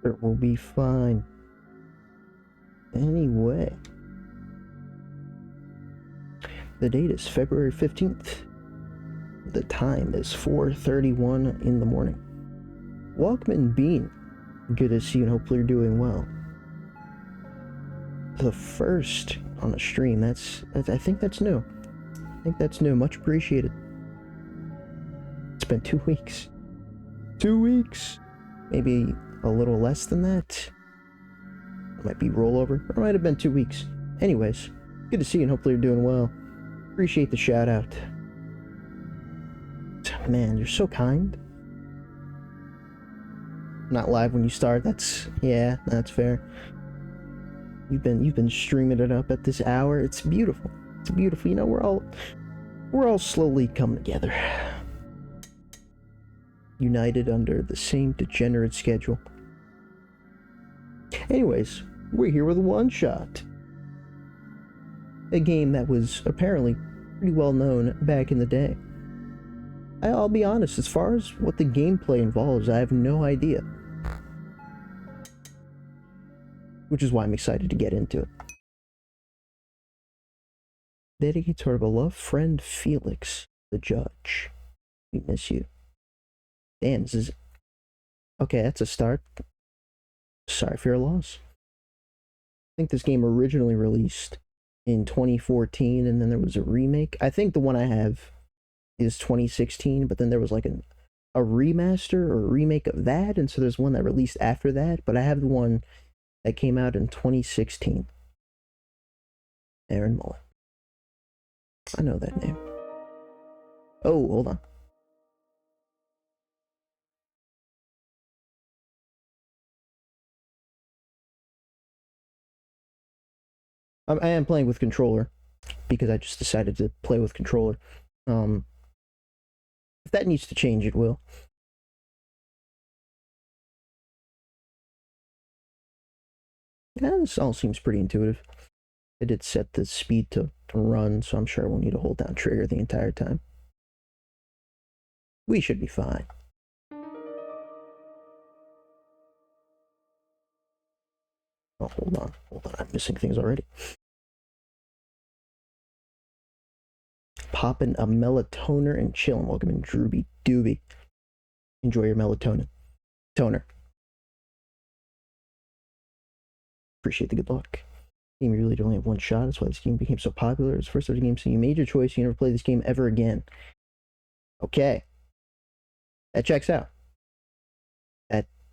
It will be fine. Anyway. The date is February 15th. The time is 4:31 in the morning. Welcome Bean. Good to see you and hopefully you're doing well. The first on a stream, I think that's new. Much appreciated. It's been 2 weeks. 2 weeks! Maybe a little less than that. It might be rollover, or it might have been 2 weeks. Anyways, good to see you and hopefully you're doing well. Appreciate the shout out. Man, you're so kind. Not live when you start, that's fair. You've been streaming it up at this hour. It's beautiful. It's beautiful. You know, we're all slowly coming together. United under the same degenerate schedule. Anyways, we're here with OneShot. A game that was apparently pretty well known back in the day. I'll be honest, as far as what the gameplay involves, I have no idea. Which is why I'm excited to get into it. Dedicated to our beloved friend Felix, the judge. We miss you. Damn, this is... Okay, that's a start. Sorry for your loss. I think this game originally released in 2014, and then there was a remake. I think the one I have is 2016, but then there was like a remaster or a remake of that, and so there's one that released after that, but I have the one that came out in 2016. Aaron Mullen. I know that name. Oh, hold on. I am playing with controller because I just decided to play with controller. If that needs to change, it will. Yeah, this all seems pretty intuitive. I did set the speed to run, so I'm sure I won't need to hold down trigger the entire time. We should be fine. Oh, hold on, I'm missing things already. Popping a melatoner and chilling. Welcome in, Drooby Dooby. Enjoy your melatonin. Toner. Appreciate the good luck. Game you really only have one shot. That's why this game became so popular. It's the first of the game, so you made your choice. You never play this game ever again. Okay. That checks out.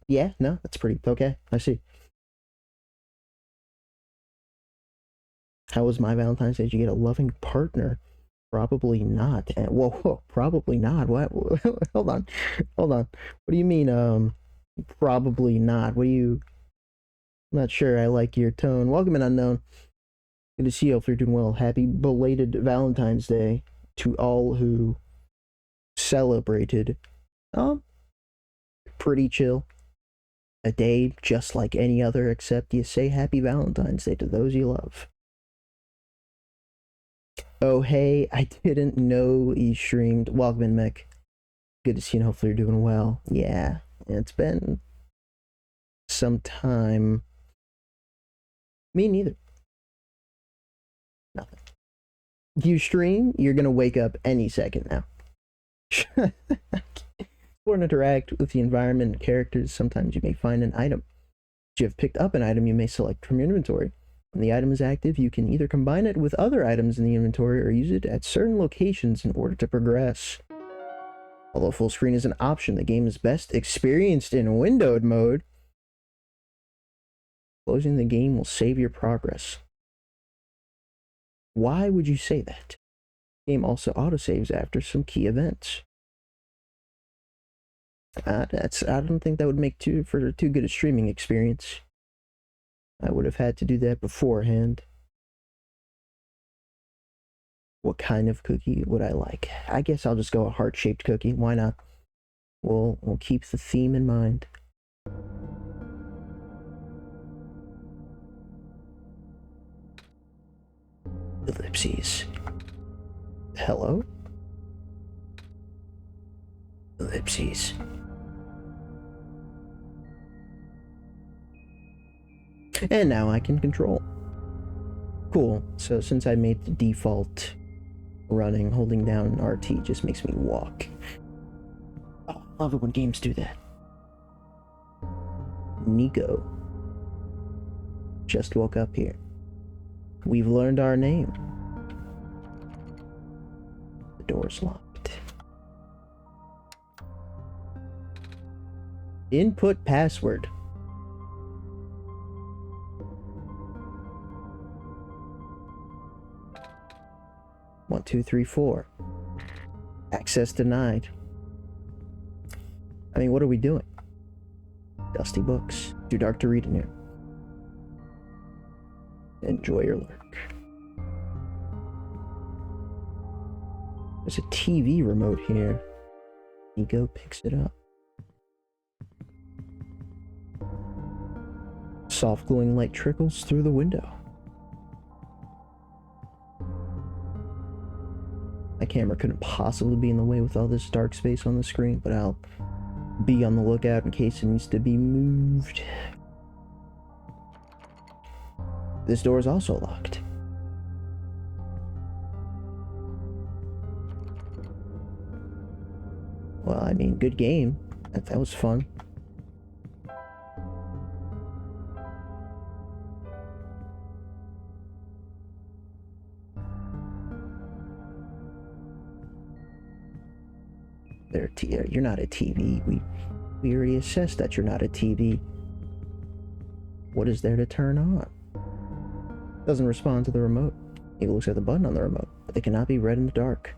Yeah, no, that's pretty okay. I see. How was my Valentine's Day? Did you get a loving partner? Probably not. Whoa, probably not. What? Hold on. What do you mean, probably not? What do you... I'm not sure I like your tone. Welcome in, Unknown. Good to see you. If you're doing well. Happy belated Valentine's Day to all who celebrated. Pretty chill. A day just like any other, except you say Happy Valentine's Day to those you love. Oh, hey, I didn't know you streamed. Welcome in, Mick. Good to see you, and hopefully you're doing well. Yeah, it's been some time. Me neither. Nothing. You stream, you're gonna wake up any second now. Or interact with the environment and characters. Sometimes you may find an item. If you have picked up an item, you may select from your inventory. When the item is active, you can either combine it with other items in the inventory or use it at certain locations in order to progress. Although full screen is an option, the game is best experienced in windowed mode. Closing the game will save your progress. Why would you say that? The game also autosaves after some key events. I don't think that would make for too good a streaming experience. I would have had to do that beforehand. What kind of cookie would I like? I guess I'll just go a heart-shaped cookie. Why not? We'll keep the theme in mind. Ellipses. Hello? Ellipses. And now I can control. Cool. So since I made the default running, holding down RT just makes me walk. Oh, I love it when games do that. Nico just woke up here. We've learned our name. The door's locked. Input password. One, two, three, four. Access denied. I mean, what are we doing? Dusty books. Too dark to read in here. Enjoy your lurk. There's a TV remote here. Nico picks it up. Soft glowing light trickles through the window. My camera couldn't possibly be in the way with all this dark space on the screen, but I'll be on the lookout in case it needs to be moved. This door is also locked. Well, I mean, good game. That was fun. You're not a TV. We already assessed that you're not a TV. What is there to turn on? Doesn't respond to the remote. He looks at the button on the remote, but they cannot be read in the dark.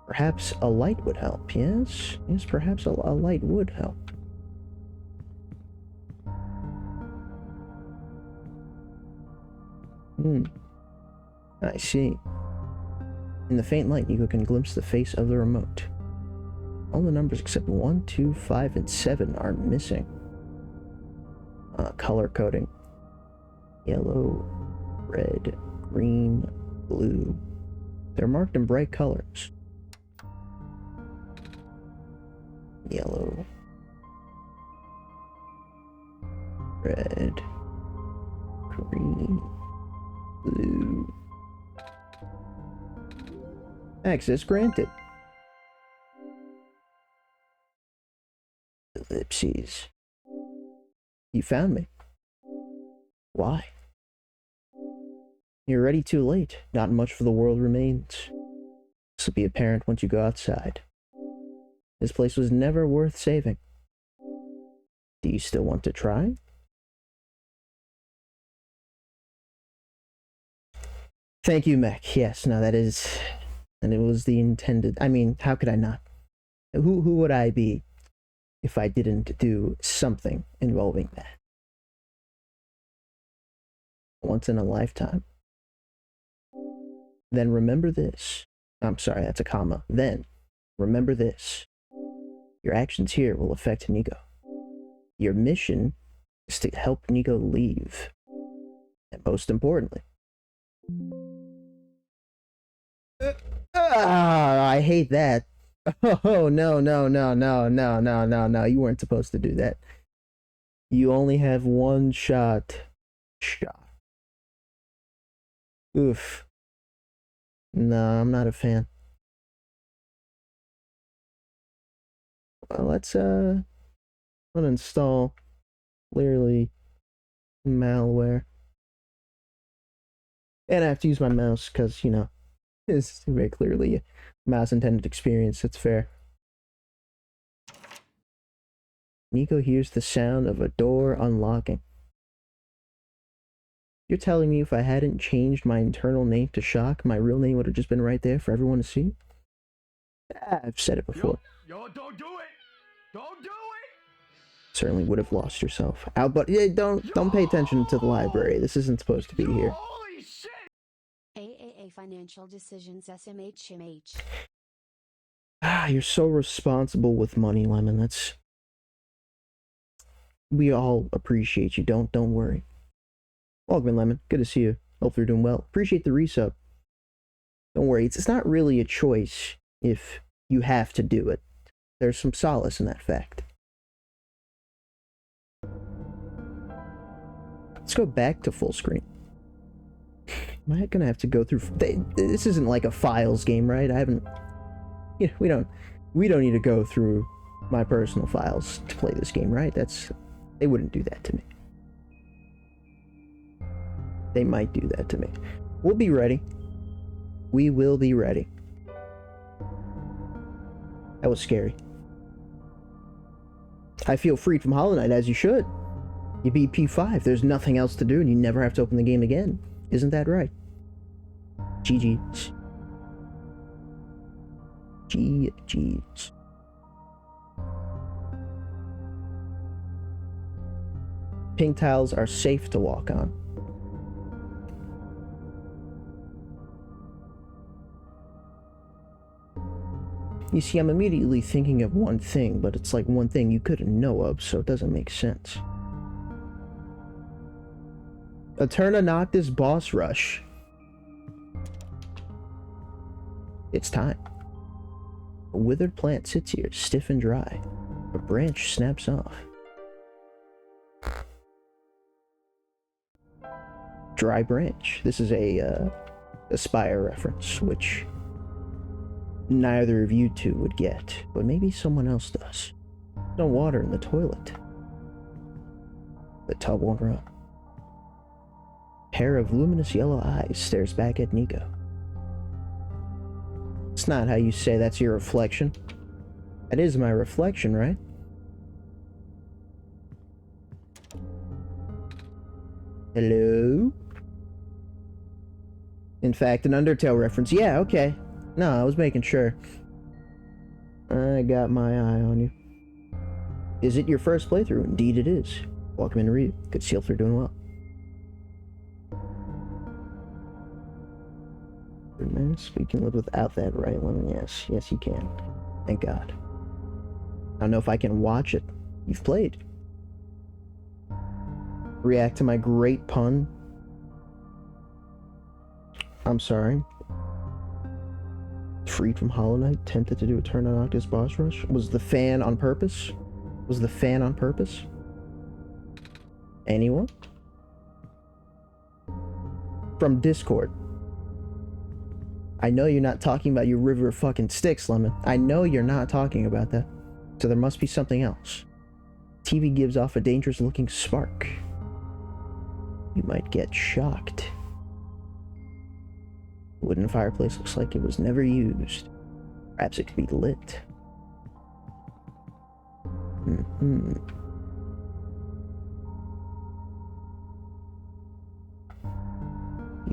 Perhaps a light would help. Yes, perhaps a light would help. I see. In the faint light, Nico can glimpse the face of the remote. All the numbers except 1, 2, 5, and 7 are missing. Color coding. Yellow, red, green, blue. They're marked in bright colors. Yellow, red, green, blue. Access granted. Ellipses. You found me. Why? You're already too late. Not much for the world remains. This will be apparent once you go outside. This place was never worth saving. Do you still want to try? Thank you, Mech. Yes, no, that is... And it was the intended... I mean, how could I not? Who would I be if I didn't do something involving that? Once in a lifetime. Then remember this. I'm sorry, that's a comma. Then, remember this. Your actions here will affect Nico. Your mission is to help Nico leave. And most importantly... I hate that. Oh, no. You weren't supposed to do that. You only have one shot. Oof. No, I'm not a fan. Well, let's uninstall clearly malware. And I have to use my mouse because, you know, it's very clearly a mouse intended experience. It's fair. Nico hears the sound of a door unlocking. You're telling me if I hadn't changed my internal name to Shock, my real name would have just been right there for everyone to see? I've said it before. Yo, don't do it! Don't do it! Certainly would have lost yourself. Out, but yeah, don't pay attention to the library. This isn't supposed to be here. Holy shit! AAA Financial Decisions SMHMH. You're so responsible with money, Lemon. We all appreciate you. Don't worry. Welcome, Lemon. Good to see you. Hope you're doing well. Appreciate the resub. Don't worry, it's not really a choice if you have to do it. There's some solace in that fact. Let's go back to full screen. Am I gonna have to go through... This isn't like a files game, right? I haven't... Yeah, we don't need to go through my personal files to play this game, right? They wouldn't do that to me. They might do that to me. We'll be ready. We will be ready. That was scary. I feel freed from Hollow Knight, as you should. You beat P5, there's nothing else to do, and you never have to open the game again. Isn't that right? GG's. GG's. Pink tiles are safe to walk on. You see, I'm immediately thinking of one thing, but it's like one thing you couldn't know of, so it doesn't make sense. Eterna Noctis boss rush. It's time. A withered plant sits here, stiff and dry. A branch snaps off. Dry branch. This is a Spire reference, which neither of you two would get, but maybe someone else does. No water in the toilet. The tub won't run. Pair of luminous yellow eyes stares back at Nico. It's not how you say that's your reflection. That is my reflection, right? Hello? In fact, an Undertale reference. Yeah, okay. No, I was making sure. I got my eye on you. Is it your first playthrough? Indeed it is. Welcome in, Ryu. Good see if they're doing well. We can live without that, right, Lemon? Yes, yes you can. Thank God. I don't know if I can watch it. You've played. React to my great pun. I'm sorry. Freed from Hollow Knight, tempted to do Eterna Noctis boss rush. Was the fan on purpose? Was the fan on purpose? Anyone? From Discord. I know you're not talking about your river of fucking sticks, Lemon. I know you're not talking about that. So there must be something else. TV gives off a dangerous looking spark. You might get shocked. Wooden fireplace looks like it was never used. Perhaps it could be lit. You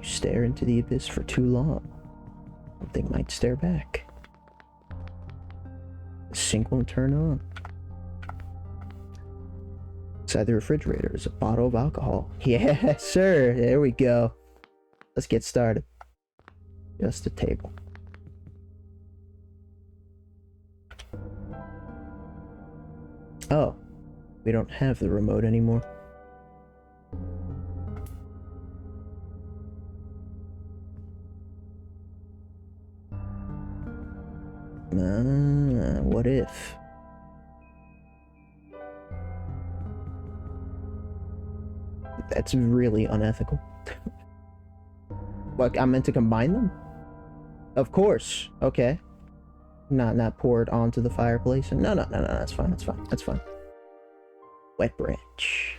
stare into the abyss for too long. Something might stare back. The sink won't turn on. Inside the refrigerator is a bottle of alcohol. Yes, sir. There we go. Let's get started. Just a table. Oh, we don't have the remote anymore. What if? That's really unethical. What, I'm meant to combine them? Of course. Okay. Not pour it onto the fireplace. No, that's fine, that's fine. Wet branch.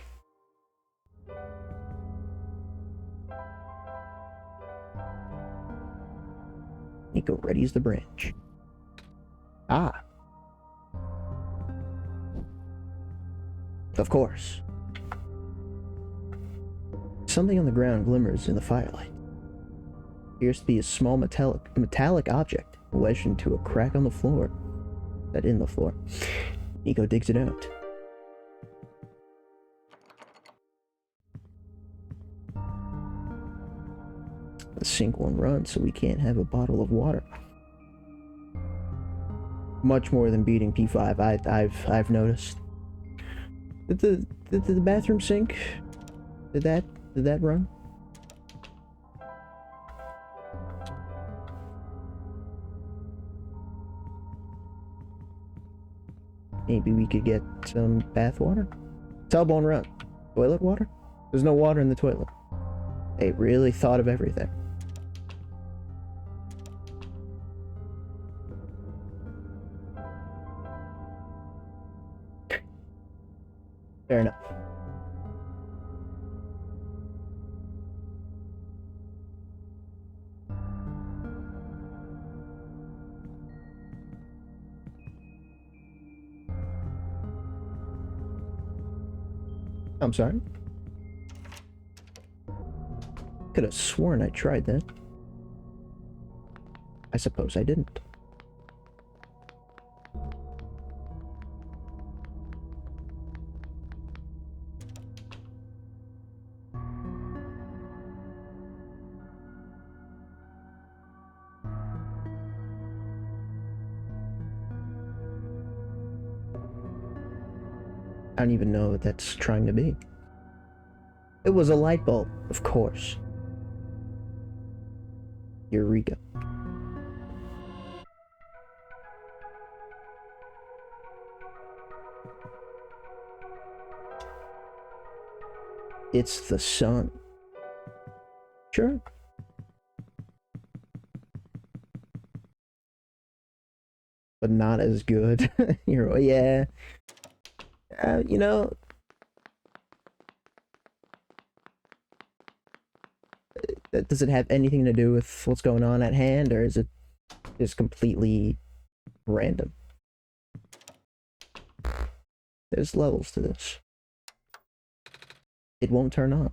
Nico readies the branch. Ah. Of course. Something on the ground glimmers in the firelight. Appears to be a small metallic object wedged into a crack on the floor. In the floor. Nico digs it out. The sink won't run, so we can't have a bottle of water. Much more than beating P5, I've noticed. Did the bathroom sink? Did that run? Maybe we could get some bath water? Tub won't run. Toilet water? There's no water in the toilet. They really thought of everything. Fair enough. I'm sorry. Could have sworn I tried that. I suppose I didn't. I don't even know what that's trying to be. It was a light bulb, of course. Eureka. It's the sun. Sure. But not as good. Yeah. You know, does it have anything to do with what's going on at hand, or is it just completely random? There's levels to this. It won't turn on.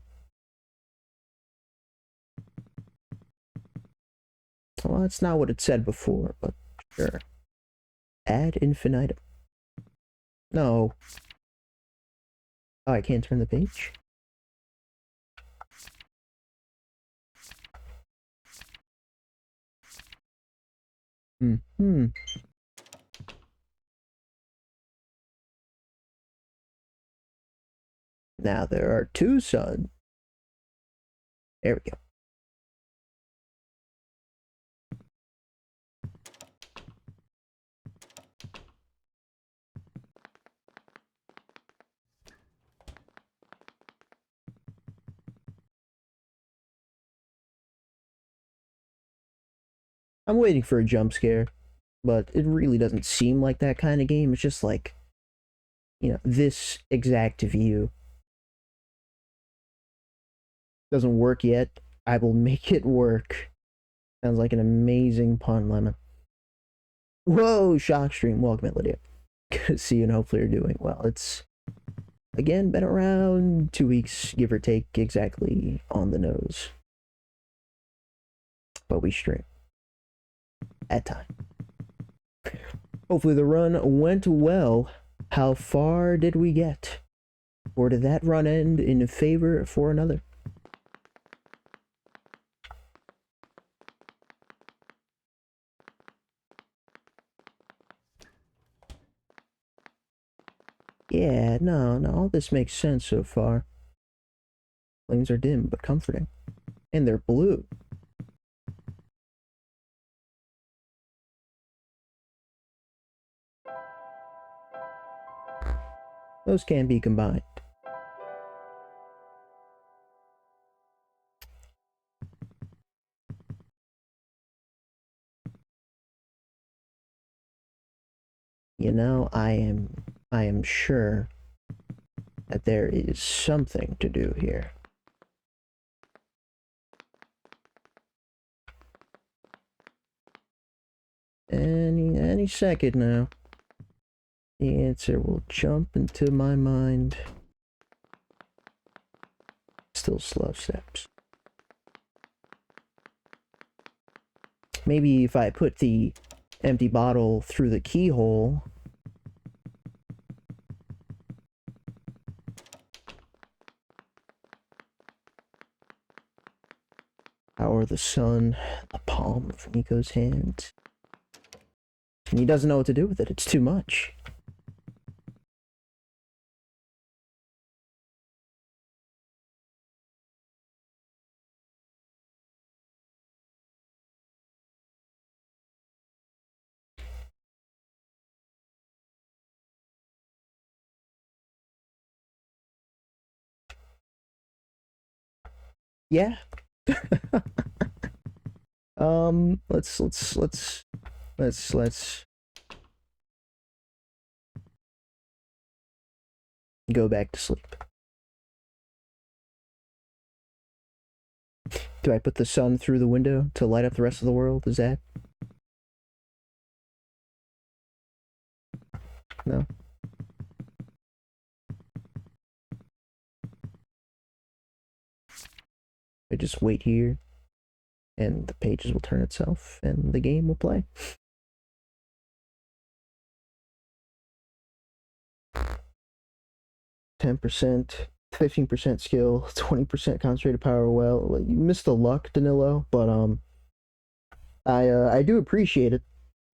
Well, that's not what it said before, but sure. Ad infinitum. No. Oh, I can't turn the page? Hmm. Now there are two suns. There we go. I'm waiting for a jump scare, but it really doesn't seem like that kind of game. It's just like, you know, this exact view doesn't work yet. I will make it work. Sounds like an amazing pun, Lemon. Whoa, Shockstream, welcome at Lydia. Good to see you, and hopefully you're doing well. It's, again, been around 2 weeks, give or take, exactly on the nose. But we stream. At time. Hopefully the run went well. How far did we get? Or did that run end in favor for another? Yeah, no, all this makes sense so far. Flames are dim, but comforting. And they're blue. Those can be combined. You know, I am sure that there is something to do here. Any second now, the answer will jump into my mind. Still slow steps. Maybe if I put the empty bottle through the keyhole. Power the sun, the palm of Nico's hand. And he doesn't know what to do with it. It's too much. Yeah. Let's go back to sleep. Do I put the sun through the window to light up the rest of the world? Is that? No. I just wait here, and the pages will turn itself, and the game will play. 10%, 15% skill, 20% concentrated power. Well, you missed the luck, Danilo, but I do appreciate it.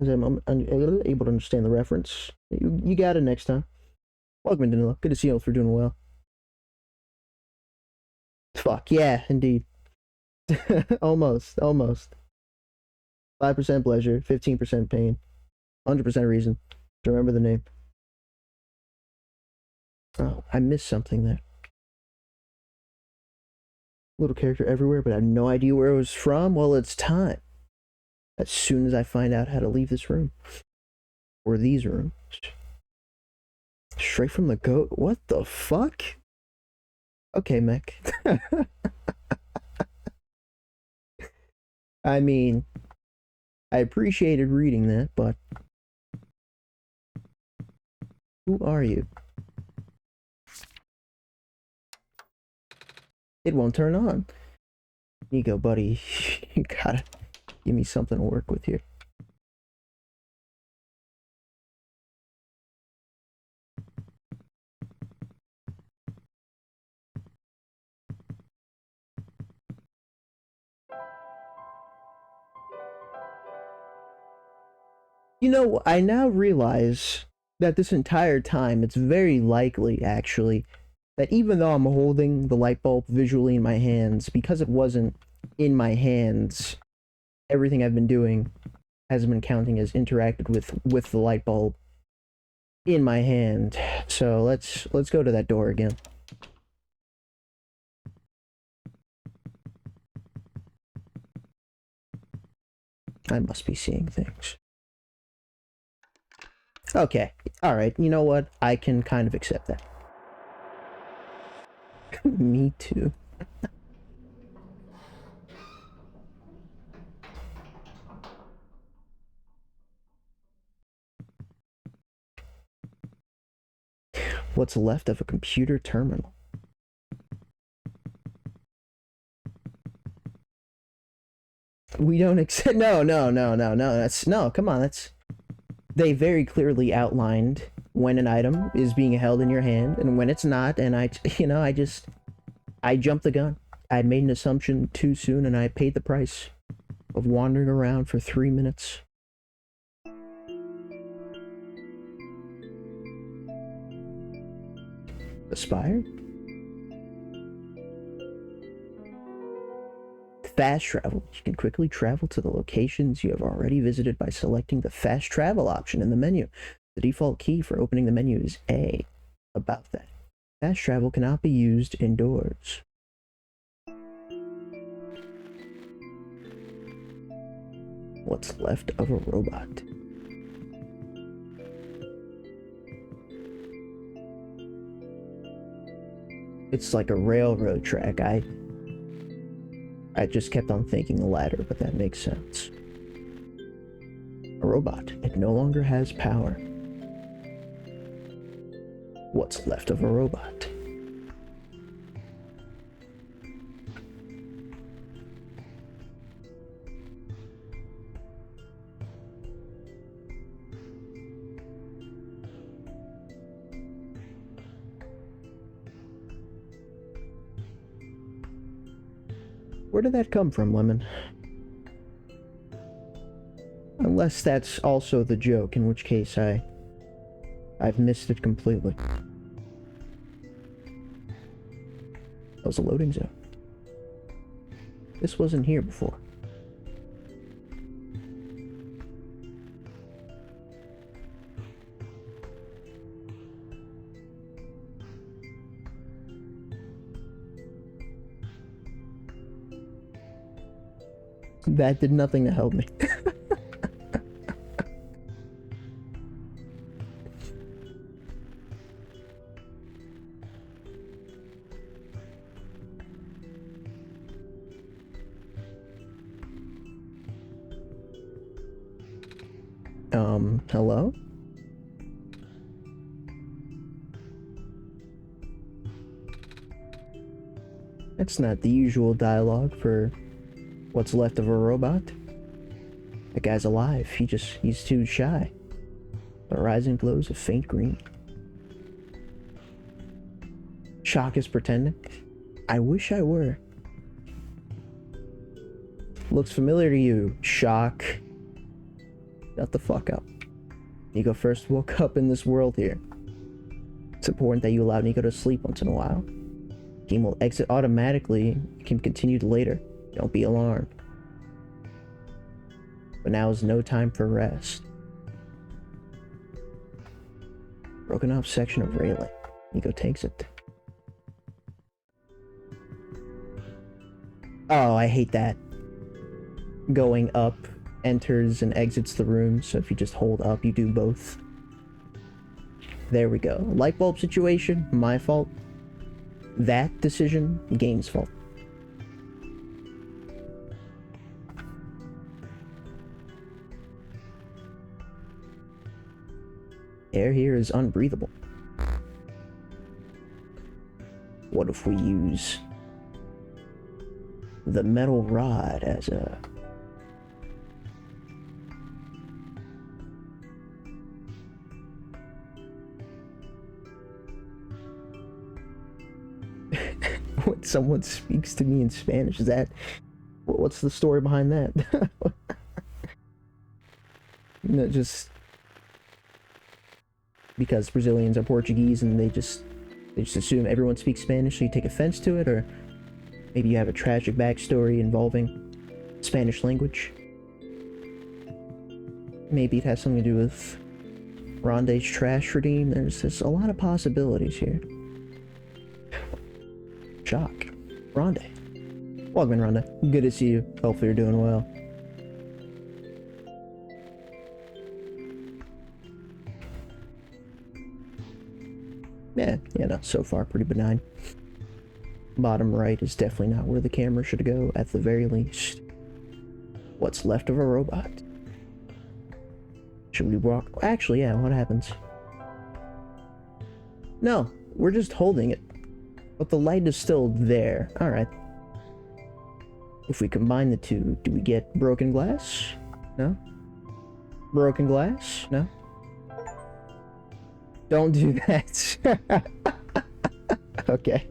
I'm able to understand the reference. You got it next time. Welcome, Danilo. Good to see you for doing well. Fuck yeah, indeed. almost. 5% pleasure, 15% pain, 100% reason to remember the name. Oh, I missed something there. Little character everywhere, but I have no idea where it was from. Well, it's time. As soon as I find out how to leave this room. Or these rooms. Straight from the goat? What the fuck? Okay, mech. I mean, I appreciated reading that, but who are you? It won't turn on. Here you go, buddy. You gotta give me something to work with here. You know, I now realize that this entire time, it's very likely, actually, that even though I'm holding the light bulb visually in my hands, because it wasn't in my hands, everything I've been doing has been counting as interacted with the light bulb in my hand. So let's go to that door again. I must be seeing things. Okay, alright, you know what? I can kind of accept that. Me too. What's left of a computer terminal? We don't accept. No. That's no. Come on. That's. They very clearly outlined when an item is being held in your hand and when it's not. And I jumped the gun. I made an assumption too soon, and I paid the price of wandering around for 3 minutes. Aspire? Fast travel. You can quickly travel to the locations you have already visited by selecting the fast travel option in the menu. The default key for opening the menu is A. About that. Fast travel cannot be used indoors. What's left of a robot? It's like a railroad track. I just kept on thinking the ladder, but that makes sense. A robot. It no longer has power. What's left of a robot? Where did that come from, Lemon? Unless that's also the joke, in which case I've missed it completely. That was a loading zone. This wasn't here before. That did nothing to help me. Hello? That's not the usual dialogue for what's left of a robot. That guy's alive. He's too shy. The horizon glows a faint green. Shock is pretending. I wish I were. Looks familiar to you, Shock. Shut the fuck up. Nico first woke up in this world here. It's important that you allow Nico to sleep once in a while. Game will exit automatically. It can continue later. Don't be alarmed. But now is no time for rest. Broken off section of railing. Nico takes it. Oh, I hate that. Going up enters and exits the room, so if you just hold up, you do both. There we go. Light bulb situation, my fault. That decision, game's fault. Air here is unbreathable. What if we use the metal rod as a... When someone speaks to me in Spanish, is that... What's the story behind that? No, just... Because Brazilians are Portuguese and they just assume everyone speaks Spanish, so you take offense to it, or maybe you have a tragic backstory involving Spanish language. Maybe it has something to do with Ronde's trash redeem. There's a lot of possibilities here. Shock. Ronde. Welcome in, Ronde. Good to see you. Hopefully you're doing well. Yeah, no, so far pretty benign. Bottom right is definitely not where the camera should go, at the very least. What's left of a robot? Should we walk? Actually, yeah, what happens? No, we're just holding it. But the light is still there. Alright. If we combine the two, do we get broken glass? No? Broken glass? No? Don't do that. Okay.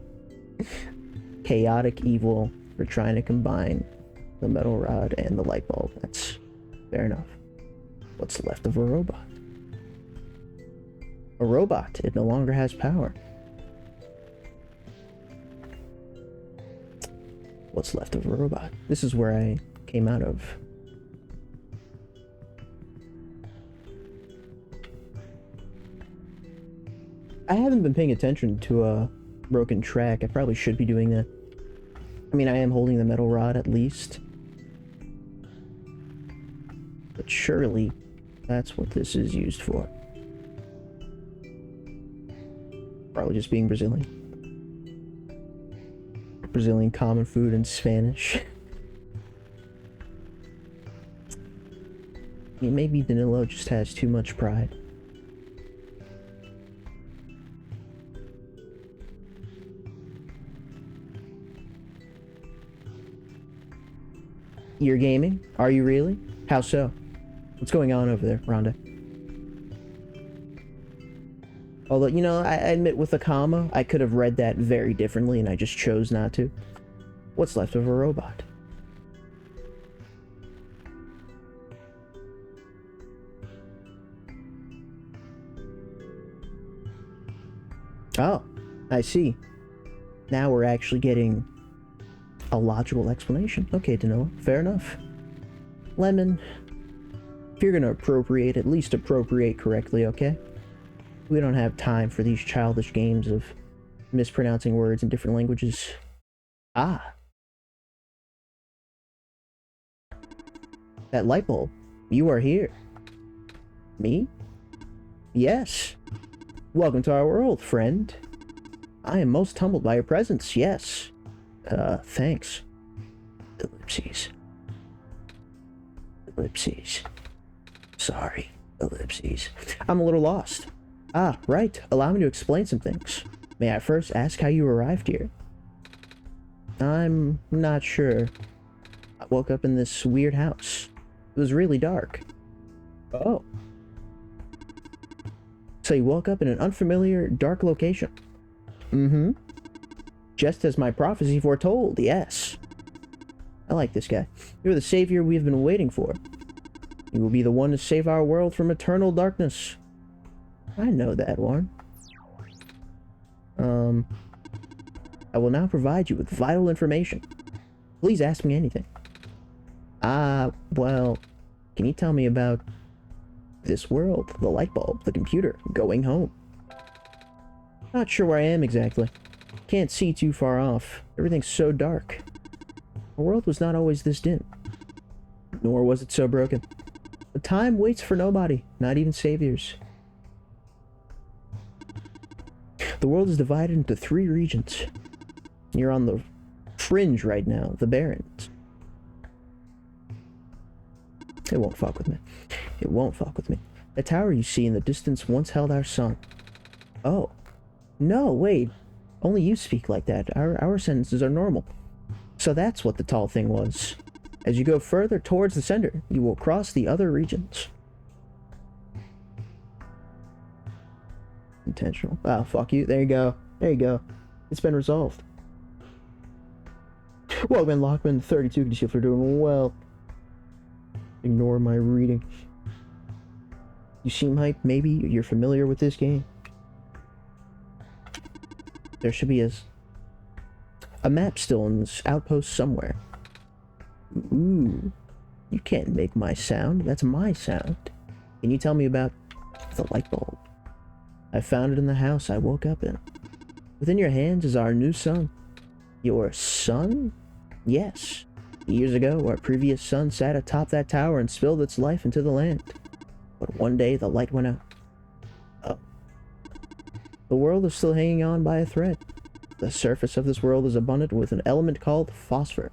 Chaotic evil for trying to combine the metal rod and the light bulb. That's fair enough. What's left of a robot? A robot. It no longer has power. What's left of a robot? This is where I came out of. I haven't been paying attention to a broken track. I probably should be doing that. I mean, I am holding the metal rod at least. But surely that's what this is used for. Probably just being Brazilian. Brazilian common food in Spanish. I mean, maybe Danilo just has too much pride. You're gaming? Are you really? How so? What's going on over there, Rhonda? Although, you know, I admit with a comma, I could have read that very differently and I just chose not to. What's left of a robot? Oh, I see. Now we're actually getting a logical explanation. Okay, Danilo, fair enough. Lemon, if you're gonna appropriate, at least appropriate correctly, okay? We don't have time for these childish games of mispronouncing words in different languages. Ah. That light bulb. You are here. Me? Yes. Welcome to our world, friend. I am most humbled by your presence, yes. Thanks. Ellipses. Ellipses. Sorry. Ellipses. I'm a little lost. Ah, right. Allow me to explain some things. May I first ask how you arrived here? I'm not sure. I woke up in this weird house. It was really dark. Oh. So you woke up in an unfamiliar, dark location? Mm-hmm. Just as my prophecy foretold, yes. I like this guy. You're the savior we've been waiting for. You will be the one to save our world from eternal darkness. I know that one. I will now provide you with vital information. Please ask me anything. Well, can you tell me about this world, the light bulb, the computer, going home? Not sure where I am exactly. Can't see too far off. Everything's so dark. The world was not always this dim. Nor was it so broken. But time waits for nobody, not even saviors. The world is divided into 3 regions. You're on the fringe right now, the Barrens. It won't fuck with me. It won't fuck with me. The tower you see in the distance once held our sun. Oh. No, wait. Only you speak like that. Our sentences are normal. So that's what the tall thing was. As you go further towards the center, you will cross the other regions. Intentional. Oh, fuck you. There you go. There you go. It's been resolved. Welcome, Lockman 32. Can you see if we're doing well? Ignore my reading. You seem like maybe you're familiar with this game. There should be a map still in this outpost somewhere. Ooh. You can't make my sound. That's my sound. Can you tell me about the light bulb? I found it in the house I woke up in. Within your hands is our new sun. Your son? Yes. Years ago, our previous sun sat atop that tower and spilled its life into the land. But one day, the light went out. Oh. The world is still hanging on by a thread. The surface of this world is abundant with an element called phosphor.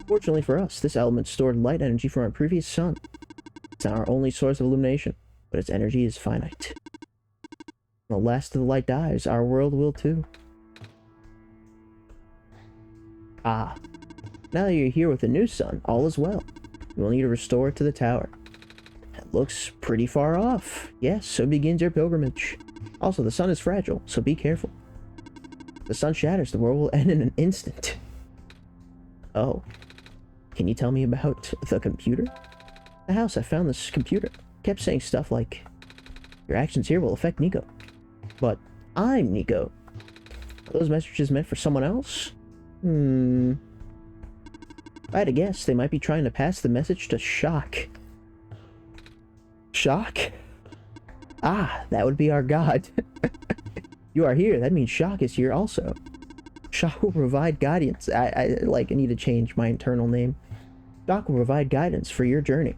Fortunately for us, this element stored light energy from our previous sun. It's not our only source of illumination, but its energy is finite. When the last of the light dies, our world will too. Ah. Now that you're here with the new sun, all is well. You will need to restore it to the tower. It looks pretty far off. Yes, so begins your pilgrimage. Also, the sun is fragile, so be careful. If the sun shatters, the world will end in an instant. Oh. Can you tell me about the computer? The house I found this computer kept saying stuff like, your actions here will affect Nico. But I'm Nico. Are those messages meant for someone else? If I had to guess, they might be trying to pass the message to Shock. Shock? Ah, that would be our god. You are here, that means Shock is here also. Shock will provide guidance. I need to change my internal name. Shock will provide guidance for your journey.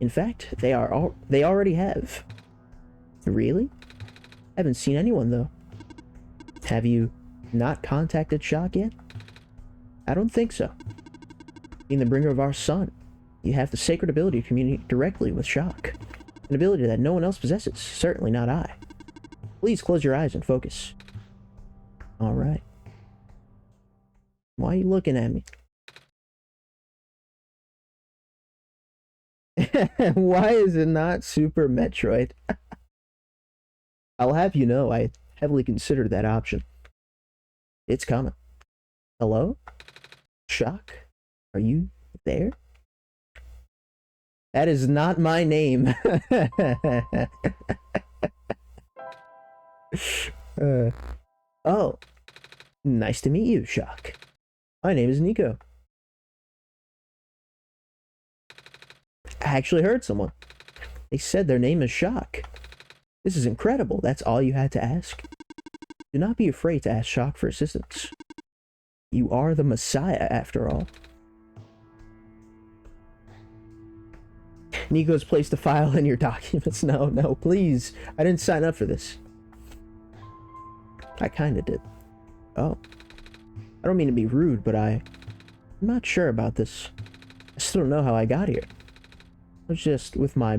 In fact, they already have. Really? Haven't seen anyone though. Have you not contacted Shock yet? I don't think so. Being the bringer of our sun, you have the sacred ability to communicate directly with Shock. An ability that no one else possesses, certainly not I. Please close your eyes and focus. Alright. Why are you looking at me? Why is it not Super Metroid? I'll have you know, I heavily considered that option. It's coming. Hello? Shock? Are you there? That is not my name. Oh. Nice to meet you, Shock. My name is Nico. I actually heard someone. They said their name is Shock. This is incredible. That's all you had to ask? Do not be afraid to ask Shock for assistance. You are the Messiah, after all. Nico's placed a file in your documents. No, please. I didn't sign up for this. I kinda did. Oh. I don't mean to be rude, but I'm not sure about this. I still don't know how I got here. I was just with my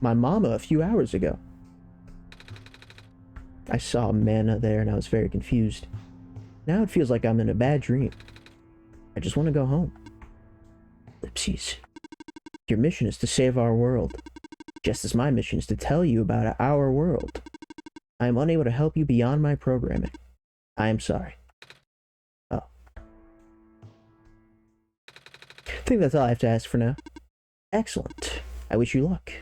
mama a few hours ago. I saw Manna there and I was very confused. Now it feels like I'm in a bad dream. I just want to go home. Ellipses. Your mission is to save our world, just as my mission is to tell you about our world. I am unable to help you beyond my programming. I am sorry. Oh. I think that's all I have to ask for now. Excellent. I wish you luck.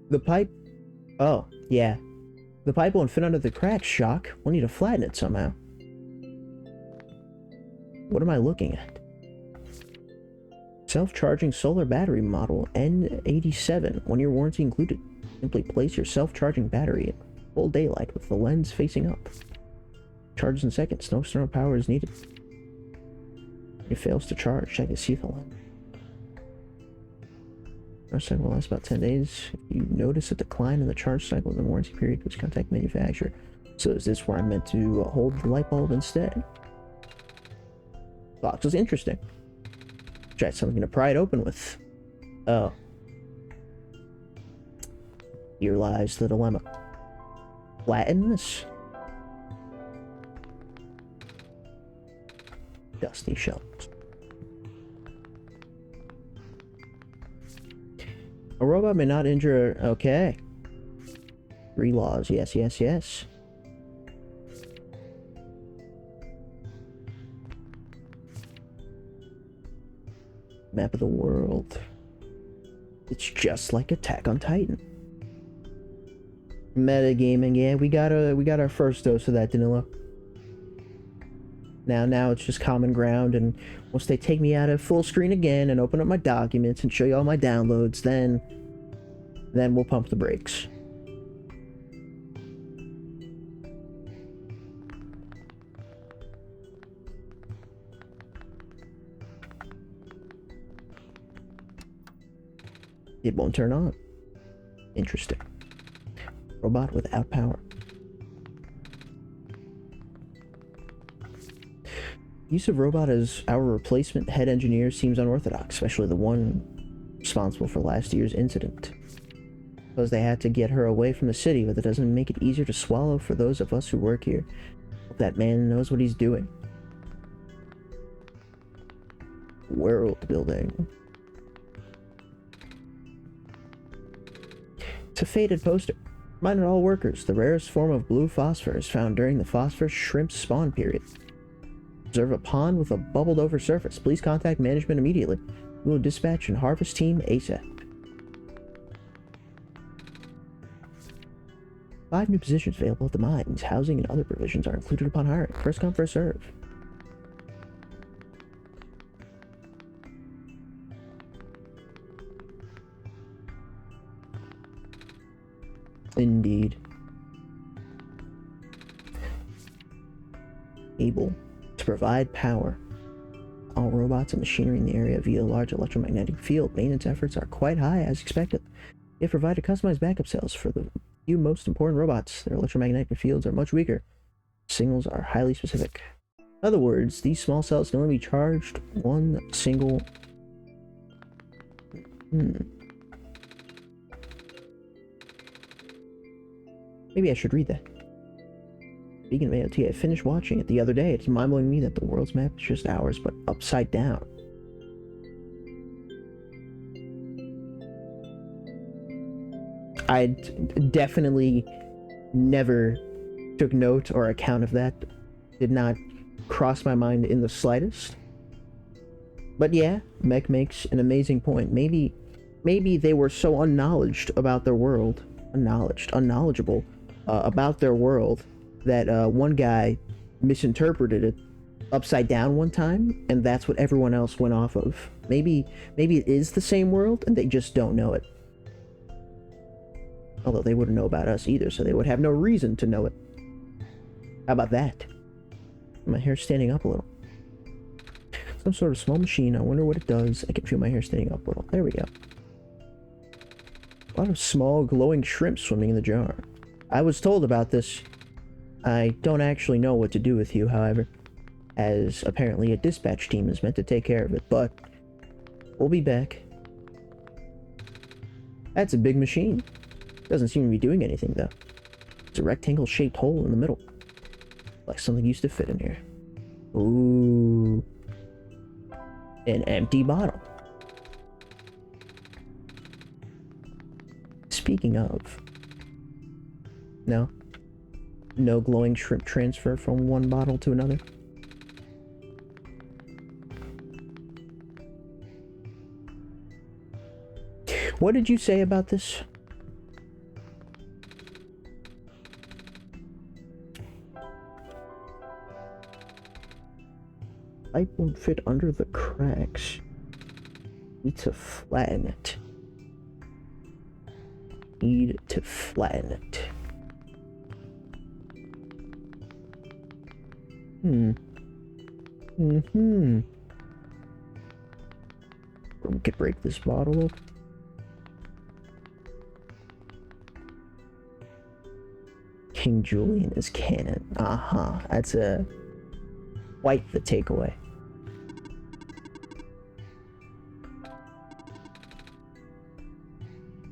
The pipe... Oh, yeah. The pipe won't fit under the cracks, Shock. We'll need to flatten it somehow. What am I looking at? Self-charging solar battery model N87. 1-year warranty included. Simply place your self-charging battery in full daylight with the lens facing up. Charges in seconds. No external power is needed. If it fails to charge, check to see if the lens... Charge cycle will last about 10 days. If you notice a decline in the charge cycle in the warranty period, please contact manufacturer. So is this where I'm meant to hold the light bulb instead? Box was interesting. Try something to pry it open with. Oh. Here lies the dilemma. Flatten this. Dusty shelves. A robot may not injure... Okay. 3 laws. Yes, yes, yes. Map of the world. It's just like Attack on Titan. Metagaming, yeah, we got our first dose of that, Danilo. Now it's just common ground, and once they take me out of full screen again and open up my documents and show you all my downloads, then we'll pump the brakes. It won't turn on. Interesting. Robot without power. Use of robot as our replacement head engineer seems unorthodox, especially the one responsible for last year's incident. Because they had to get her away from the city, but that doesn't make it easier to swallow for those of us who work here. Hope that man knows what he's doing. World building. It's a faded poster. Reminder all workers, the rarest form of blue phosphor is found during the phosphorus shrimp spawn period. Observe a pond with a bubbled over surface. Please contact management immediately. We will dispatch and harvest team ASAP. 5 new positions available at the mines. Housing and other provisions are included upon hiring. First come, first serve. Indeed. Able to provide power. All robots and machinery in the area via a large electromagnetic field. Maintenance efforts are quite high as expected. They have provided customized backup cells for the few most important robots. Their electromagnetic fields are much weaker. Signals are highly specific. In other words, these small cells can only be charged one single... Maybe I should read that. Speaking of AOT, I finished watching it the other day. It's mind-blowing to me that the world's map is just ours, but upside down. I definitely never took note or account of that. Did not cross my mind in the slightest. But yeah, Mech makes an amazing point. Maybe they were so unknowledgeable about their world, about their world, that one guy misinterpreted it upside down one time, and that's what everyone else went off of. Maybe it is the same world, and they just don't know it. Although they wouldn't know about us either, so they would have no reason to know it. How about that? My hair's standing up a little. Some sort of small machine. I wonder what it does. I can feel my hair standing up a little. There we go. A lot of small glowing shrimp swimming in the jar. I was told about this. I don't actually know what to do with you, however, as apparently a dispatch team is meant to take care of it, but we'll be back. That's a big machine. Doesn't seem to be doing anything, though. It's a rectangle-shaped hole in the middle. Like something used to fit in here. Ooh. An empty bottle. Speaking of... No? No glowing shrimp transfer from one bottle to another? What did you say about this? Pipe won't fit under the cracks. Need to flatten it. Need to flatten it. We could break this bottle up. King Julian is canon. That's a quite the takeaway.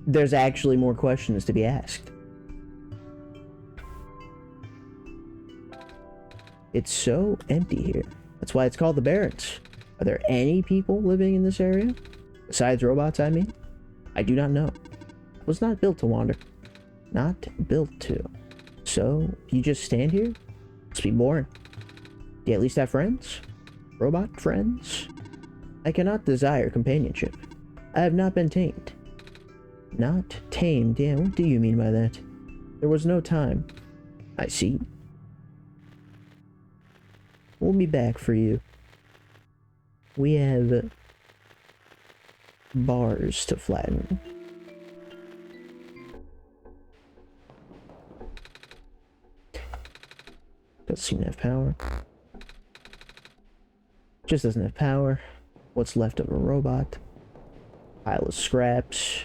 There's actually more questions to be asked. It's so empty here. That's why it's called the Barrens. Are there any people living in this area? Besides robots, I mean? I do not know. I was not built to wander. Not built to. So, you just stand here? Must be boring. Do you at least have friends? Robot friends? I cannot desire companionship. I have not been tamed. Not tamed? Yeah, what do you mean by that? There was no time. I see. We'll be back for you. We have bars to flatten. Doesn't seem to have power. Just doesn't have power. What's left of a robot. Pile of scraps.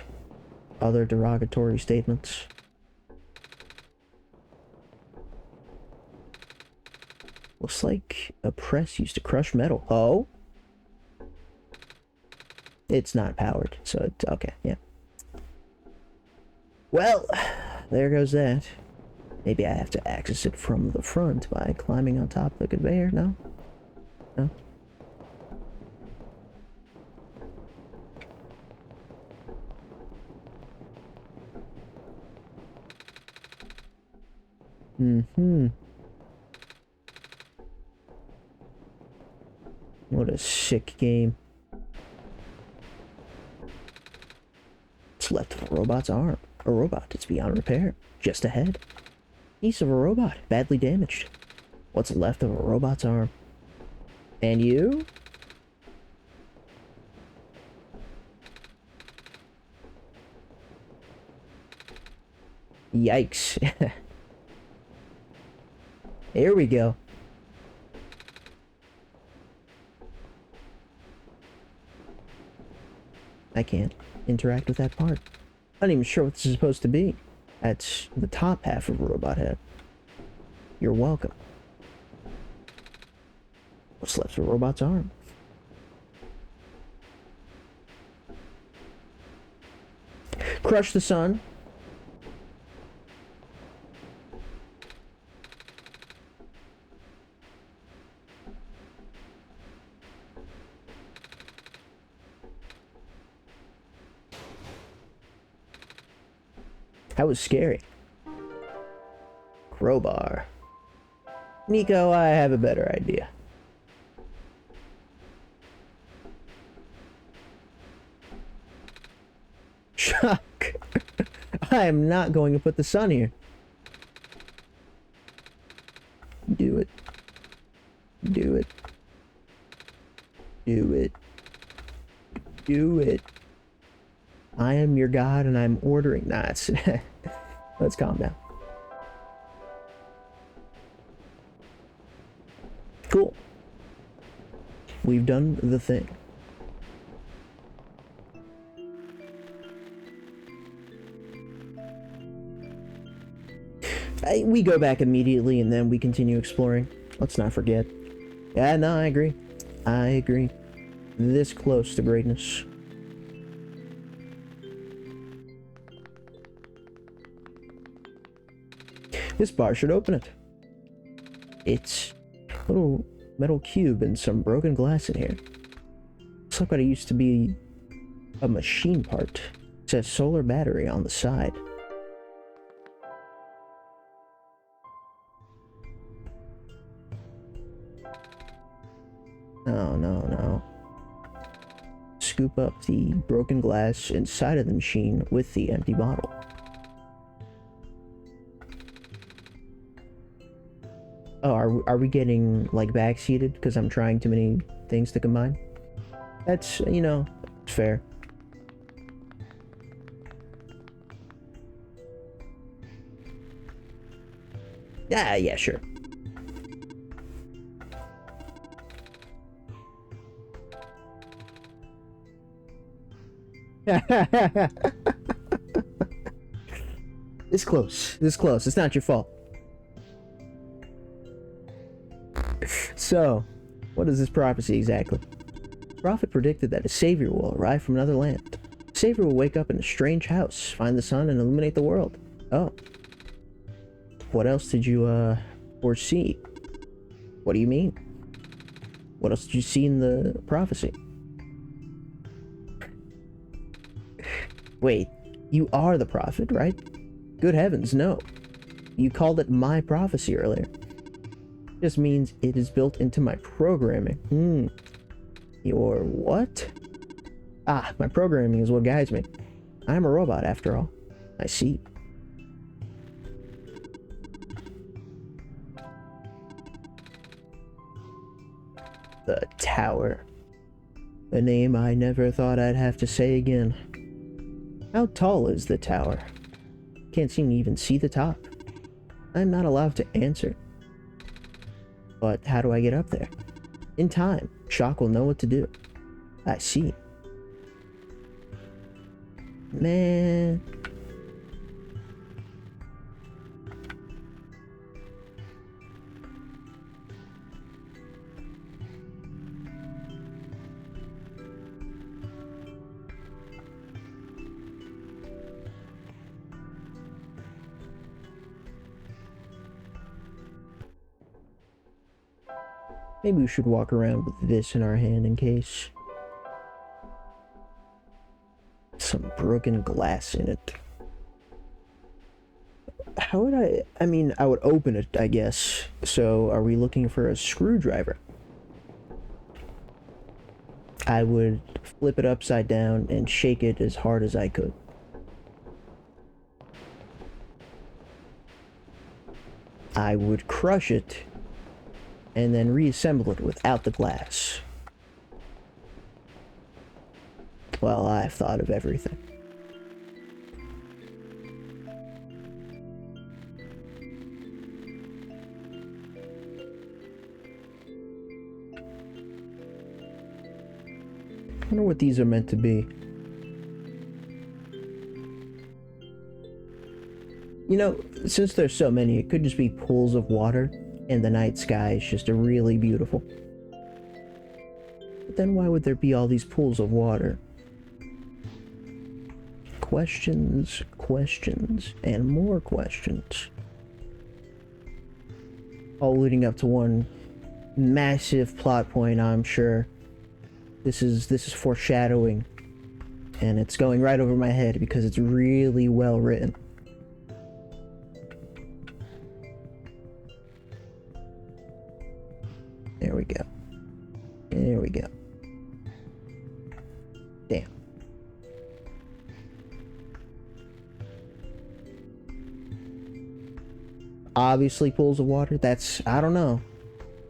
Other derogatory statements. Looks like a press used to crush metal. Oh? It's not powered, so it's okay, yeah. Well, there goes that. Maybe I have to access it from the front by climbing on top of the conveyor, no? No? What a sick game. What's left of a robot's arm? A robot, it's beyond repair. Just ahead. Piece of a robot, badly damaged. What's left of a robot's arm? And you? Yikes. Here we go. I can't interact with that part. I'm not even sure what this is supposed to be. That's the top half of a robot head. You're welcome. What's left of a robot's arm? Crush the sun. That was scary. Crowbar. Nico, I have a better idea. Chuck! I am not going to put the sun here. Do it. Do it. Do it. Do it. I am your god and I'm ordering that. Let's calm down. Cool. We've done the thing. We go back immediately and then we continue exploring. Let's not forget. Yeah, no, I agree. I agree. This close to greatness. This bar should open it. It's a little metal cube and some broken glass in here. Looks like what it used to be a machine part. It says solar battery on the side. No, no, no. Scoop up the broken glass inside of the machine with the empty bottle. Oh, are we getting, like, backseated because I'm trying too many things to combine? That's, you know, fair. Yeah, sure. This close. This close. It's not your fault. So, what is this prophecy exactly? The prophet predicted that a savior will arrive from another land. The savior will wake up in a strange house, find the sun, and illuminate the world. Oh. What else did you, foresee? What do you mean? What else did you see in the prophecy? Wait, you are the prophet, right? Good heavens, no. You called it my prophecy earlier. Just means it is built into my programming. Your what? Ah, my programming is what guides me. I'm a robot after all. I see. The Tower. A name I never thought I'd have to say again. How tall is the tower? Can't seem to even see the top. I'm not allowed to answer. But how do I get up there? In time, Shock will know what to do. I see. Man. Maybe we should walk around with this in our hand in case. Some broken glass in it. How would I mean, I would open it, I guess. So, are we looking for a screwdriver? I would flip it upside down and shake it as hard as I could. I would crush it and then reassemble it without the glass. Well, I've thought of everything. I wonder what these are meant to be. You know, since there's so many, it could just be pools of water. And the night sky is just really beautiful. But then why would there be all these pools of water? Questions, questions, and more questions. All leading up to one massive plot point, I'm sure. This is foreshadowing. And it's going right over my head because it's really well written. There we go. There we go. Damn. Obviously pools of water. That's, I don't know.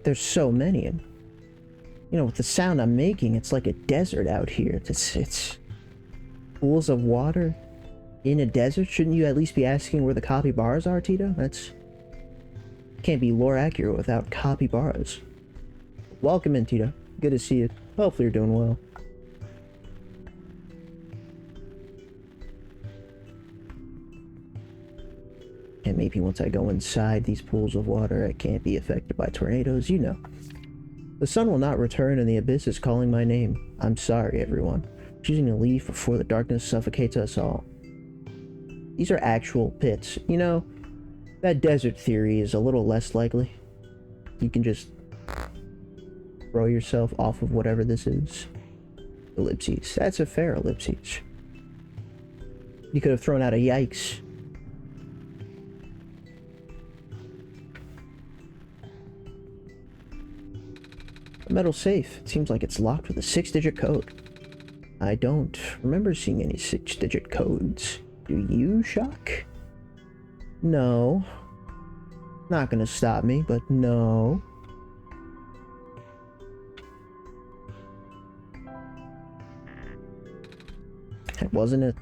There's so many. And, you know, with the sound I'm making, it's like a desert out here. It's pools of water. In a desert, shouldn't you at least be asking where the capybaras are, Tito? That's... Can't be lore accurate without capybaras. Welcome in, Tito. Good to see you. Hopefully you're doing well. And maybe once I go inside these pools of water, I can't be affected by tornadoes, you know. The sun will not return and the abyss is calling my name. I'm sorry, everyone. Choosing to leave before the darkness suffocates us all. These are actual pits. You know, that desert theory is a little less likely. You can just throw yourself off of whatever this is. Ellipses. That's a fair ellipses. You could have thrown out a yikes. A metal safe. It seems like it's locked with a 6-digit code. I don't remember seeing any 6-digit codes. Do you, Shock? No. Not gonna stop me, but no. It wasn't it.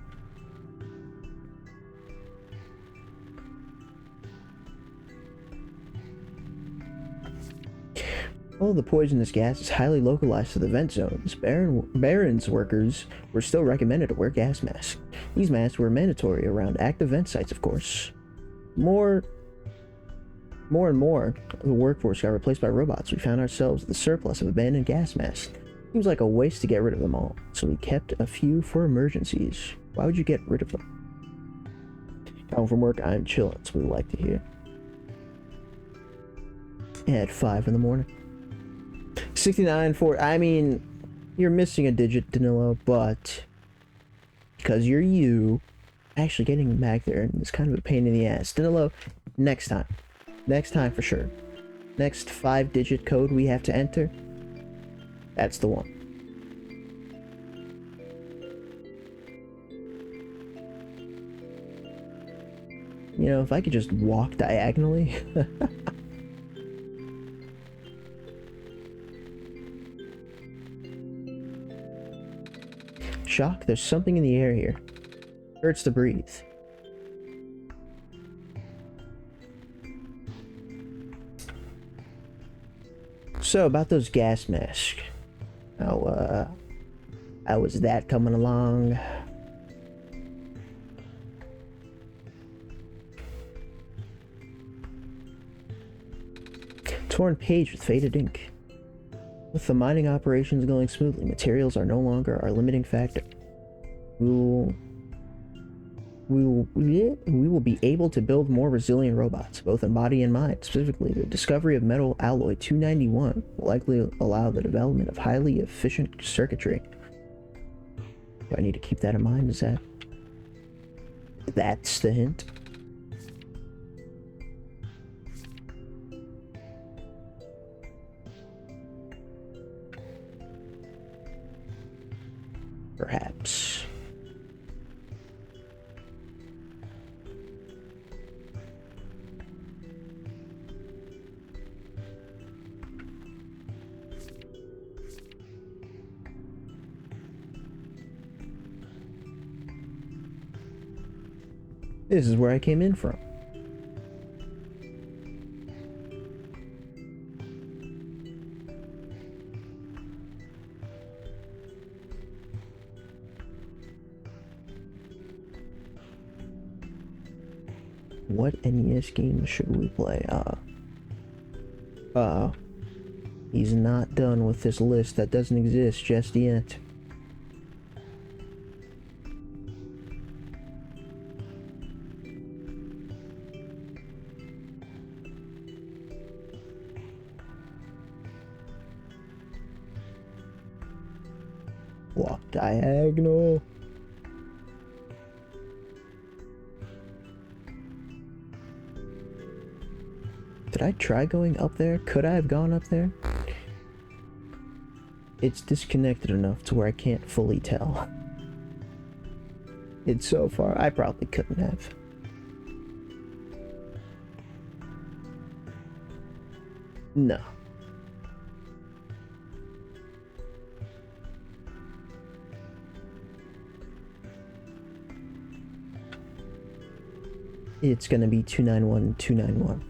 Although the poisonous gas is highly localized to the vent zones, Baron's workers were still recommended to wear gas masks. These masks were mandatory around active vent sites, of course. More and more, the workforce got replaced by robots. We found ourselves with a surplus of abandoned gas masks. Seems like a waste to get rid of them all, so we kept a few for emergencies. Why would you get rid of them? Home from work, I'm chilling, that's what we like to hear. At 5 in the morning. 69 for, I mean, you're missing a digit, Danilo, but because you're you, actually getting back there is kind of a pain in the ass. Danilo, next time for sure. Next 5-digit code we have to enter, that's the one. You know, if I could just walk diagonally. Shock, there's something in the air here. Hurts to breathe. So, about those gas masks. How was that coming along? Torn page with faded ink. With the mining operations going smoothly, materials are no longer our limiting factor. We will be able to build more resilient robots, both in body and mind. Specifically, the discovery of metal alloy 291 will likely allow the development of highly efficient circuitry. Do I need to keep that in mind? That's the hint? Perhaps. This is where I came in from. What NES game should we play? He's not done with this list that doesn't exist just yet. Walk diagonal. Did I try going up there? Could I have gone up there? It's disconnected enough to where I can't fully tell. It's so far, I probably couldn't have. No. It's gonna be 291291.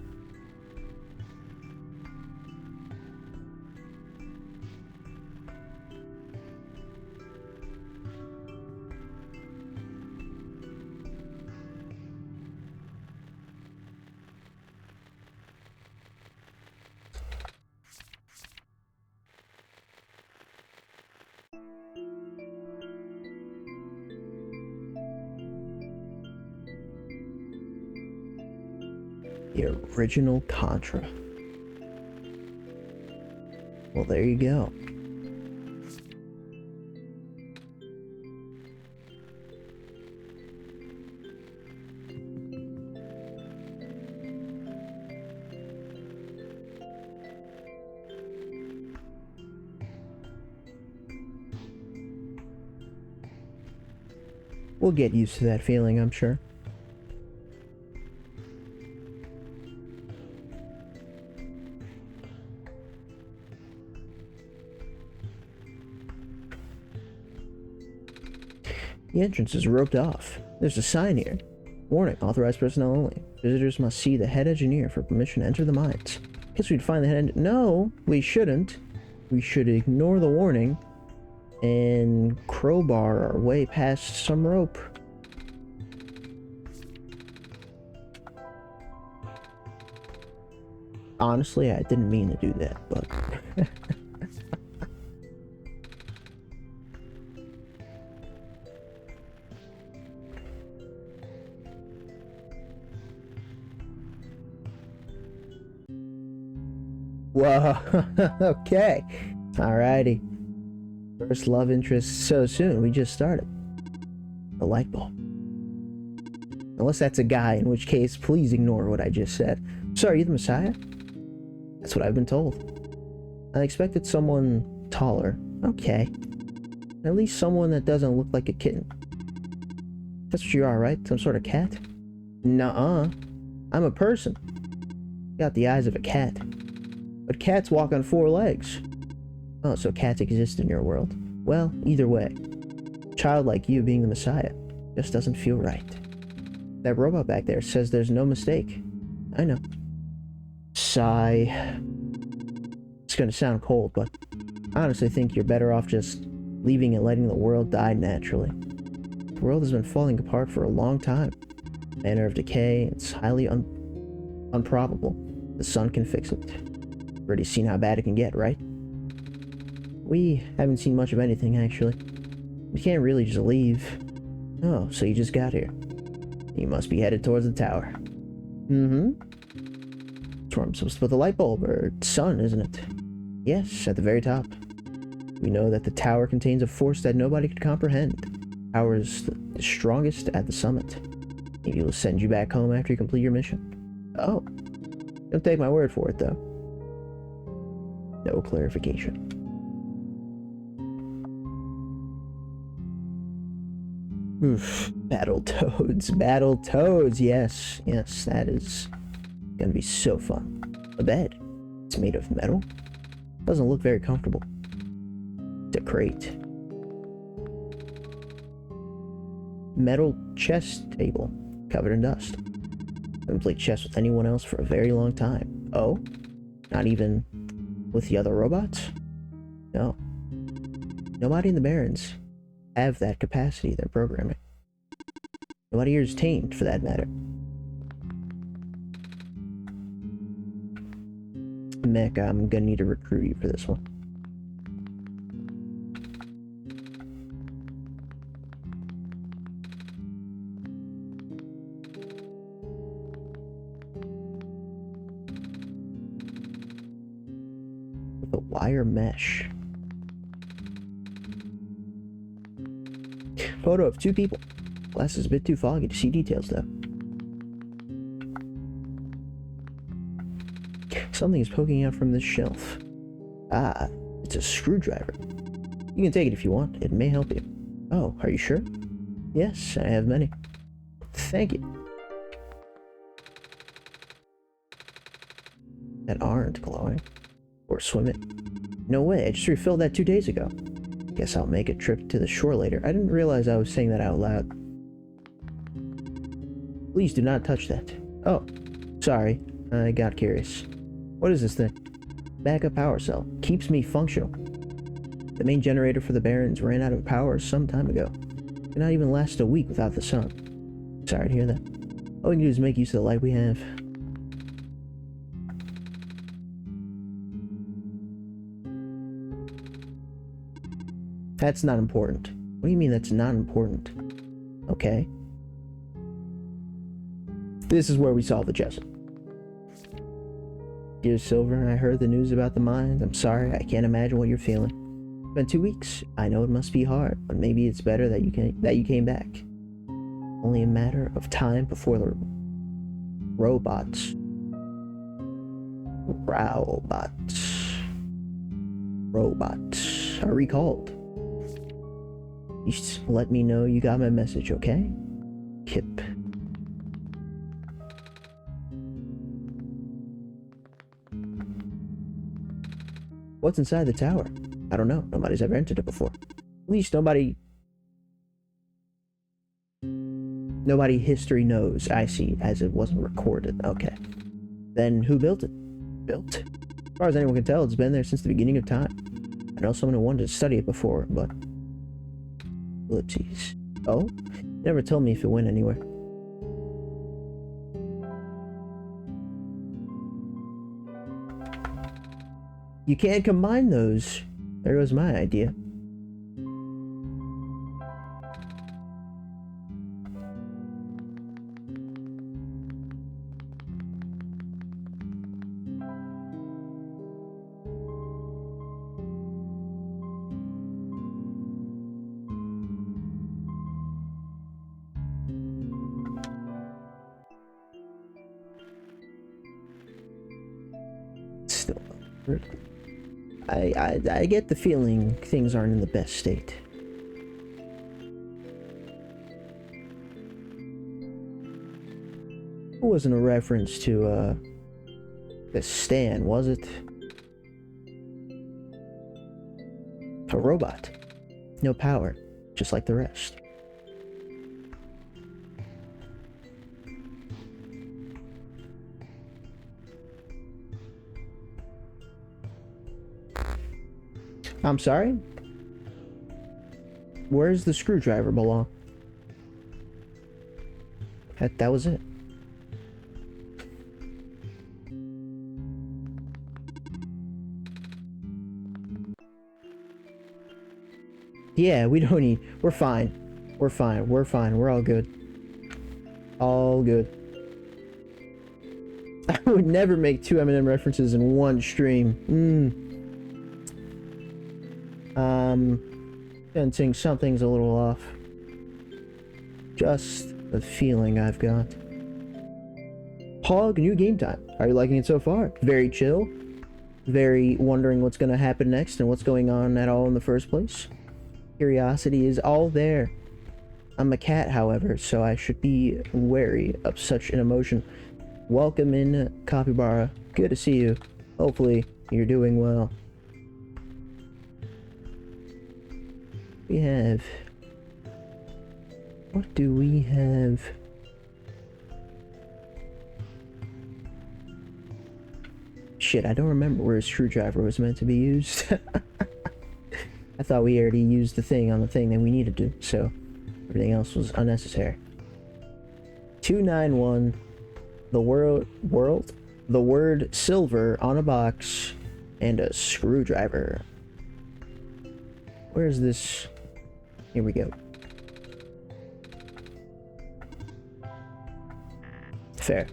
The original Contra. Well, there you go. We'll get used to that feeling, I'm sure. The entrance is roped off. There's a sign here. Warning, authorized personnel only. Visitors must see the head engineer for permission to enter the mines. Guess we'd find the head No, we shouldn't. We should ignore the warning and crowbar our way past some rope. Honestly, I didn't mean to do that, but... Whoa, okay. Alrighty. First love interest so soon, we just started. The light bulb. Unless that's a guy, in which case, please ignore what I just said. So, are you the Messiah? That's what I've been told. I expected someone taller. Okay. At least someone that doesn't look like a kitten. That's what you are, right? Some sort of cat? Nuh-uh. I'm a person. Got the eyes of a cat. But cats walk on 4 legs. Oh, so cats exist in your world. Well, either way. A child like you being the Messiah just doesn't feel right. That robot back there says there's no mistake. I know. Sigh. It's gonna sound cold, but I honestly think you're better off just leaving and letting the world die naturally. The world has been falling apart for a long time. Manner of decay, it's highly unprobable. The sun can fix it. Already seen how bad it can get, right? We haven't seen much of anything, actually. We can't really just leave. Oh, so you just got here. You must be headed towards the tower. Mm-hmm. That's where I'm supposed to put the light bulb, or sun, isn't it? Yes, at the very top. We know that the tower contains a force that nobody could comprehend. The tower is the strongest at the summit. Maybe we'll send you back home after you complete your mission. Oh. Don't take my word for it, though. No clarification. Oof. Battletoads. Battletoads. Yes. Yes, that is gonna be so fun. A bed. It's made of metal. Doesn't look very comfortable. It's a crate. Metal chess table. Covered in dust. Haven't played chess with anyone else for a very long time. Oh? Not even with the other robots? No. Nobody in the Barrens have that capacity they're programming. Nobody here is tamed, for that matter. Mech, I'm gonna need to recruit you for this one. With a wire mesh. Photo of 2 people. Glass is a bit too foggy to see details, though. Something is poking out from this shelf. Ah, it's a screwdriver. You can take it if you want. It may help you. Oh, are you sure? Yes, I have many. Thank you. That aren't glowing. Or swim it. No way, I just refilled that 2 days ago. Guess I'll make a trip to the shore later. I didn't realize I was saying that out loud. Please do not touch that. Oh, sorry. I got curious. What is this thing? Backup power cell. Keeps me functional. The main generator for the Barrens ran out of power some time ago. Could not even last a week without the sun. Sorry to hear that. All we can do is make use of the light we have. That's not important. What do you mean that's not important? Okay. This is where we solve the Jessup. Dear Silver, I heard the news about the mines. I'm sorry, I can't imagine what you're feeling. It's been 2 weeks. I know it must be hard, but maybe it's better that you came back. Only a matter of time before the robots are recalled. Just let me know you got my message, okay? Kip. What's inside the tower? I don't know. Nobody's ever entered it before. At least nobody history knows. I see, as it wasn't recorded. Okay. Then who built it? Built? As far as anyone can tell, it's been there since the beginning of time. I know someone who wanted to study it before, but... ellipses. Oh? Never told me if it went anywhere. You can't combine those. There goes my idea. Still, I get the feeling things aren't in the best state. It wasn't a reference to, the Stan, was it? A robot. No power, just like the rest. I'm sorry? Where's the screwdriver belong? That was it. Yeah, we don't need... We're fine. We're fine. We're fine. We're all good. All good. I would never make 2 Eminem references in one stream. Sensing something's a little off. Just the feeling I've got. Hog, new game time. How are you liking it so far? Very chill. Very wondering what's gonna happen next and what's going on at all in the first place. Curiosity is all there. I'm a cat, however, so I should be wary of such an emotion. Welcome in, Capybara. Good to see you. Hopefully, you're doing well. We have... What do we have? Shit, I don't remember where a screwdriver was meant to be used. I thought we already used the thing on the thing that we needed to, so everything else was unnecessary. 291, the word silver on a box, and a screwdriver. Where's this? Here we go. Fair.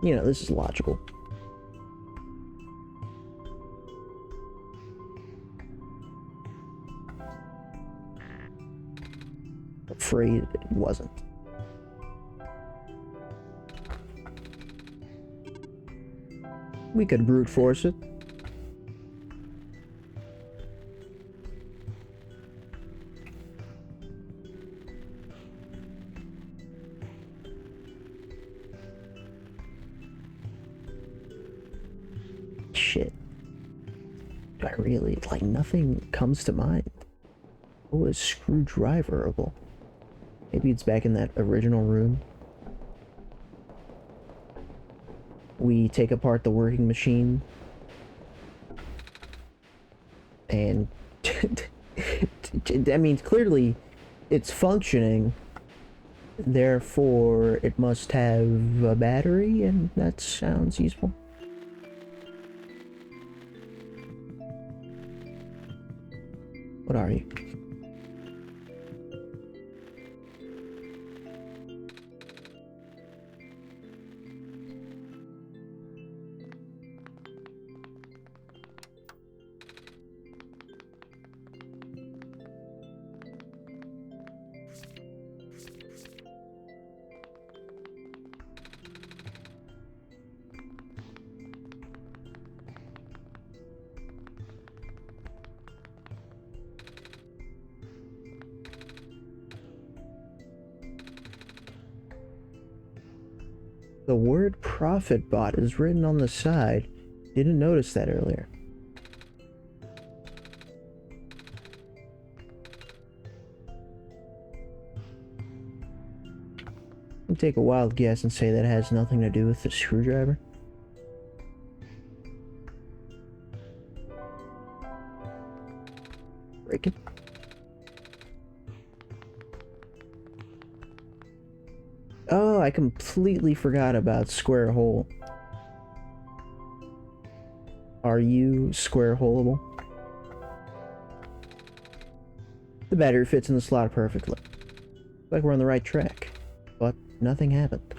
You know, this is logical. Afraid it wasn't. We could brute force it. Shit. Do I really? Like, nothing comes to mind. Oh, a screwdriverable. Maybe it's back in that original room. We take apart the working machine. And... I mean, clearly, it's functioning. Therefore, it must have a battery, and that sounds useful. What are you? The word profit bot is written on the side. Didn't notice that earlier. I'll take a wild guess and say that has nothing to do with the screwdriver. Break it. Oh, I completely forgot about square hole. Are you square holeable? The battery fits in the slot perfectly. Like we're on the right track. But nothing happened.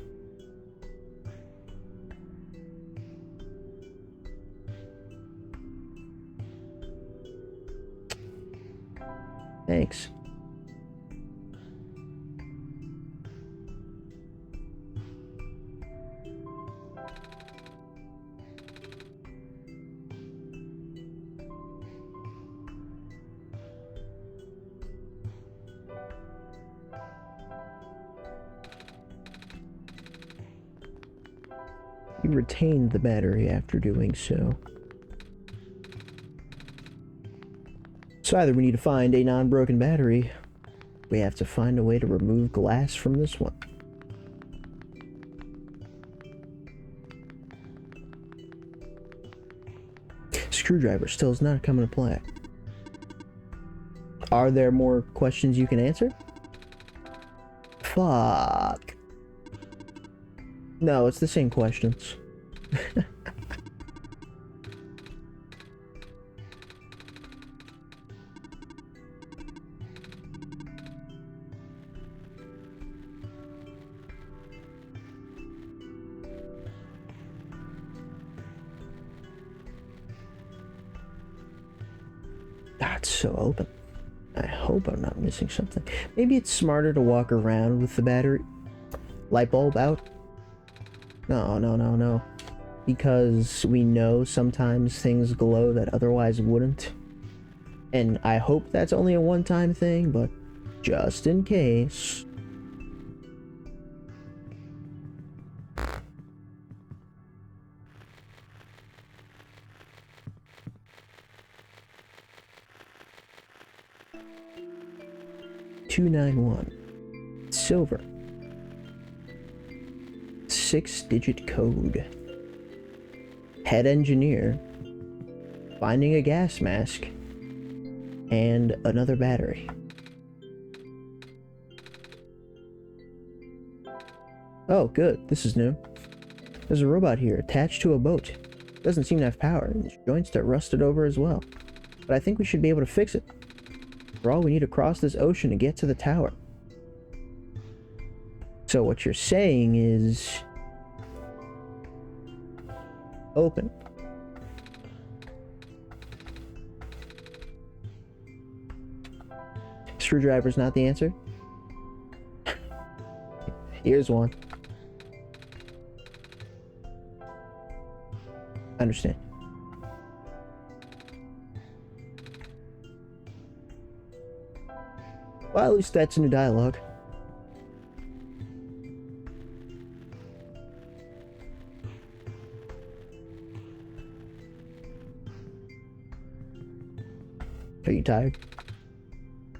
Thanks. You retained the battery after doing so. So either we need to find a non-broken battery, we have to find a way to remove glass from this one. Screwdriver still is not coming to play. Are there more questions you can answer? Fuck. No, it's the same questions. That's so open. I hope I'm not missing something. Maybe it's smarter to walk around with the battery. Light bulb out? No. Because we know sometimes things glow that otherwise wouldn't. And I hope that's only a one-time thing, but just in case. $291. Silver. 6-digit code. Head engineer. Finding a gas mask. And another battery. Oh, good. This is new. There's a robot here attached to a boat. Doesn't seem to have power, and its joints are rusted over as well. But I think we should be able to fix it. For all, we need to cross this ocean to get to the tower. So what you're saying is... open. Screwdriver's not the answer? Here's one. Understand. Well, at least that's a new dialogue. Are you tired?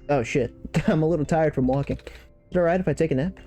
Oh shit. I'm a little tired from walking. Is it alright if I take a nap?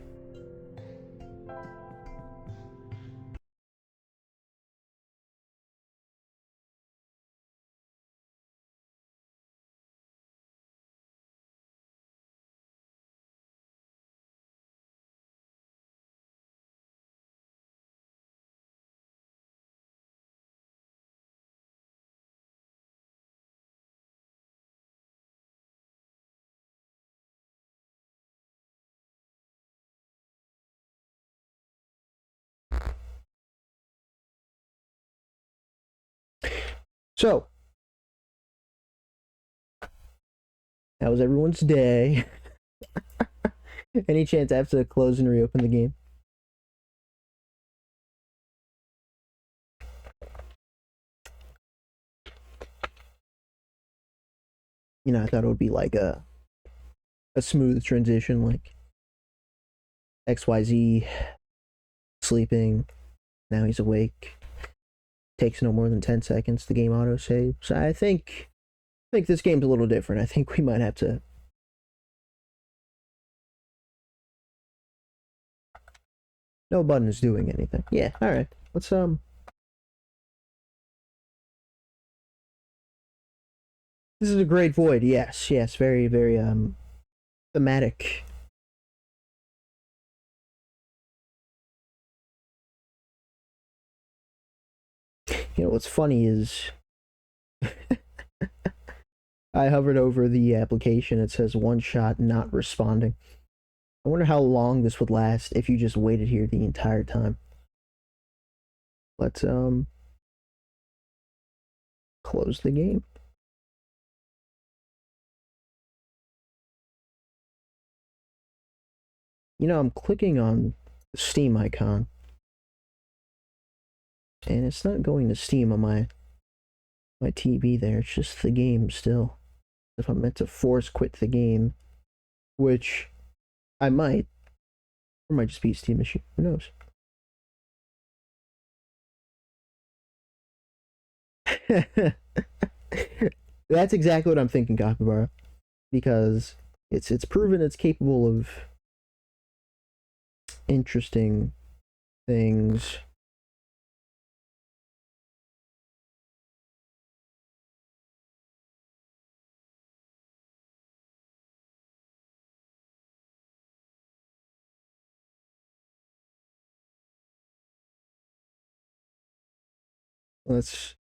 So, how was everyone's day? Any chance I have to close and reopen the game? You know, I thought it would be like a smooth transition, like XYZ sleeping, now he's awake. Takes no more than 10 seconds, the game auto saves. So I think this game's a little different. I think we might have to. No button is doing anything. Yeah, alright. Let's This is a great void, yes, yes, very, very thematic. You know what's funny is I hovered over the application, it says OneShot not responding. I wonder how long this would last if you just waited here the entire time. Let's close the game. You know, I'm clicking on the Steam icon and it's not going to Steam on my TV there. It's just the game still. If I'm meant to force quit the game, which I might, or might just be a Steam issue. Who knows? That's exactly what I'm thinking, Capybara, because it's proven it's capable of interesting things. Let's.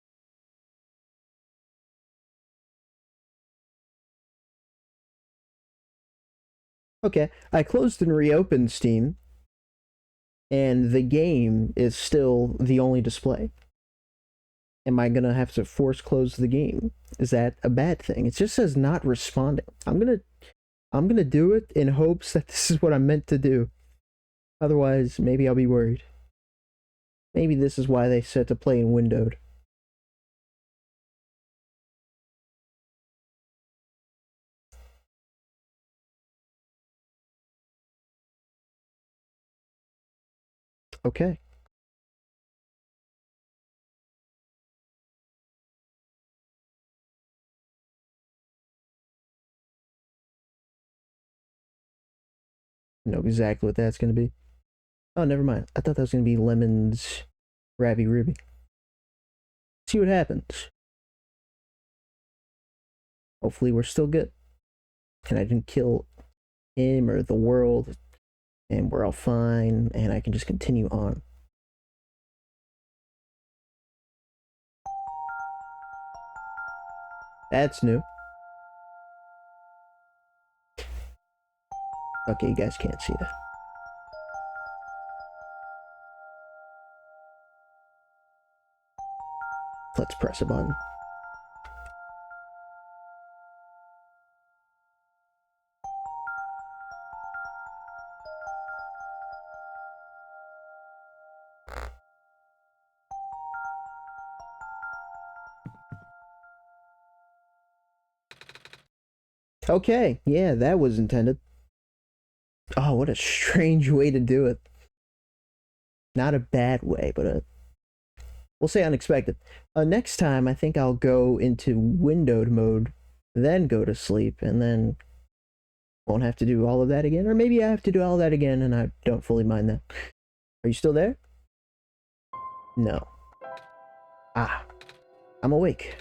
Okay, I closed and reopened Steam, and the game is still the only display. Am I gonna have to force close the game? Is that a bad thing? It just says not responding. I'm gonna do it in hopes that this is what I'm meant to do. Otherwise, maybe I'll be worried. Maybe this is why they said to play in windowed. Okay. I know exactly what that's gonna be. Oh, never mind. I thought that was gonna be Lemon's Rabby Ruby. See what happens. Hopefully we're still good. And I didn't kill him or the world, and we're all fine, and I can just continue on. That's new. Okay, you guys can't see that. Let's press a button. Okay, yeah, that was intended. Oh, what a strange way to do it. Not a bad way, but we'll say unexpected. Next time, I think I'll go into windowed mode, then go to sleep, and then Won't have to do all of that again, or maybe I have to do all of that again and I don't fully mind that. Are you still there? No. Ah, I'm awake.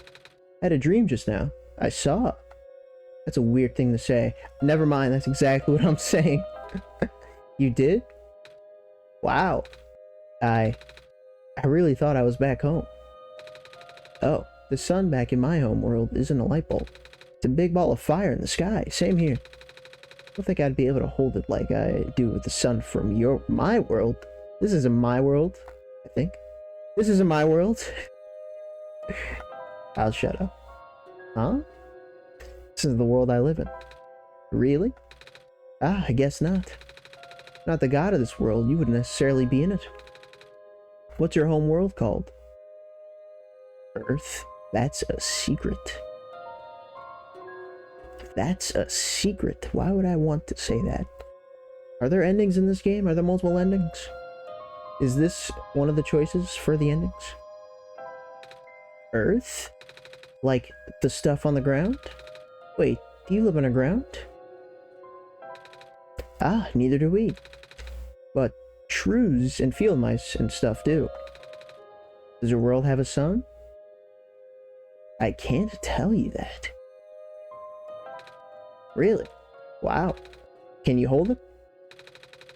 I had a dream just now. I saw. That's a weird thing to say. Never mind, that's exactly what I'm saying. You did? Wow. I really thought I was back home. Oh, the sun back in my home world isn't a light bulb. It's a big ball of fire in the sky. Same here. I don't think I'd be able to hold it like I do with the sun from my world. This isn't my world, I think. This isn't my world. I'll shut up. Huh? This is the world I live in. Really? Ah, I guess not. Not the god of this world, you wouldn't necessarily be in it. What's your home world called? Earth? That's a secret. That's a secret. Why would I want to say that? Are there endings in this game? Are there multiple endings? Is this one of the choices for the endings? Earth? Like the stuff on the ground? Wait, do you live underground? Ah, neither do we. But shrews and field mice and stuff do. Does your world have a sun? I can't tell you that. Really? Wow. Can you hold it?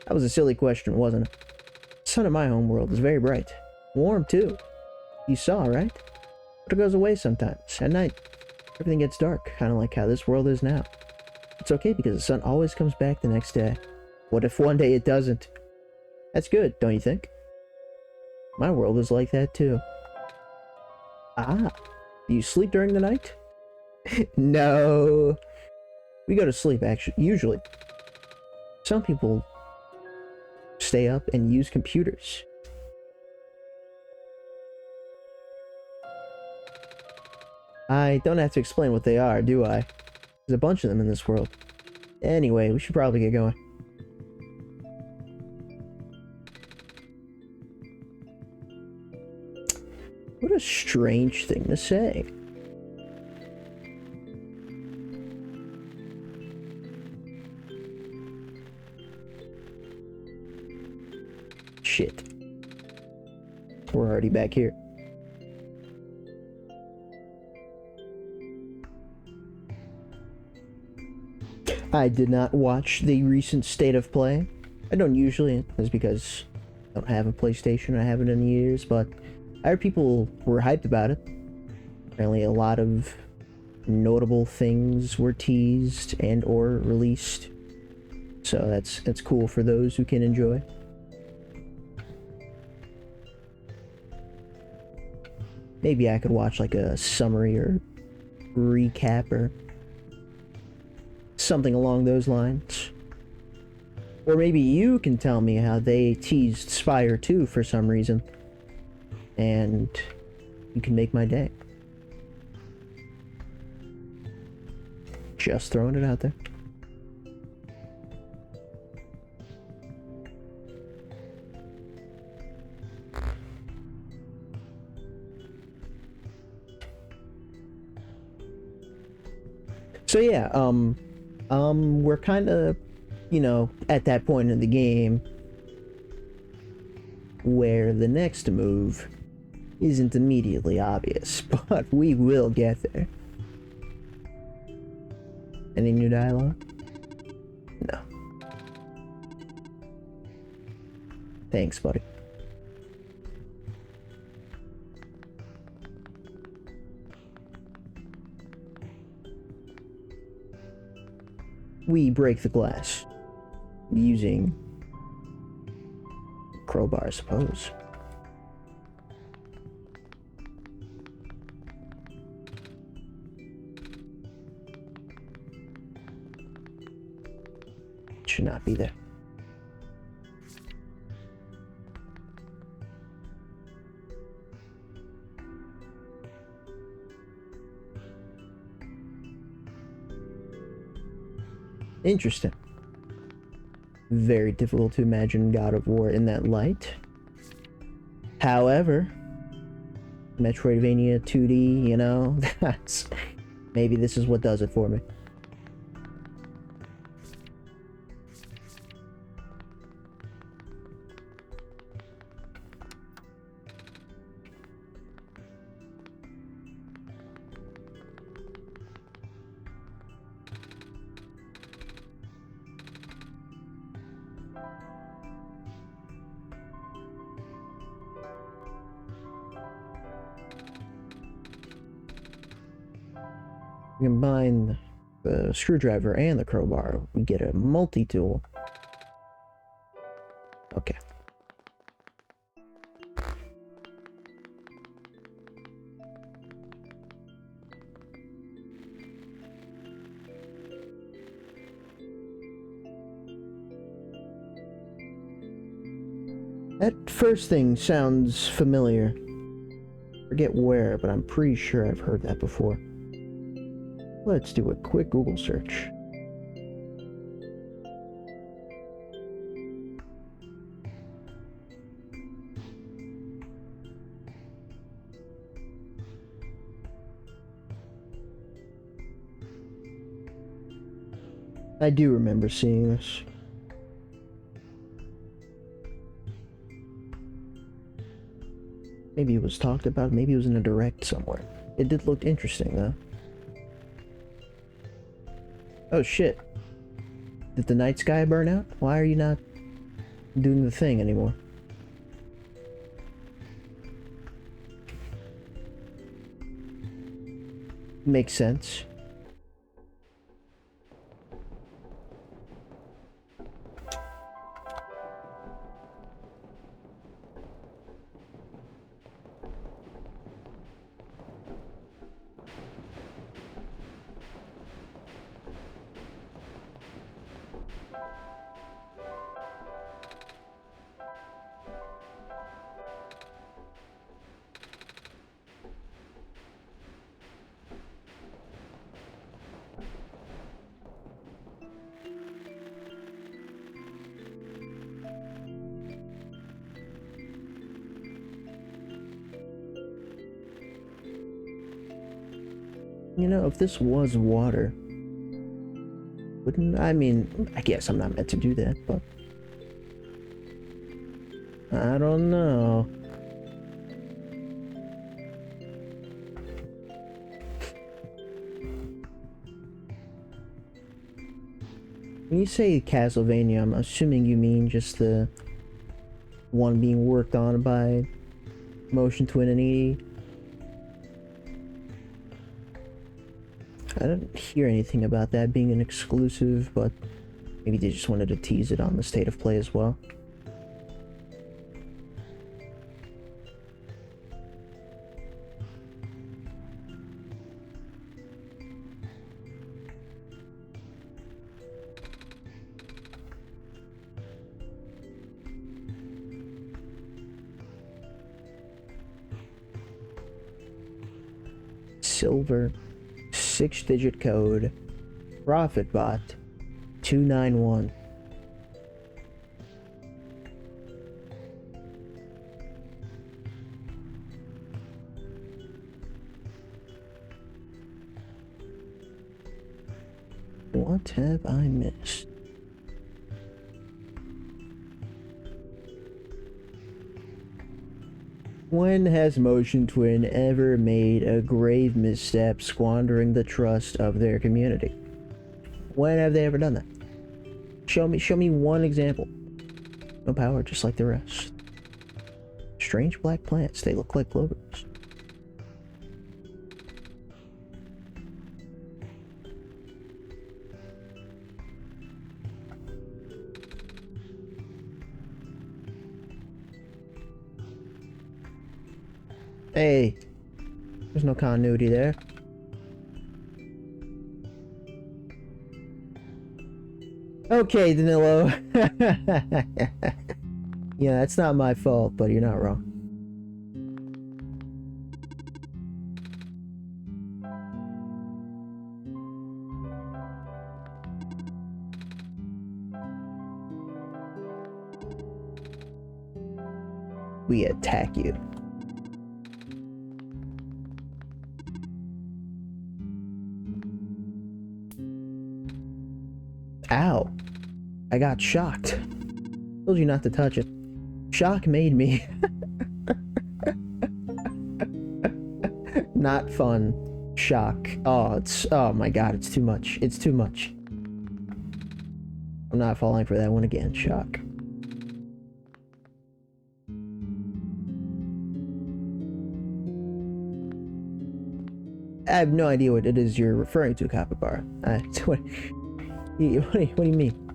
That was a silly question, wasn't it? The sun in my home world is very bright. Warm, too. You saw, right? But it goes away sometimes. At night, everything gets dark, kind of like how this world is now. It's okay because the sun always comes back the next day. What if one day it doesn't? That's good, don't you think? My world is like that, too. Ah, do you sleep during the night? No. We go to sleep, actually, usually. Some people stay up and use computers. I don't have to explain what they are, do I? There's a bunch of them in this world. Anyway, we should probably get going. What a strange thing to say. Shit. We're already back here. I did not watch the recent state of play. I don't usually, that's because I don't have a PlayStation, I haven't in years, but I heard people were hyped about it. Apparently a lot of notable things were teased and or released. So that's cool for those who can enjoy. Maybe I could watch like a summary or recap or something along those lines. Or maybe you can tell me how they teased Spire 2 for some reason. And you can make my day. Just throwing it out there. So yeah, we're kind of, you know, at that point in the game where the next move isn't immediately obvious, but we will get there. Any new dialogue? No. Thanks, buddy. We break the glass using crowbar, I suppose. Should not be there. Interesting. Very difficult to imagine God of War in that light. However, Metroidvania 2D, you know, maybe this is what does it for me. Combine the screwdriver and the crowbar, we get a multi-tool. Okay. That first thing sounds familiar. Forget where, but I'm pretty sure I've heard that before. Let's do a quick Google search. I do remember seeing this. Maybe it was talked about, maybe it was in a direct somewhere. It did look interesting, though. Oh shit. Did the night sky burn out? Why are you not doing the thing anymore? Makes sense. You know, if this was water, wouldn't... I mean, I guess I'm not meant to do that, but... I don't know. When you say Castlevania, I'm assuming you mean just the one being worked on by Motion Twin and E. I didn't hear anything about that being an exclusive, but maybe they just wanted to tease it on the State of Play as well. Silver 6-digit code, ProfitBot 291. What have I missed? When has Motion Twin ever made a grave misstep squandering the trust of their community? When have they ever done that? Show me one example. No power, just like the rest. Strange black plants, they look like clovers. Hey, there's no continuity there. Okay, Danilo. Yeah, it's not my fault, but you're not wrong. We attack you. Ow. I got shocked. Told you not to touch it. Shock made me. Not fun. Shock. Oh my god, it's too much. It's too much. I'm not falling for that one again. Shock. I have no idea what it is you're referring to, Capybara. What do you mean?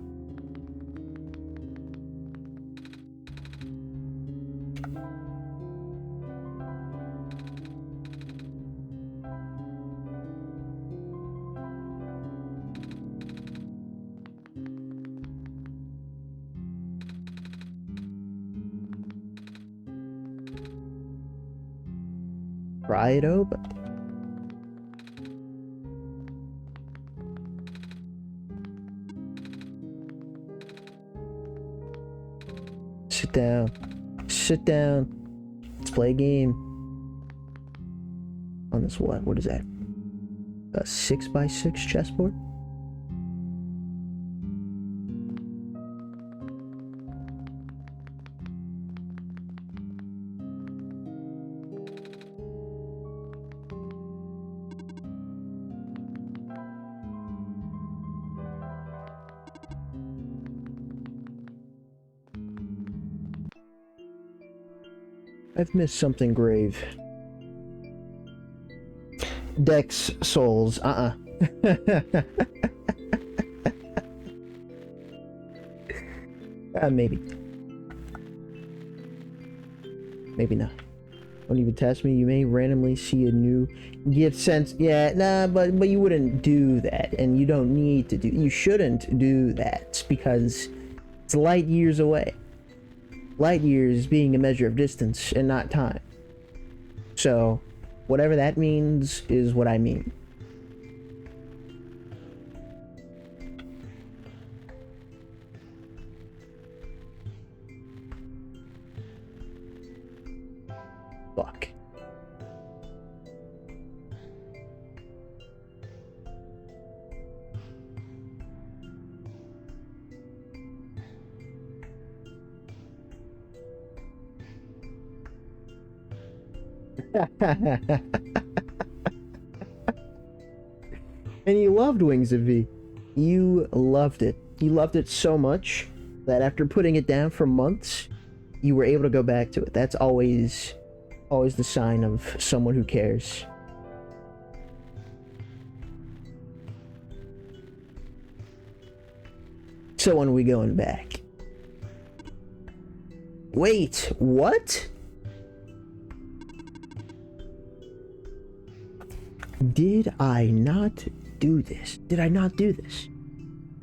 Pry it open. Sit down. Sit down. Let's play a game. On this what? What is that? A 6x6 chessboard? I've missed something grave. Dex souls, maybe. Maybe not. Don't even test me. You may randomly see a new gift sent. Yeah, nah, but you wouldn't do that, and you don't need to do. You shouldn't do that because it's light years away. Light years being a measure of distance and not time. So, whatever that means is what I mean. Fuck. And you loved Wings of V. You loved it. You loved it so much that after putting it down for months, you were able to go back to it. That's always the sign of someone who cares. So when are we going back? Wait, what? Did I not do this? Did I not do this?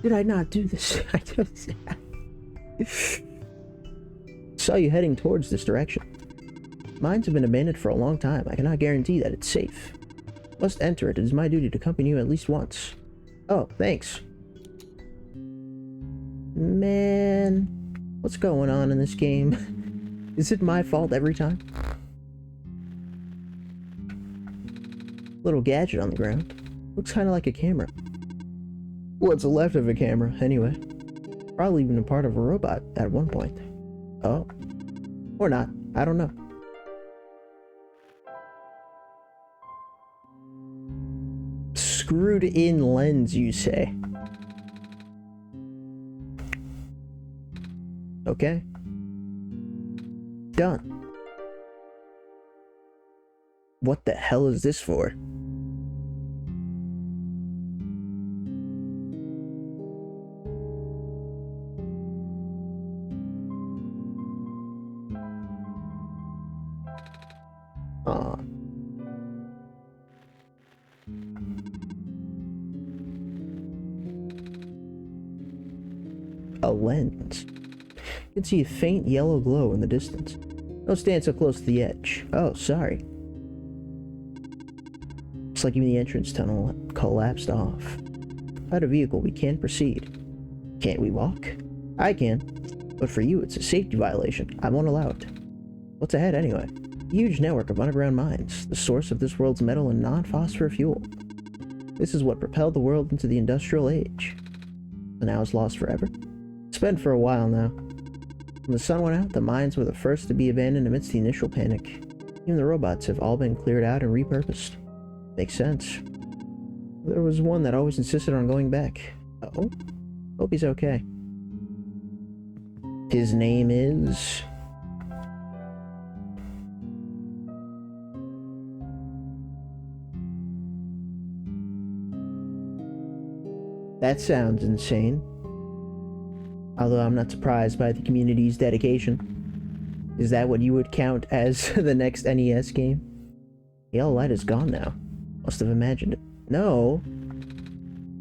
Did I not do this? I just saw you heading towards this direction. Mines have been abandoned for a long time. I cannot guarantee that it's safe. Must enter it. It is my duty to accompany you at least once. Oh, thanks. Man, what's going on in this game? Is it my fault every time? Little gadget on the ground. Looks kind of like a camera. What's left of a camera, anyway. Probably even a part of a robot at one point. Oh. Or not. I don't know. Screwed in lens, you say? Okay. Done. What the hell is this for? A lens. You can see a faint yellow glow in the distance. Don't stand so close to the edge. Oh, sorry. Looks like even the entrance tunnel collapsed off. Without a vehicle, we can't proceed. Can't we walk? I can. But for you, it's a safety violation. I won't allow it. What's ahead, anyway? A huge network of underground mines, the source of this world's metal and non-phosphor fuel. This is what propelled the world into the industrial age. So now it's lost forever? It's been for a while now. When the sun went out, the mines were the first to be abandoned amidst the initial panic. Even the robots have all been cleared out and repurposed. Makes sense. There was one that always insisted on going back. Oh? Hope he's okay. His name is... That sounds insane. Although I'm not surprised by the community's dedication. Is that what you would count as the next NES game? The yellow light is gone now. Must have imagined it. No.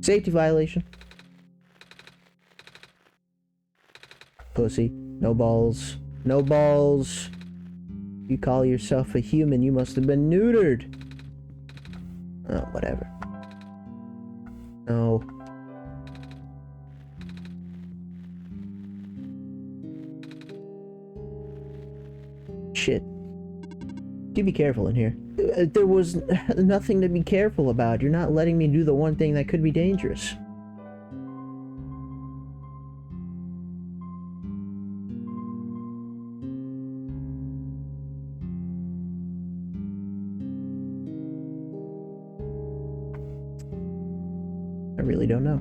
Safety violation. Pussy. No balls. No balls. You call yourself a human, you must have been neutered. Oh, whatever. No. Shit. Do be careful in here. There was nothing to be careful about. You're not letting me do the one thing that could be dangerous. I really don't know.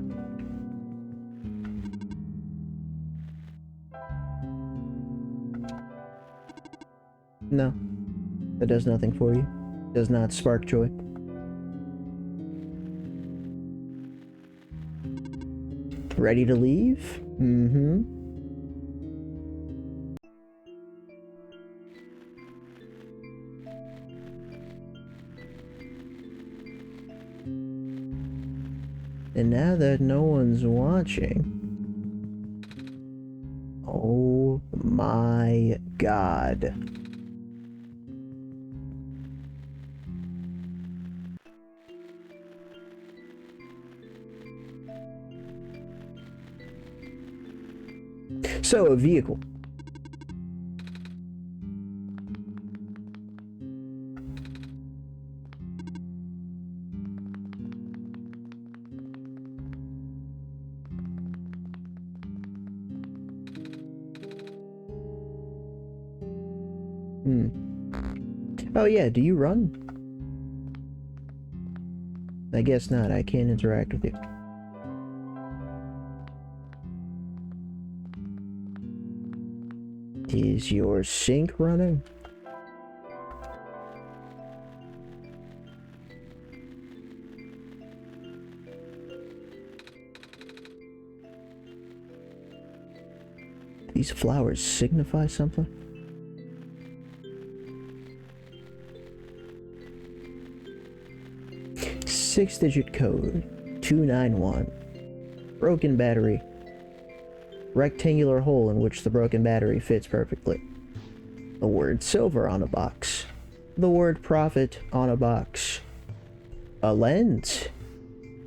No. That does nothing for you. Does not spark joy. Ready to leave? Mm-hmm. And now that no one's watching... Oh my god. So, a vehicle. Oh yeah, do you run? I guess not, I can't interact with you. Is your sink running? These flowers signify something? Six-digit code 291. Broken battery. Rectangular hole in which the broken battery fits perfectly. The word silver on a box. The word profit on a box. A lens.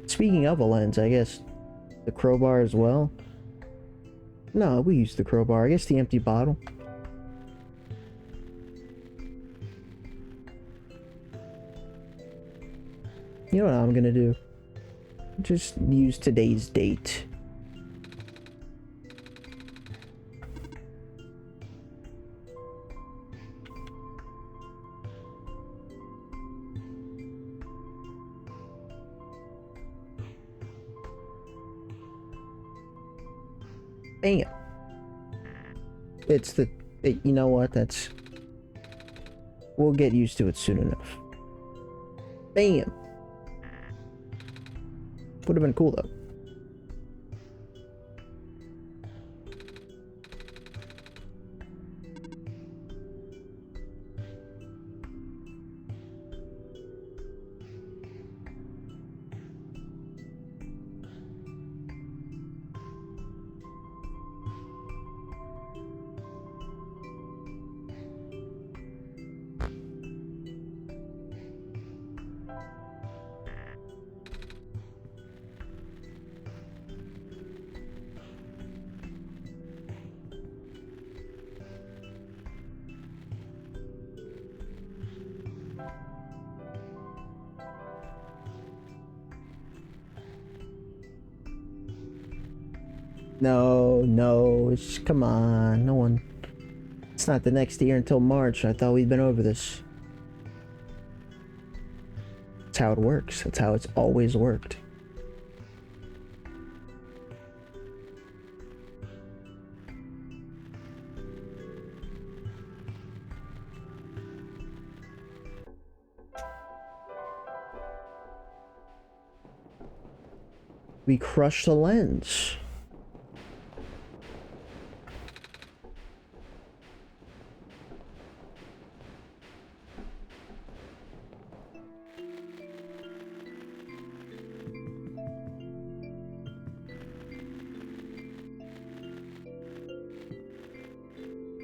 Speaking of a lens, I guess the crowbar as well. No, we use the crowbar. I guess the empty bottle. You know what I'm gonna do? Just use today's date. Bam. It's the... you know what? That's... We'll get used to it soon enough. Bam. Would have been cool though. No, it's... come on, no one... It's not the next year until March. I thought we'd been over this. That's how it works. That's how it's always worked. We crushed the lens.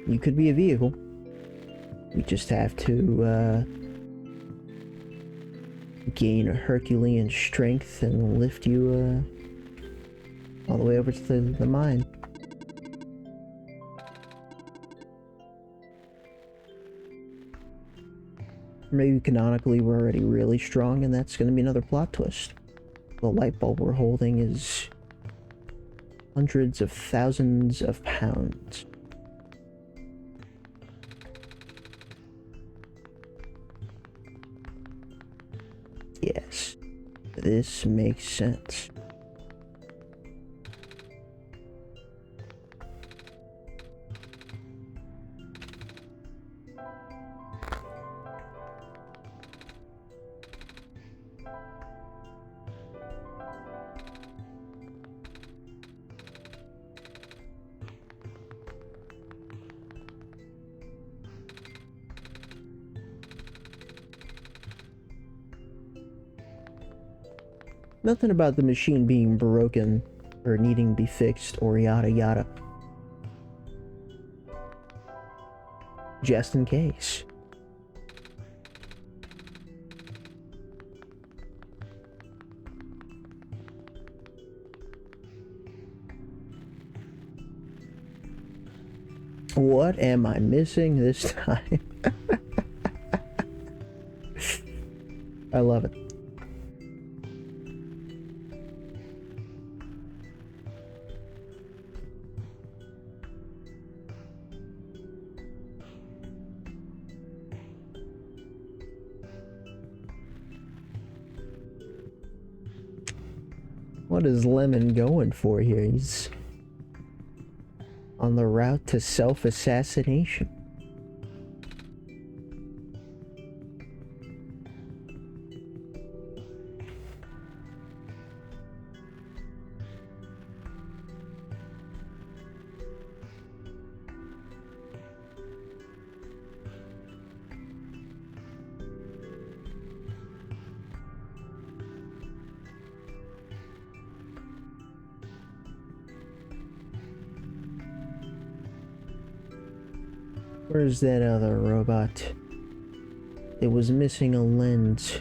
You could be a vehicle. We just have to, gain a Herculean strength and lift you, all the way over to the mine. Maybe canonically we're already really strong and that's gonna be another plot twist. The light bulb we're holding is hundreds of thousands of pounds. Yes, this makes sense. Nothing about the machine being broken or needing to be fixed or yada yada. Just in case. What am I missing this time? I love it. What is Lemon going for here? He's on the route to self-assassination. Where's that other robot? It was missing a lens.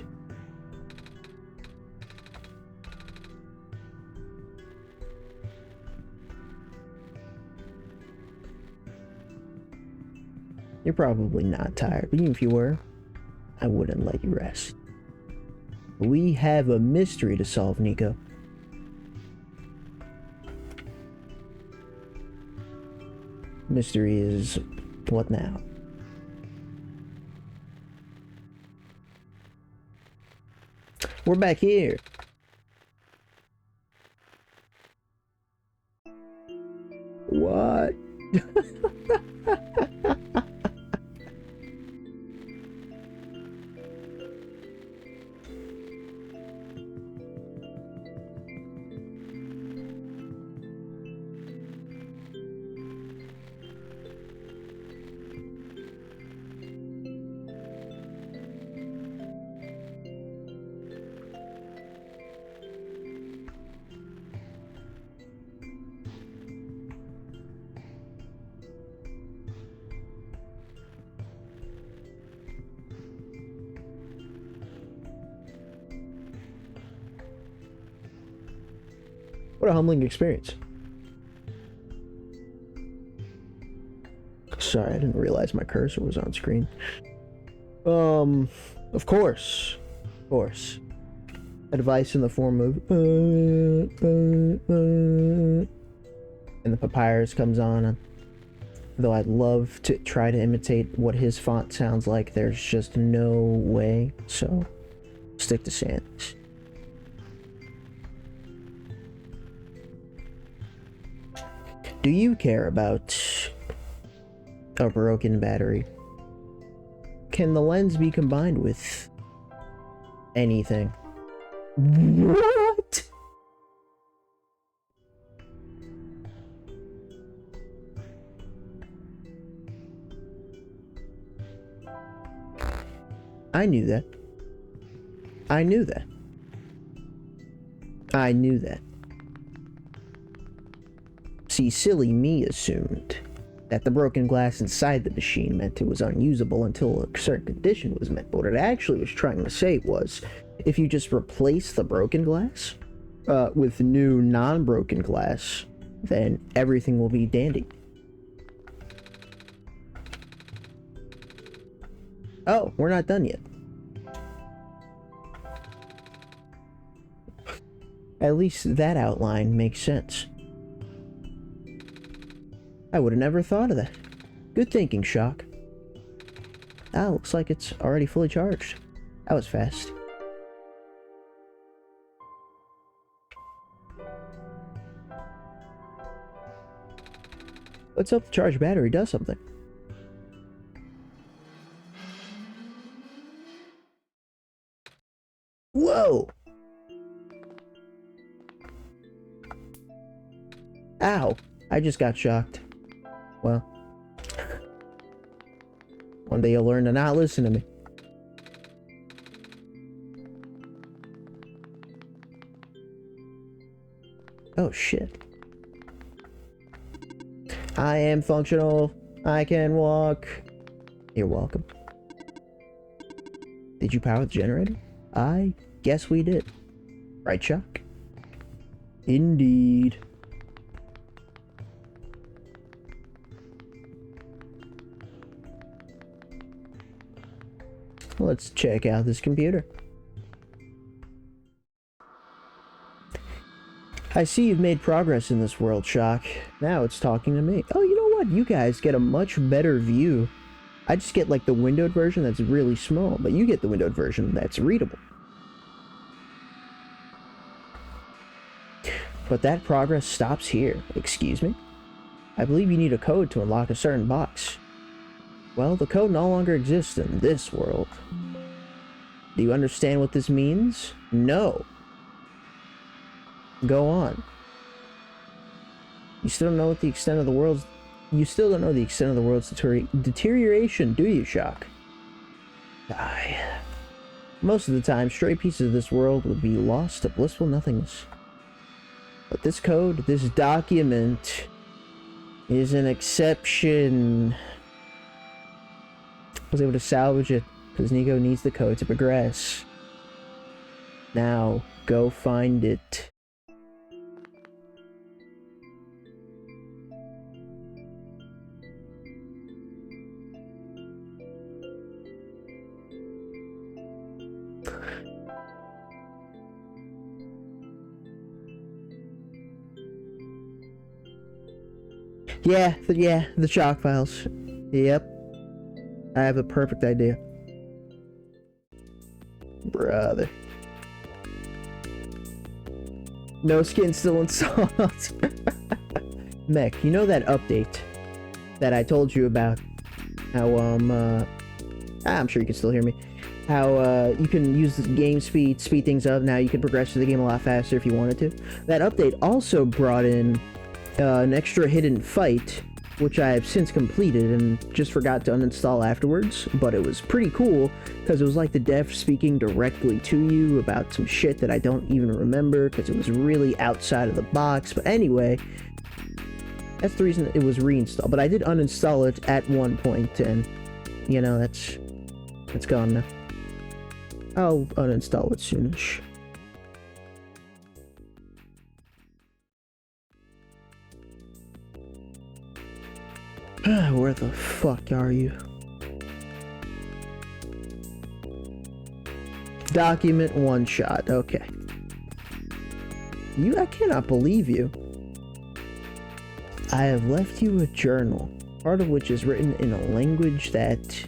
You're probably not tired, but even if you were, I wouldn't let you rest. We have a mystery to solve, Nico. Mystery is what now? We're back here. What? What a humbling experience. Sorry, I didn't realize my cursor was on screen. Of course. Of course. Advice in the form of and the papyrus comes on. Though I'd love to try to imitate what his font sounds like, there's just no way. So, stick to Sans. Do you care about a broken battery? Can the lens be combined with anything? What? I knew that. I knew that. I knew that. See, silly me assumed that the broken glass inside the machine meant it was unusable until a certain condition was met. But what it actually was trying to say was, if you just replace the broken glass with new non-broken glass, then everything will be dandy. Oh, we're not done yet. At least that outline makes sense. I would have never thought of that. Good thinking, Shock. Ah, looks like it's already fully charged. That was fast. Let's hope the charged battery does something. Whoa! Ow! I just got shocked. Well, one day you'll learn to not listen to me. Oh shit. I am functional. I can walk. You're welcome. Did you power the generator? I guess we did. Right, Chuck? Indeed. Let's check out this computer. I see you've made progress in this world, Shock. Now it's talking to me. Oh, you know what? You guys get a much better view. I just get like the windowed version that's really small, but you get the windowed version that's readable. But that progress stops here. Excuse me? I believe you need a code to unlock a certain box. Well, the code no longer exists in this world. Do you understand what this means? No. Go on. You still don't know what the extent of the world's... You still don't know the extent of the world's deterioration, do you, Shock? Die. Most of the time, stray pieces of this world would be lost to blissful nothingness. But this code, this document, is an exception. I was able to salvage it, because Nico needs the code to progress. Now, go find it. Yeah, the shock files. Yep. I have a perfect idea. Brother. No skin still installed. Mech, you know that update that I told you about? How, I'm sure you can still hear me. How, you can use the game speed things up. Now you can progress through the game a lot faster if you wanted to. That update also brought in an extra hidden fight, which I have since completed and just forgot to uninstall afterwards, but it was pretty cool because it was like the dev speaking directly to you about some shit that I don't even remember because it was really outside of the box. But anyway, that's the reason it was reinstalled, but I did uninstall it at one point, and you know, it's gone now. I'll uninstall it soonish. Where the fuck are you? Document OneShot. Okay. I cannot believe you. I have left you a journal, part of which is written in a language that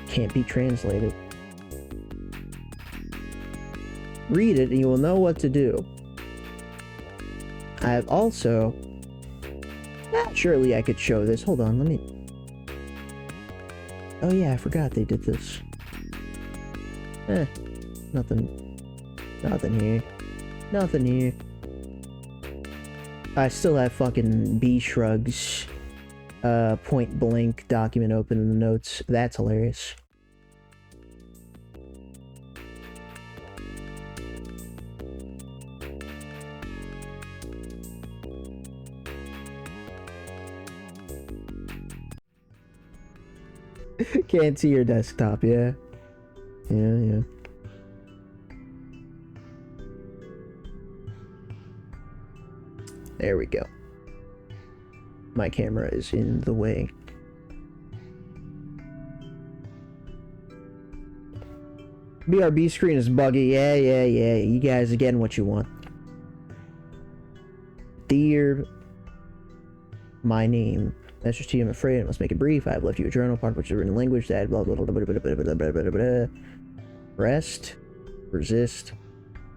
can't be translated. Read it and you will know what to do. I have also... surely I could show this. Hold on, let me... Oh yeah, I forgot they did this. Nothing here. Nothing here. I still have fucking B Shrugs point blank document open in the notes. That's hilarious. Can't see your desktop, yeah. Yeah. There we go. My camera is in the way. BRB screen is buggy. Yeah. You guys are getting what you want. Dear, my name. Master T, I'm afraid I must make it brief. I have left you a journal, part of which is written in language that blah blah blah blah blah blah blah blah blah blah. Rest, resist,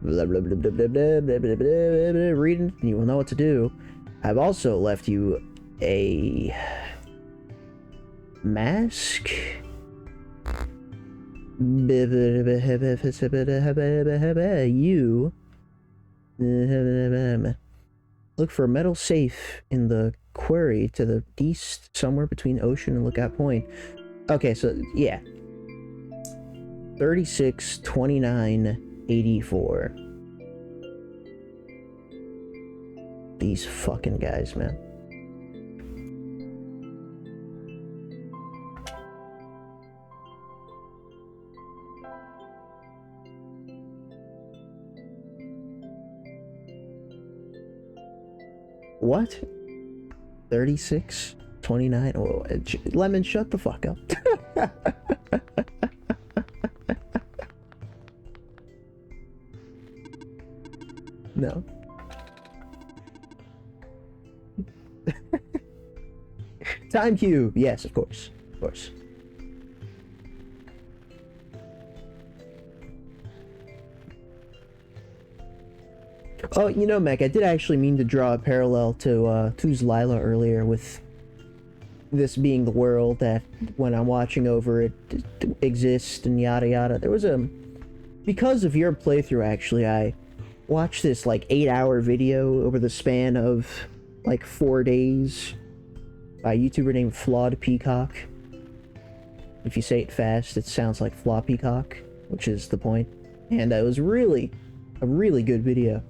blah blah blah blah blah blah blah blah blah. Read it, and you will know what to do. I've also left you a mask. You look for a metal safe in the quarry to the east, somewhere between Ocean and Lookout Point. Okay, so yeah. 36, 29, 84. These fucking guys, man. What? 36? 29? Oh, Lemon, shut the fuck up. No. Time cube. Yes, of course. Of course. Oh, you know, Mech, I did actually mean to draw a parallel to Two's Lila earlier, with this being the world that, when I'm watching over it, exists and yada yada. There was because of your playthrough, actually, I watched this, like, 8-hour video over the span of, like, 4 days by a YouTuber named Flawed Peacock. If you say it fast, it sounds like Flaw Peacock, which is the point. And it was really a really good video.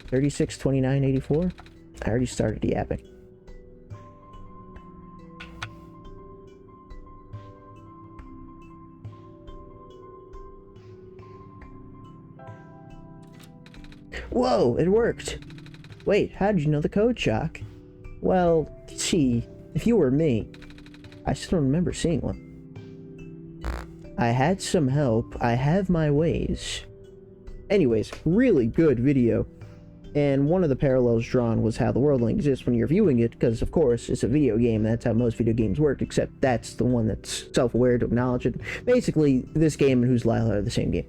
36, 29, 84? I already started yapping. Whoa, it worked! Wait, how did you know the code, Shock? Well, see, if you were me, I still don't remember seeing one. I had some help, I have my ways. Anyways, really good video. And one of the parallels drawn was how the world only exists when you're viewing it, because of course it's a video game, that's how most video games work, except that's the one that's self-aware to acknowledge it. Basically, this game and Who's Lila are the same game.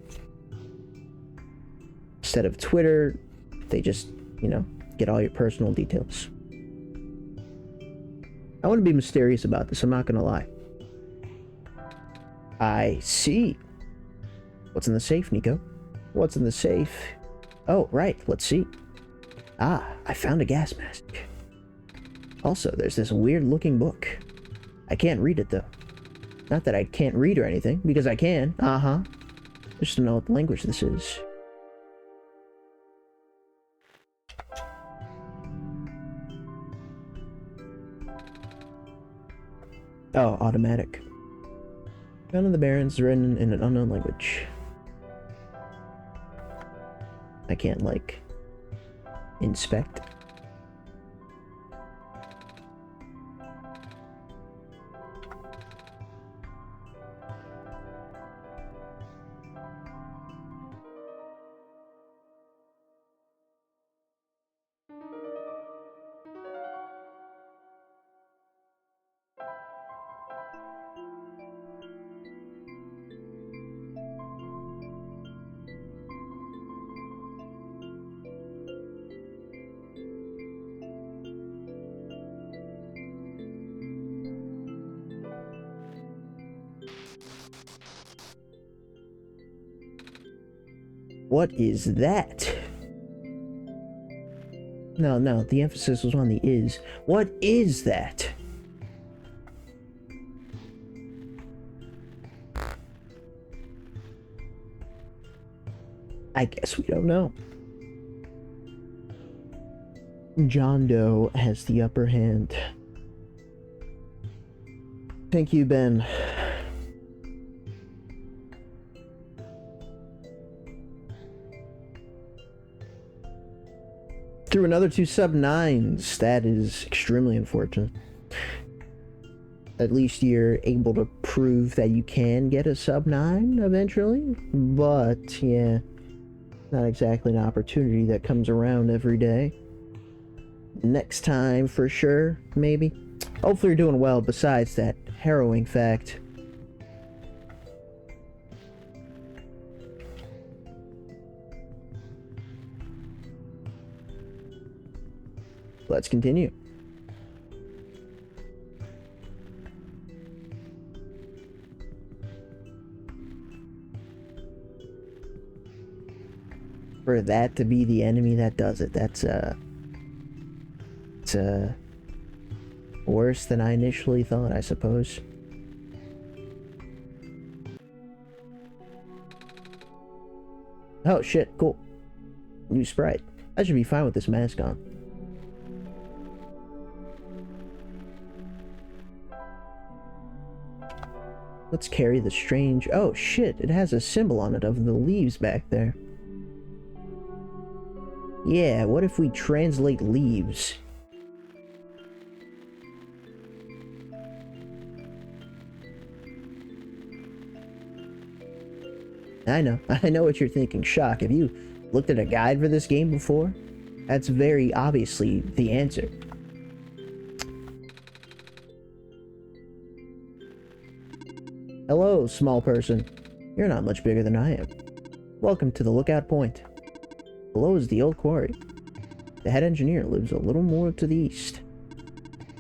Instead of Twitter, they just, you know, get all your personal details. I want to be mysterious about this, I'm not gonna lie. I see. What's in the safe, Nico? What's in the safe? Oh, right, let's see. Ah, I found a gas mask. Also, there's this weird-looking book. I can't read it, though. Not that I can't read or anything, because I can. Uh-huh. Just to know what language this is. Oh, automatic. None of the Barons written in an unknown language. I can't, like, inspect. What is that? No, the emphasis was on the is. What is that? I guess we don't know. John Doe has the upper hand. Thank you, Ben. Through another 2 sub-9s. That is extremely unfortunate. At least you're able to prove that you can get a sub-9 eventually. But, yeah, not exactly an opportunity that comes around every day. Next time, for sure, maybe. Hopefully you're doing well besides that harrowing fact. Let's continue. For that to be the enemy that does it, that's it's worse than I initially thought, I suppose. Oh shit, cool. New sprite. I should be fine with this mask on. Let's carry the strange... Oh shit, it has a symbol on it of the leaves back there. Yeah, what if we translate leaves? I know what you're thinking. Shock, have you looked at a guide for this game before? That's very obviously the answer. Hello, small person. You're not much bigger than I am. Welcome to the lookout point. Below is the old quarry. The head engineer lives a little more to the east.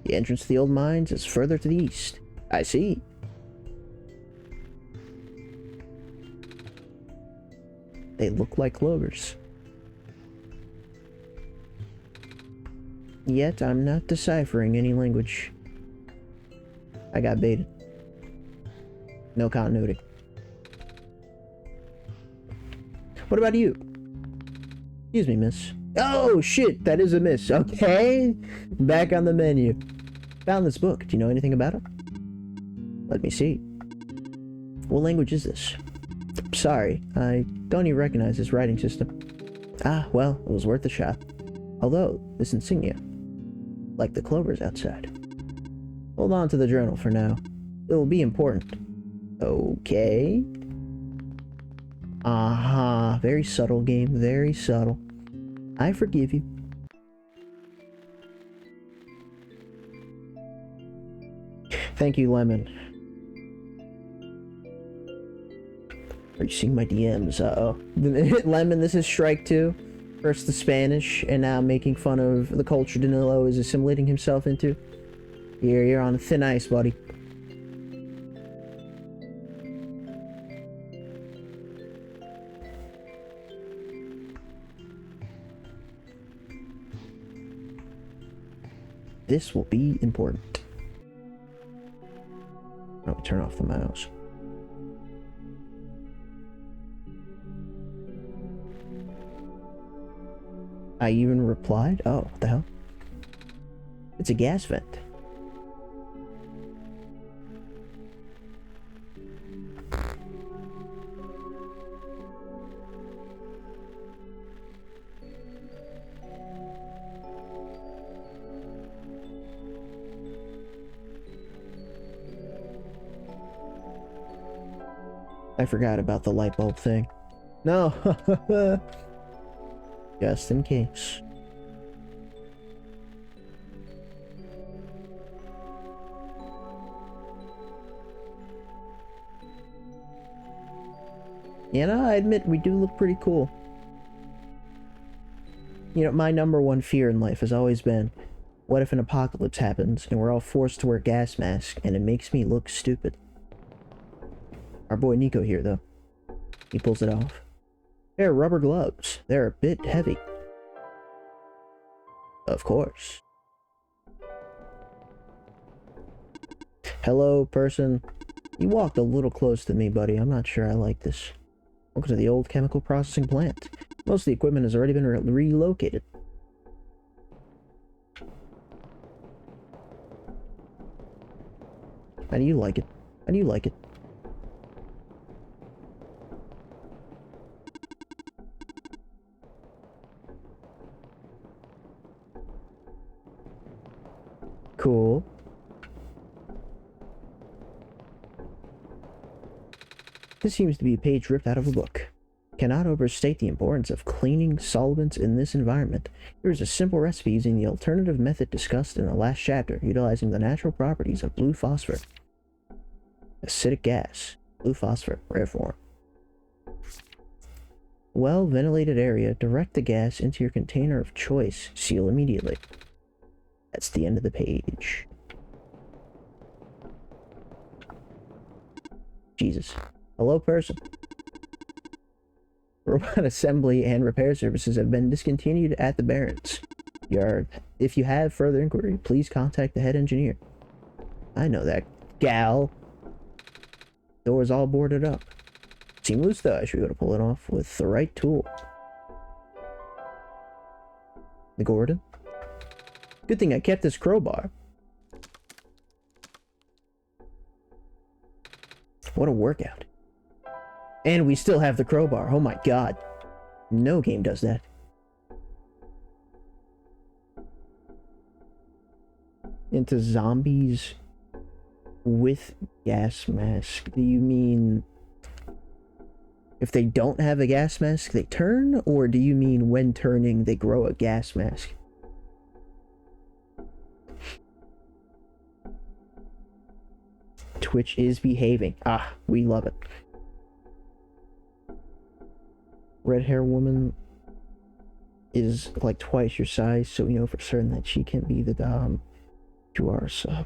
The entrance to the old mines is further to the east. I see. They look like clovers. Yet I'm not deciphering any language. I got baited. No continuity. What about you? Excuse me, miss. Oh, shit, that is a miss. Okay, back on the menu. Found this book. Do you know anything about it? Let me see. What language is this? Sorry, I don't even recognize this writing system. Ah, well, it was worth a shot. Although, this insignia, like the clovers outside. Hold on to the journal for now. It will be important. Okay. Uh-huh. Very subtle game. Very subtle. I forgive you. Thank you, Lemon. Are you seeing my DMs? Uh-oh. Lemon, this is strike 2. First the Spanish, and now making fun of the culture Danilo is assimilating himself into. You're on thin ice, buddy. This will be important. Oh, turn off the mouse. I even replied? Oh, what the hell? It's a gas vent. I forgot about the light bulb thing. No! Just in case. You know, I admit we do look pretty cool. You know, my number one fear in life has always been, what if an apocalypse happens and we're all forced to wear gas masks and it makes me look stupid? Our boy Nico here, though. He pulls it off. They're rubber gloves. They're a bit heavy. Of course. Hello, person. You walked a little close to me, buddy. I'm not sure I like this. Welcome to the old chemical processing plant. Most of the equipment has already been relocated. How do you like it? How do you like it? Cool. This seems to be a page ripped out of a book. Cannot overstate the importance of cleaning solvents in this environment. Here is a simple recipe using the alternative method discussed in the last chapter, utilizing the natural properties of blue phosphor. Acidic gas. Blue phosphor. Rare form. Well-ventilated area. Direct the gas into your container of choice. Seal immediately. That's the end of the page. Jesus. Hello, person. Robot assembly and repair services have been discontinued at the Barrens Yard. If you have further inquiry, please contact the head engineer. I know that gal. Door's all boarded up. Seem loose though. I should be able to pull it off with the right tool. The Gordon. Good thing I kept this crowbar. What a workout. And we still have the crowbar. Oh my god. No game does that. Into zombies with gas mask. Do you mean if they don't have a gas mask, they turn? Or do you mean when turning, they grow a gas mask? Twitch is behaving. Ah, we love it. Red hair woman is like twice your size, so we know for certain that she can be the dom to our sub.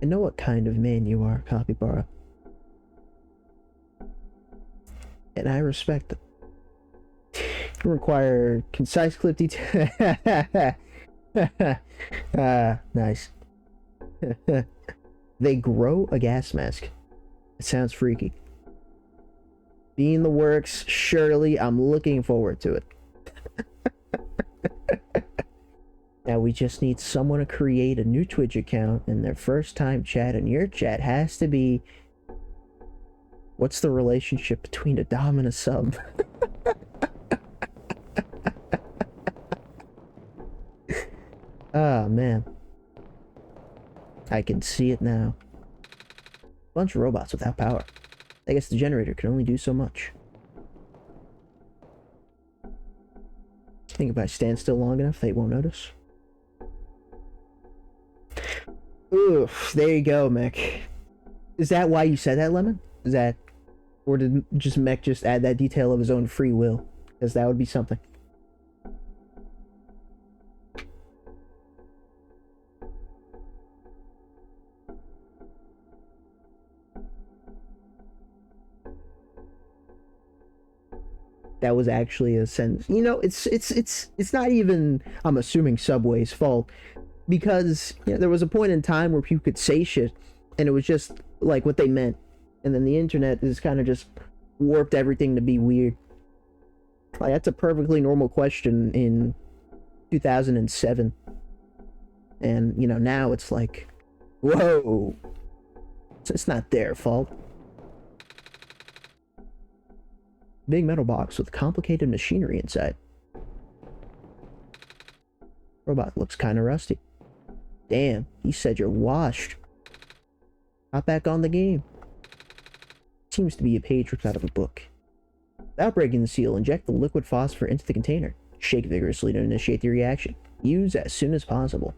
I know what kind of man you are, Capybara. And I respect it. You require concise clip detail. Nice. They grow a gas mask. It sounds freaky. Be in the works, surely. I'm looking forward to it. Now we just need someone to create a new Twitch account, and their first time chat in your chat has to be, what's the relationship between a dom and a sub? Ah, man. I can see it now. Bunch of robots without power. I guess the generator can only do so much. I think if I stand still long enough, they won't notice. Oof, there you go, Mech. Is that why you said that, Lemon? Is that... Or did just Mech just add that detail of his own free will? Because that would be something. That was actually a sentence. You know, it's not even, I'm assuming, Subway's fault, because you know, there was a point in time where people could say shit and it was just like what they meant, and then the internet is kind of just warped everything to be weird. Like, that's a perfectly normal question in 2007, and you know, now it's like, whoa, it's not their fault. Big metal box with complicated machinery inside. Robot looks kind of rusty. Damn, he said you're washed. Hop back on the game. Seems to be a page ripped out of a book. Without breaking the seal, inject the liquid phosphor into the container. Shake vigorously to initiate the reaction. Use as soon as possible.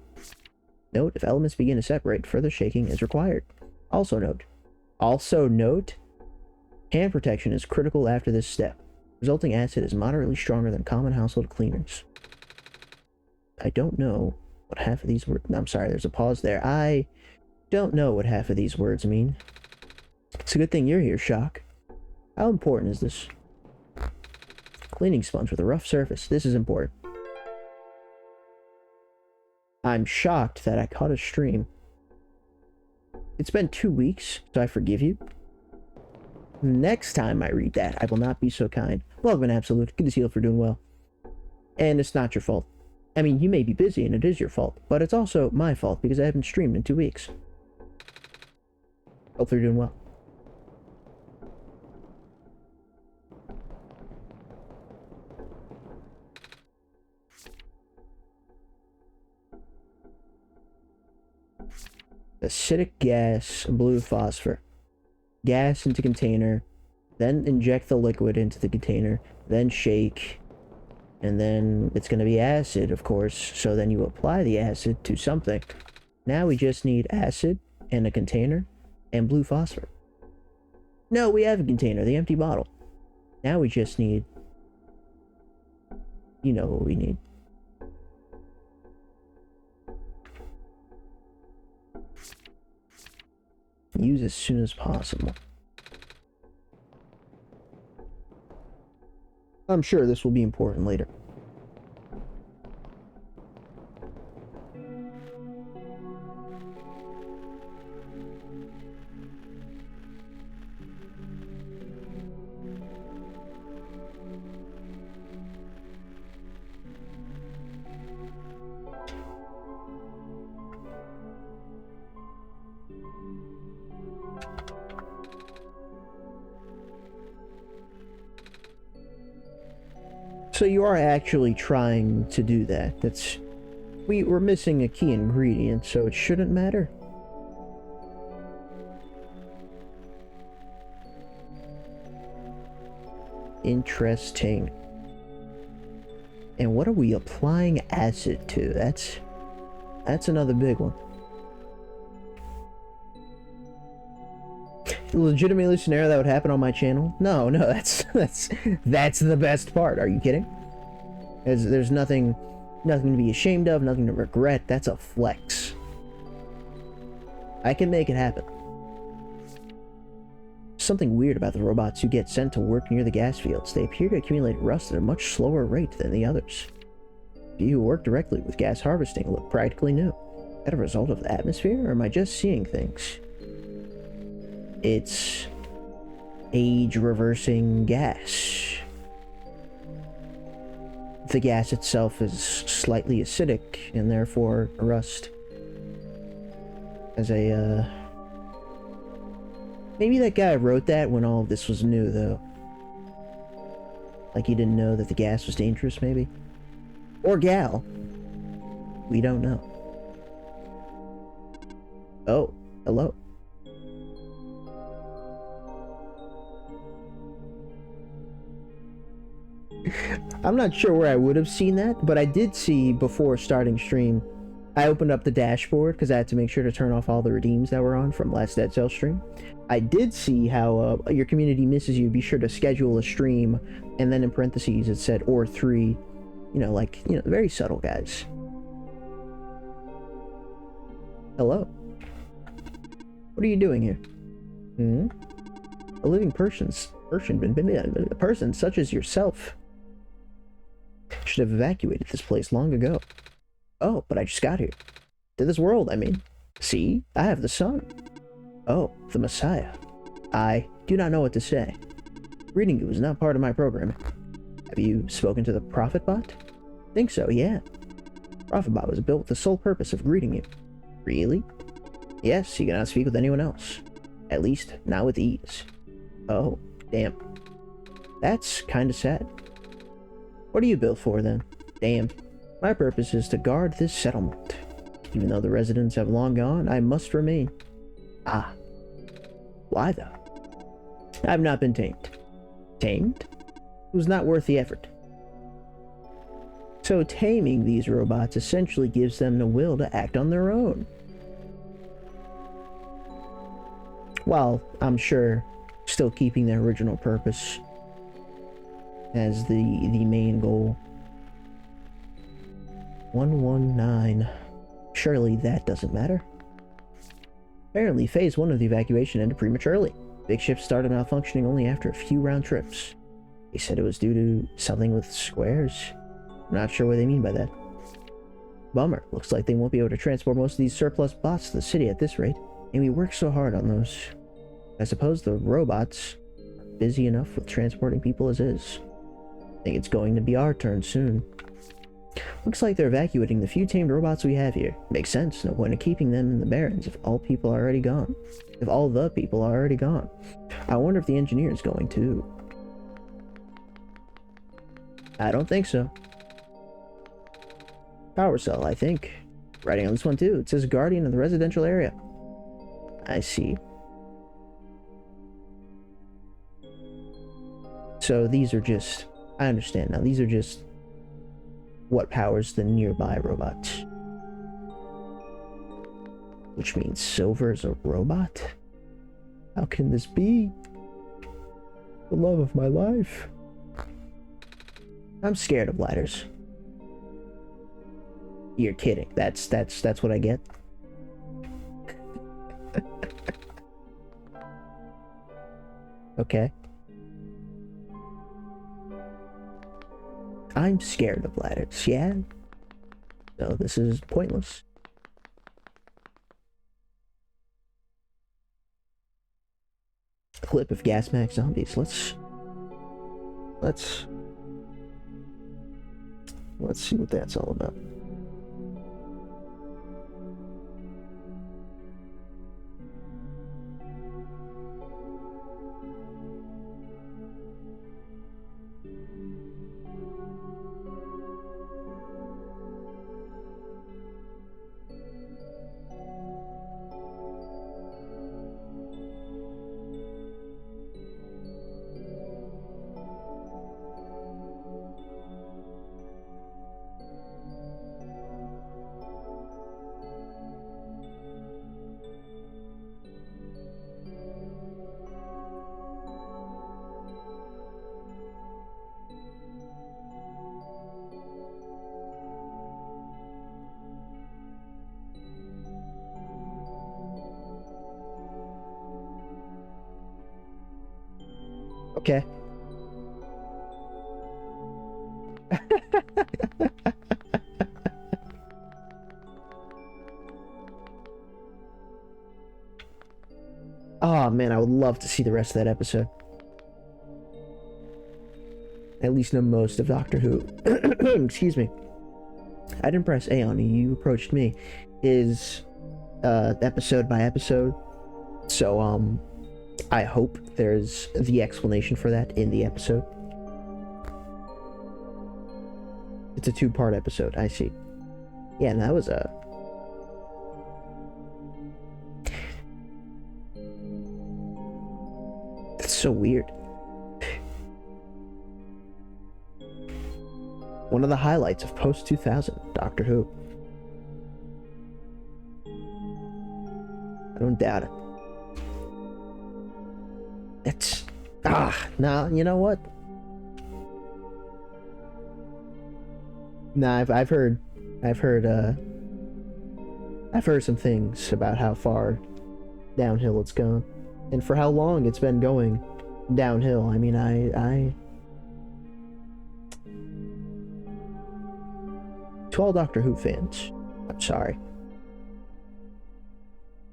Note, if elements begin to separate, further shaking is required. Also note, hand protection is critical after this step. Resulting acid is moderately stronger than common household cleaners. I don't know what half of these words... I'm sorry, there's a pause there. I don't know what half of these words mean. It's a good thing you're here, Shock. How important is this? Cleaning sponge with a rough surface. This is important. I'm shocked that I caught a stream. It's been 2 weeks, so I forgive you. Next time I read that, I will not be so kind. Welcome, Absolute. Good to see you for doing well. And it's not your fault. I mean, you may be busy and it is your fault, but it's also my fault because I haven't streamed in 2 weeks. Hope you're doing well. Acidic gas, blue phosphor. Gas into container, then inject the liquid into the container, then shake, and then it's going to be acid, of course, so then you apply the acid to something. Now we just need acid and a container and blue phosphor. No, we have a container, the empty bottle. Now we just need... You know what we need. Use as soon as possible. I'm sure this will be important later. So you are actually trying to do that. That's... We're missing a key ingredient, so it shouldn't matter. Interesting. And what are we applying acid to? That's another big one. Legitimately scenario that would happen on my channel? No, that's the best part. Are you kidding? There's nothing to be ashamed of, nothing to regret. That's a flex. I can make it happen. Something weird about the robots who get sent to work near the gas fields. They appear to accumulate rust at a much slower rate than the others. You who work directly with gas harvesting look practically new. Is that a result of the atmosphere, or am I just seeing things? It's age-reversing gas. The gas itself is slightly acidic, and therefore rust. As a, Maybe that guy wrote that when all of this was new, though. Like he didn't know that the gas was dangerous, maybe? Or gal. We don't know. Oh, hello. I'm not sure where I would have seen that, but I did see before starting stream, I opened up the dashboard because I had to make sure to turn off all the redeems that were on from last Dead Cell stream. I did see how your community misses you. Be sure to schedule a stream, and then in parentheses it said or 3. Very subtle, guys. Hello. What are you doing here? A living person such as yourself should have evacuated this place long ago. Oh, but I just got here. To this world, I mean. See, I have the sun. Oh, the Messiah. I do not know what to say. Reading you is not part of my programming. Have you spoken to the Prophet Bot? Think so, yeah. Prophet Bot was built with the sole purpose of greeting you. Really? Yes, he cannot speak with anyone else. At least, not with ease. Oh, damn. That's kinda sad. What are you built for, then? Damn. My purpose is to guard this settlement. Even though the residents have long gone, I must remain. Ah. Why, though? I've not been tamed. Tamed? It was not worth the effort. So taming these robots essentially gives them the will to act on their own. While, I'm sure, still keeping their original purpose as the main goal. 119. Surely that doesn't matter. Apparently, phase 1 of the evacuation ended prematurely. Big ship started malfunctioning only after a few round trips. They said it was due to something with squares. I'm not sure what they mean by that. Bummer. Looks like they won't be able to transport most of these surplus bots to the city at this rate. And we worked so hard on those. I suppose the robots busy enough with transporting people as is. I think it's going to be our turn soon. Looks like they're evacuating the few tamed robots we have here. Makes sense, no point in keeping them in the Barrens if all people are already gone. If all the people are already gone. I wonder if the engineer is going too. I don't think so. Power cell, I think. Writing on this one too. It says Guardian of the residential area. I see. So these are just... I understand now. These are just what powers the nearby robots. Which means Silver is a robot? How can this be? The love of my life. I'm scared of ladders. You're kidding. That's what I get. Okay. I'm scared of ladders, yeah? So this is pointless. Clip of Gas Max Zombies. Let's see what that's all about. Okay. Oh man, I would love to see the rest of that episode. At least know most of Doctor Who. Excuse me. I didn't press A on you, you approached me. Is episode by episode. So I hope there's the explanation for that in the episode. It's a 2-part episode, I see. Yeah, and that was a... That's so weird. One of the highlights of post-2000 Doctor Who. I don't doubt it. It's... nah, you know what? Nah, I've heard some things about how far downhill it's gone. And for how long it's been going downhill. I mean, to all Doctor Who fans, I'm sorry.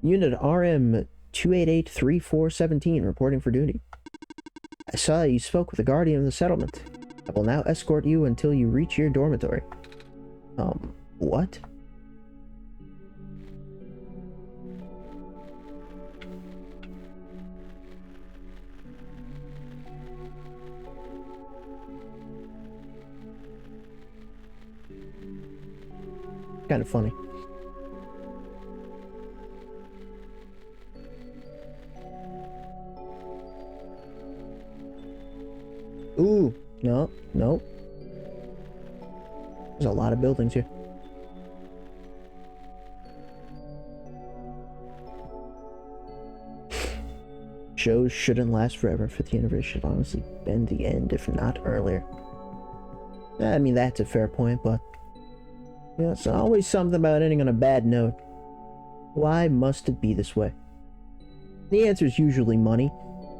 Unit RM 288-3417 reporting for duty. I saw you spoke with the Guardian of the settlement. I will now escort you until you reach your dormitory. What? Kind of funny. Ooh, no. There's a lot of buildings here. Shows shouldn't last forever. 50th anniversary should honestly been the end, if not earlier. I mean, that's a fair point, but yeah, it's always something about ending on a bad note. Why must it be this way? The answer is usually money,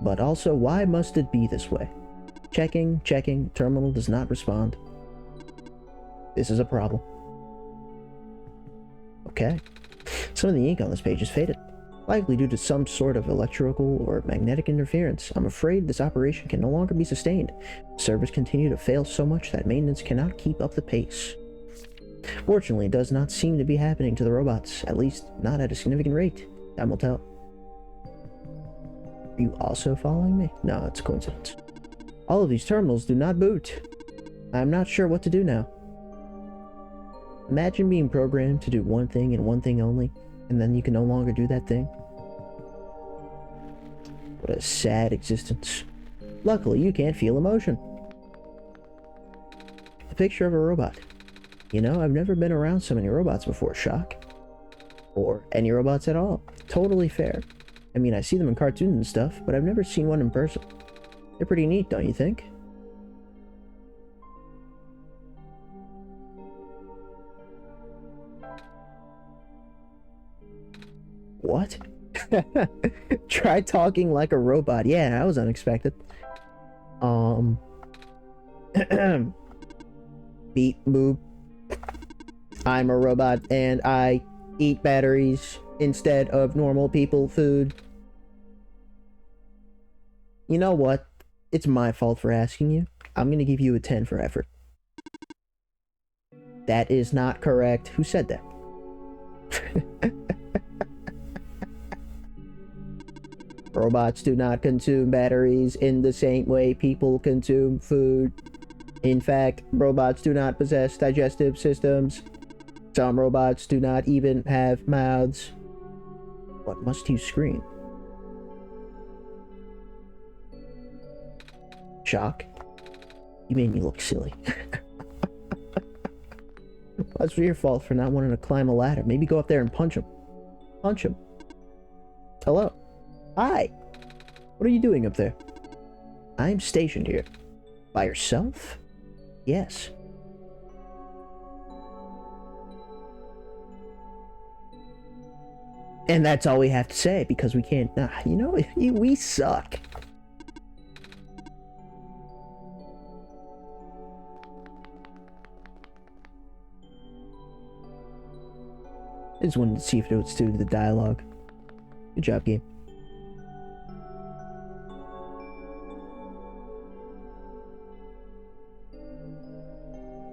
but also why must it be this way? Checking, terminal does not respond. This is a problem. Okay. Some of the ink on this page is faded. likely due to some sort of electrical or magnetic interference. I'm afraid this operation can no longer be sustained. Servers continue to fail so much that maintenance cannot keep up the pace. Fortunately, it does not seem to be happening to the robots, at least not at a significant rate. Time will tell. Are you also following me? No, it's a coincidence. All of these terminals do not boot. I'm not sure what to do now. Imagine being programmed to do one thing and one thing only, and then you can no longer do that thing. What a sad existence. Luckily, you can't feel emotion. A picture of a robot. You know, I've never been around so many robots before, Shock. Or any robots at all. Totally fair. I mean, I see them in cartoons and stuff, but I've never seen one in person. They're pretty neat, don't you think? What? Try talking like a robot. Yeah, that was unexpected. Beep boop. I'm a robot and I eat batteries instead of normal people food. You know what? It's my fault for asking you. I'm gonna give you a 10 for effort. That is not correct. Who said that? Robots do not consume batteries in the same way people consume food. In fact, robots do not possess digestive systems. Some robots do not even have mouths. What must you scream? Shock? You made me look silly. That's your fault for not wanting to climb a ladder. Maybe go up there and punch him. Punch him. Hello. Hi. What are you doing up there? I'm stationed here. By yourself? Yes. And that's all we have to say, because we can't... you know, we suck. I just wanted to see if it was due to the dialogue. Good job, game.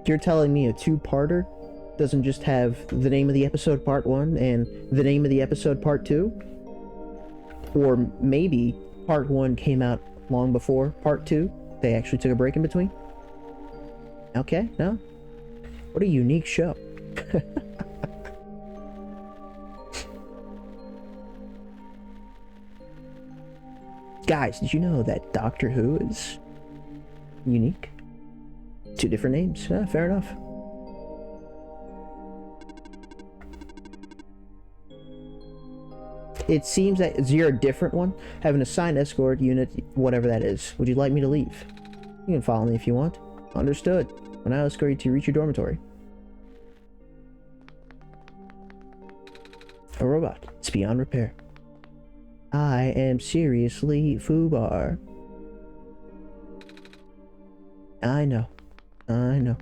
You're telling me a two-parter doesn't just have the name of the episode part 1 and the name of the episode part 2? Or maybe part 1 came out long before part 2? They actually took a break in between? Okay, no? What a unique show. Guys, did you know that Doctor Who is unique? 2 different names. Fair enough. It seems that you're a different one. Have an assigned escort unit, whatever that is. Would you like me to leave? You can follow me if you want. Understood. When I escort you to reach your dormitory. A robot. It's beyond repair. I am seriously FUBAR. I know. I know.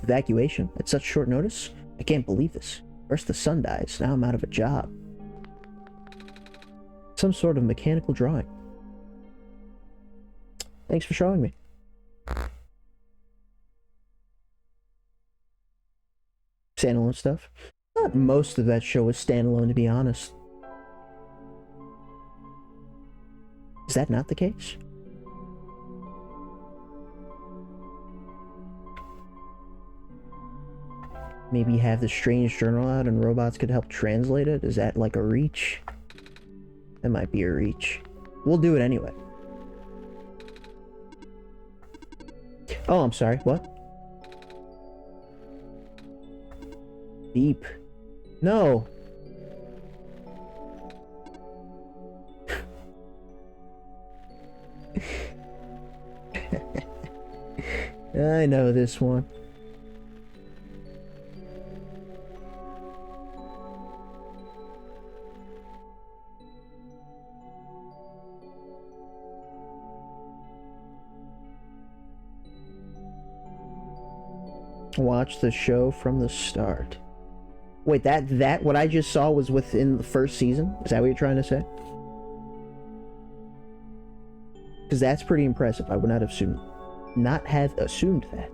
Evacuation at such short notice? I can't believe this. First the sun dies, now I'm out of a job. Some sort of mechanical drawing. Thanks for showing me. Standalone stuff? Not most of that show was standalone, to be honest. Is that not the case? Maybe have the strange journal out and robots could help translate it? Is that like a reach? That might be a reach. We'll do it anyway. Oh, I'm sorry. What? Beep. No. I know this one. Watch the show from the start. Wait, that what I just saw was within the first season? Is that what you're trying to say? Because that's pretty impressive. I would not have assumed that.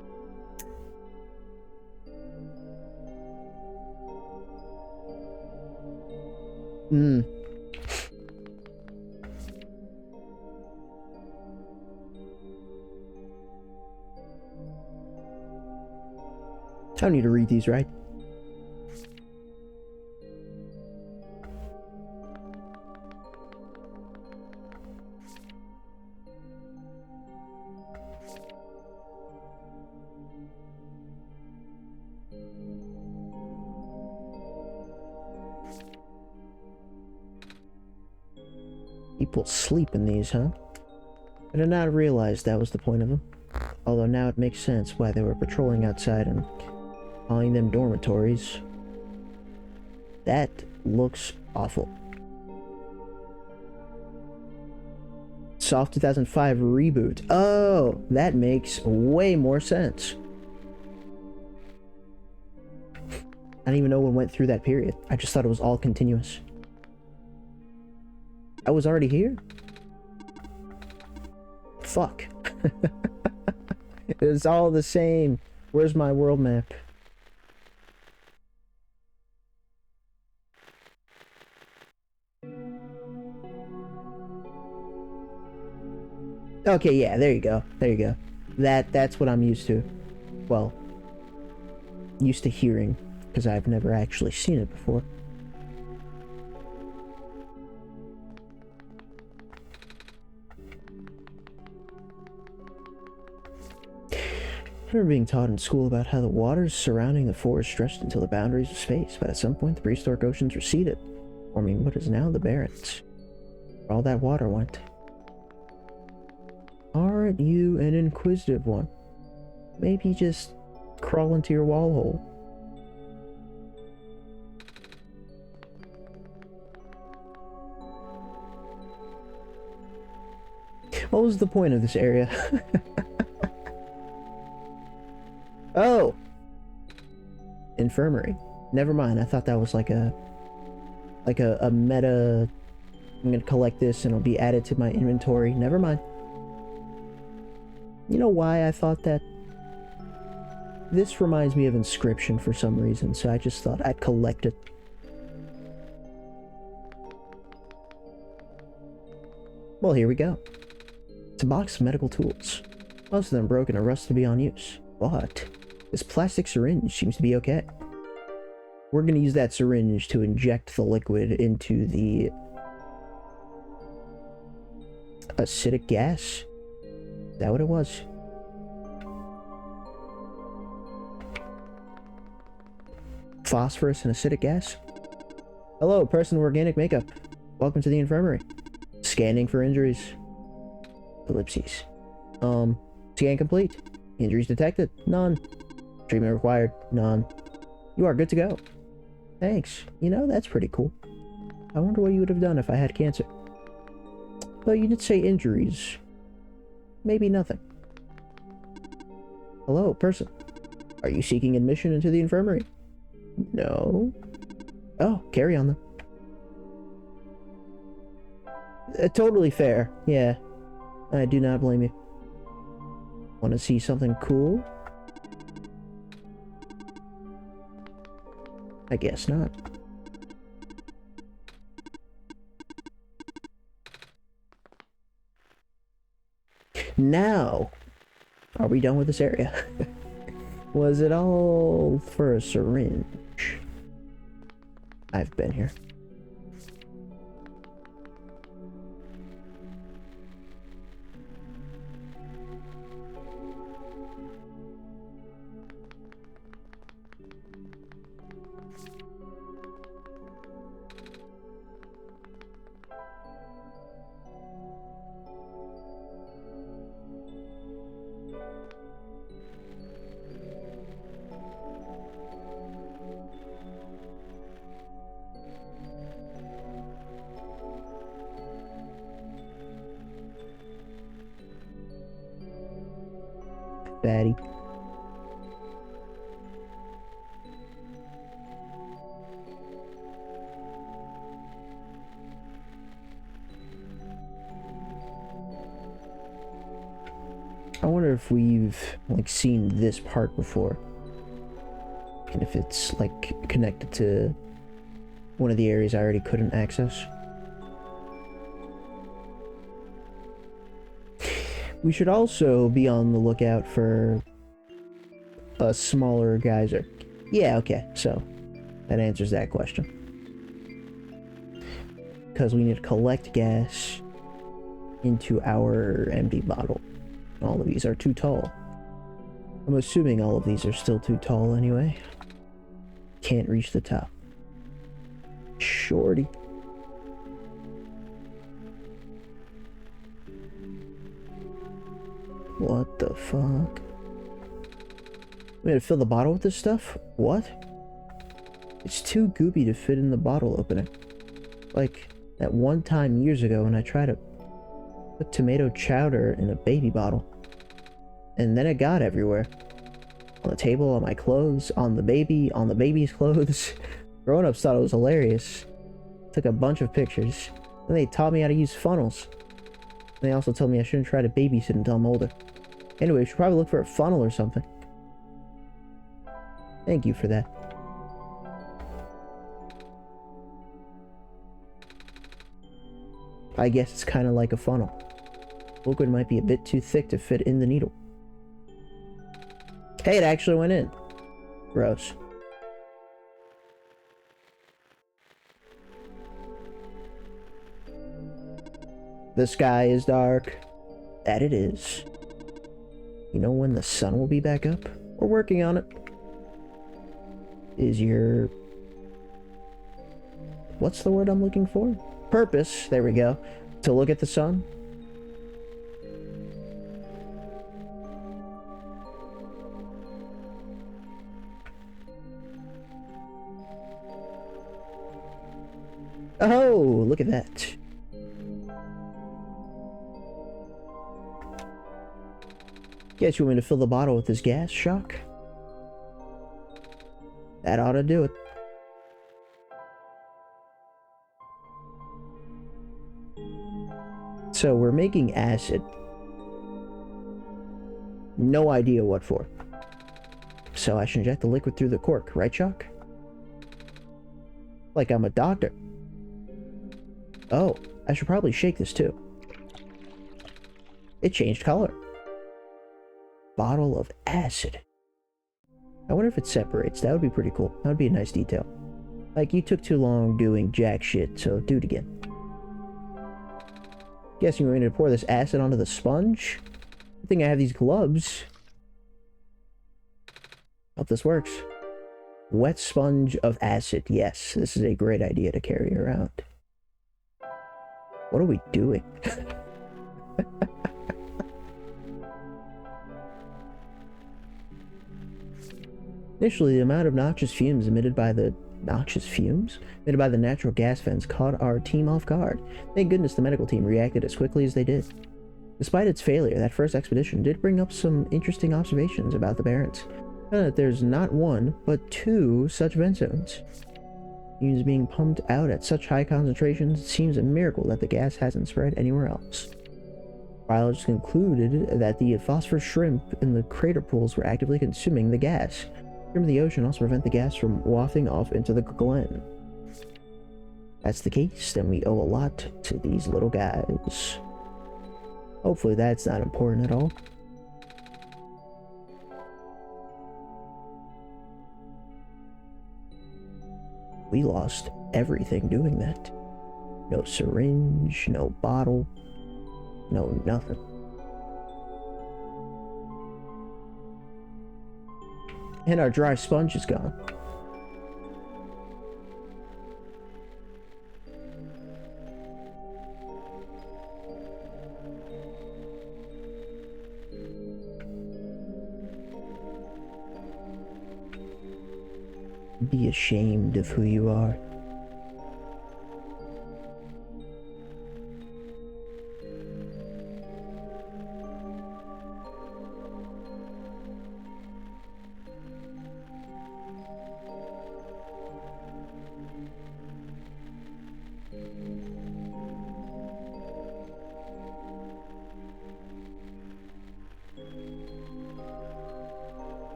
Hmm. I don't need to read these, right? People sleep in these, huh? I did not realize that was the point of them. Although now it makes sense why they were patrolling outside and calling them dormitories. That looks awful. Soft 2005 reboot. Oh, that makes way more sense. I didn't even know what went through that period. I just thought it was all continuous. I was already here? Fuck. It's all the same. Where's my world map? Okay, yeah, there you go. There you go. That's what I'm used to. Well, used to hearing, because I've never actually seen it before. I remember being taught in school about how the waters surrounding the forest stretched until the boundaries of space, but at some point the prehistoric oceans receded, forming what is now the Barrens, where all that water went. Aren't you an inquisitive one? Maybe just crawl into your wall hole. What was the point of this area? Oh! Infirmary. Never mind, I thought that was like a meta... I'm gonna collect this and it'll be added to my inventory. Never mind. You know why I thought that? This reminds me of Inscription for some reason, so I just thought I'd collect it. Well, here we go. It's a box of medical tools. Most of them broken or rusted beyond use. But this plastic syringe seems to be okay. We're gonna use that syringe to inject the liquid into the acidic gas. Is that what it was? Phosphorus and acidic gas? Hello, person with organic makeup. Welcome to the infirmary. Scanning for injuries. Ellipses. Scan complete. Injuries detected? None. Treatment required? None. You are good to go. Thanks. You know, that's pretty cool. I wonder what you would have done if I had cancer. Though you did say injuries. Maybe nothing. Hello, person. Are you seeking admission into the infirmary? No. Oh, carry on then. Totally fair. Yeah. I do not blame you. Want to see something cool? I guess not. Now, are we done with this area? Was it all for a syringe? I've been here. Fatty. I wonder if we've, like, seen this part before. And if it's, like, connected to one of the areas I already couldn't access. We should also be on the lookout for a smaller geyser. Yeah, okay, so that answers that question. Because we need to collect gas into our empty bottle. All of these are too tall. I'm assuming all of these are still too tall anyway. Can't reach the top. Shorty. What the fuck? We had to fill the bottle with this stuff? What? It's too goopy to fit in the bottle opening. Like that one time years ago when I tried to put tomato chowder in a baby bottle. And then it got everywhere. On the table, on my clothes, on the baby's clothes. Grown-ups thought it was hilarious. Took a bunch of pictures. Then they taught me how to use funnels. And they also told me I shouldn't try to babysit until I'm older. Anyway, we should probably look for a funnel or something. Thank you for that. I guess it's kind of like a funnel. Liquid might be a bit too thick to fit in the needle. Hey, it actually went in. Gross. The sky is dark. That it is. You know when the sun will be back up? We're working on it. Is your... what's the word I'm looking for? Purpose, there we go. To look at the sun? Oh, look at that. Guess you want me to fill the bottle with this gas, Shock? That ought to do it. So we're making acid. No idea what for. So I should inject the liquid through the cork, right, Shock? Like I'm a doctor. Oh, I should probably shake this too. It changed color. Bottle of acid. I wonder if it separates. That would be pretty cool. That would be a nice detail. Like, you took too long doing jack shit, so do it again. Guessing we're going to pour this acid onto the sponge? I think I have these gloves. Hope this works. Wet sponge of acid. Yes, this is a great idea to carry around. What are we doing? Initially, the amount of noxious fumes emitted by the natural gas vents caught our team off guard. Thank goodness the medical team reacted as quickly as they did. Despite its failure, that first expedition did bring up some interesting observations about the Barrens. Found that there's not one, but two such vent zones. Fumes being pumped out at such high concentrations, it seems a miracle that the gas hasn't spread anywhere else. Biologists concluded that the phosphorus shrimp in the crater pools were actively consuming the gas. Shrimp in the ocean also prevent the gas from wafting off into the glen. That's the case, then we owe a lot to these little guys. Hopefully that's not important at all. We lost everything doing that. No syringe, no bottle, no nothing. And our dry sponge is gone. Be ashamed of who you are.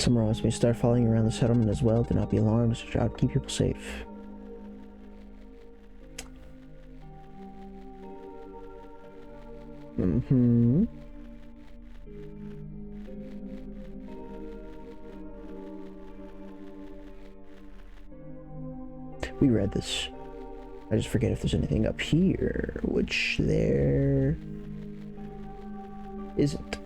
Someone wants me to start following around the settlement as well. Do not be alarmed. It's our job to keep people safe. Mm-hmm. We read this. I just forget if there's anything up here, which there isn't.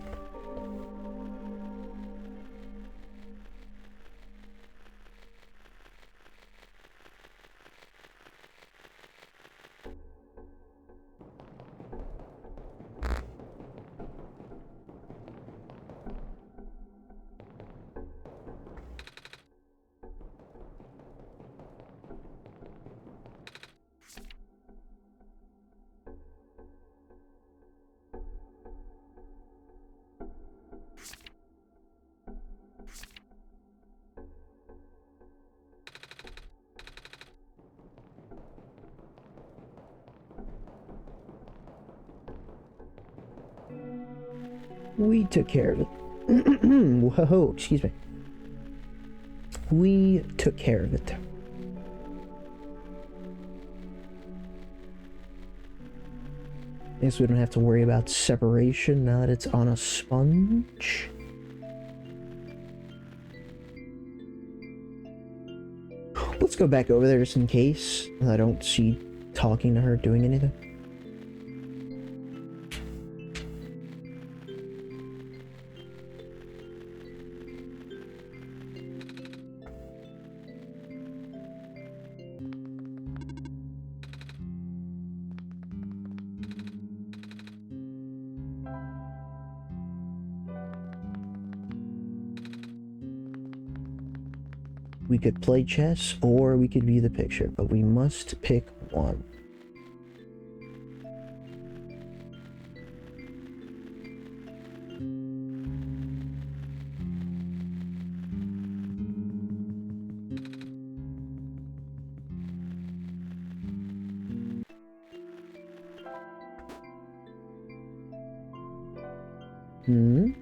We took care of it. Whoa, excuse me. We took care of it. I guess we don't have to worry about separation now that it's on a sponge. Let's go back over there just in case I don't see talking to her doing anything. We could play chess or we could view the picture, but we must pick one.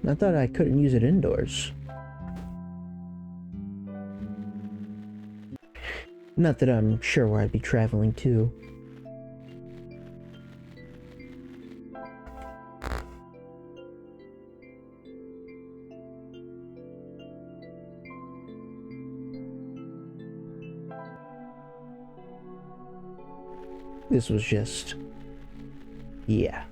I thought I couldn't use it indoors. Not that I'm sure where I'd be traveling to. This was just... yeah.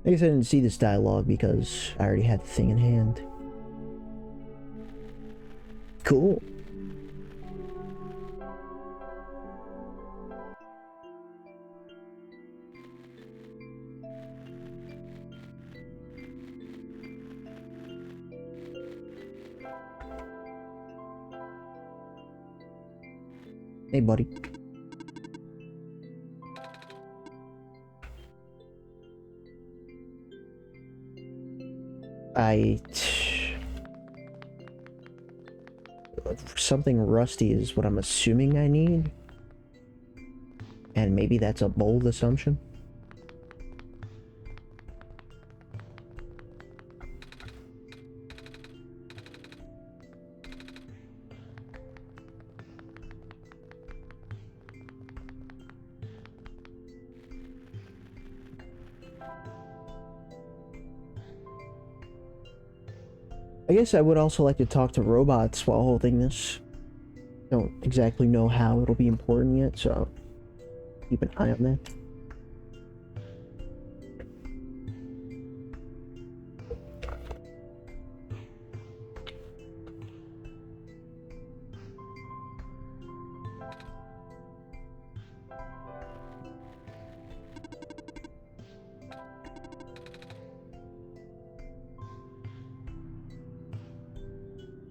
I guess I didn't see this dialogue because I already had the thing in hand. Cool. Hey, buddy. Something rusty is what I'm assuming I need. And maybe that's a bold assumption. I guess I would also like to talk to robots while holding this. Don't exactly know how it'll be important yet, so keep an eye on that.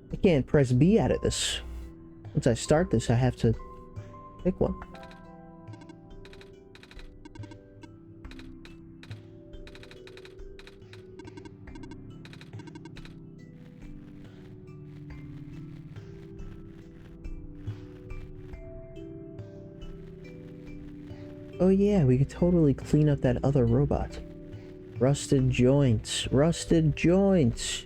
I can't press B out of this. Once I start this, I have to pick one. Oh yeah, we could totally clean up that other robot. Rusted joints. Rusted joints.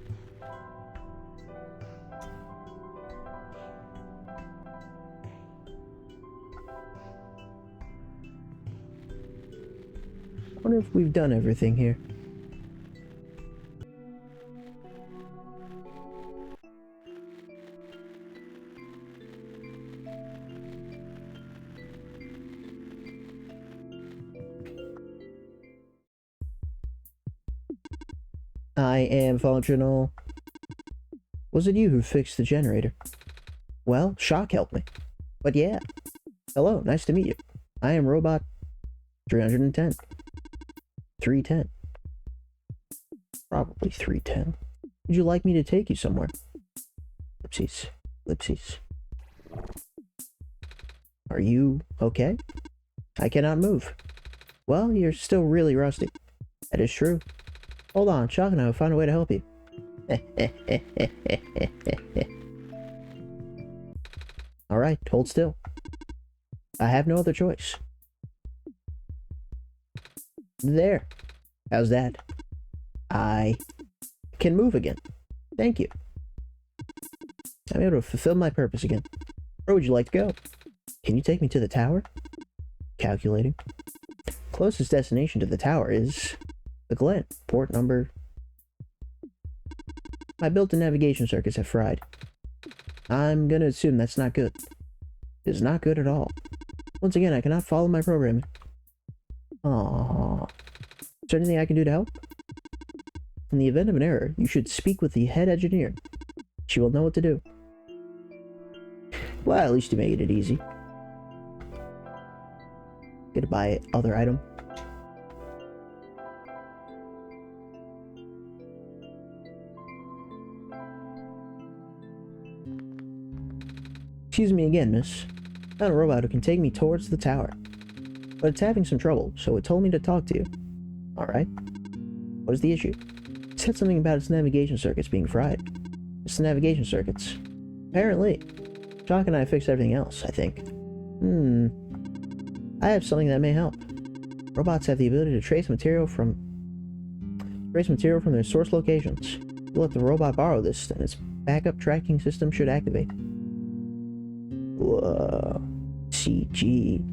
I wonder if we've done everything here. I am functional. Was it you who fixed the generator? Well, Shock helped me. But yeah. Hello, nice to meet you. I am Robot 310. 310. Probably 310. Would you like me to take you somewhere? Ellipses. Ellipses. Are you okay? I cannot move. Well, you're still really rusty. That is true. Hold on, Shock and I will find a way to help you. Alright, hold still. I have no other choice. There. How's that? I can move again. Thank you. I'm able to fulfill my purpose again. Where would you like to go? Can you take me to the tower? Calculating. Closest destination to the tower is the Glen. Port number... My built-in navigation circuits have fried. I'm gonna assume that's not good. It is not good at all. Once again, I cannot follow my programming. Aww. Is there anything I can do to help? In the event of an error, you should speak with the head engineer. She will know what to do. Well, at least you made it easy. Gonna buy other item. Excuse me again, miss. I found a robot who can take me towards the tower. But it's having some trouble, so it told me to talk to you. Alright. What is the issue? It said something about its navigation circuits being fried. It's the navigation circuits. Apparently. Shock and I fixed everything else, I think. I have something that may help. Robots have the ability to trace material from their source locations. You let the robot borrow this, and its backup tracking system should activate. Whoa. CG.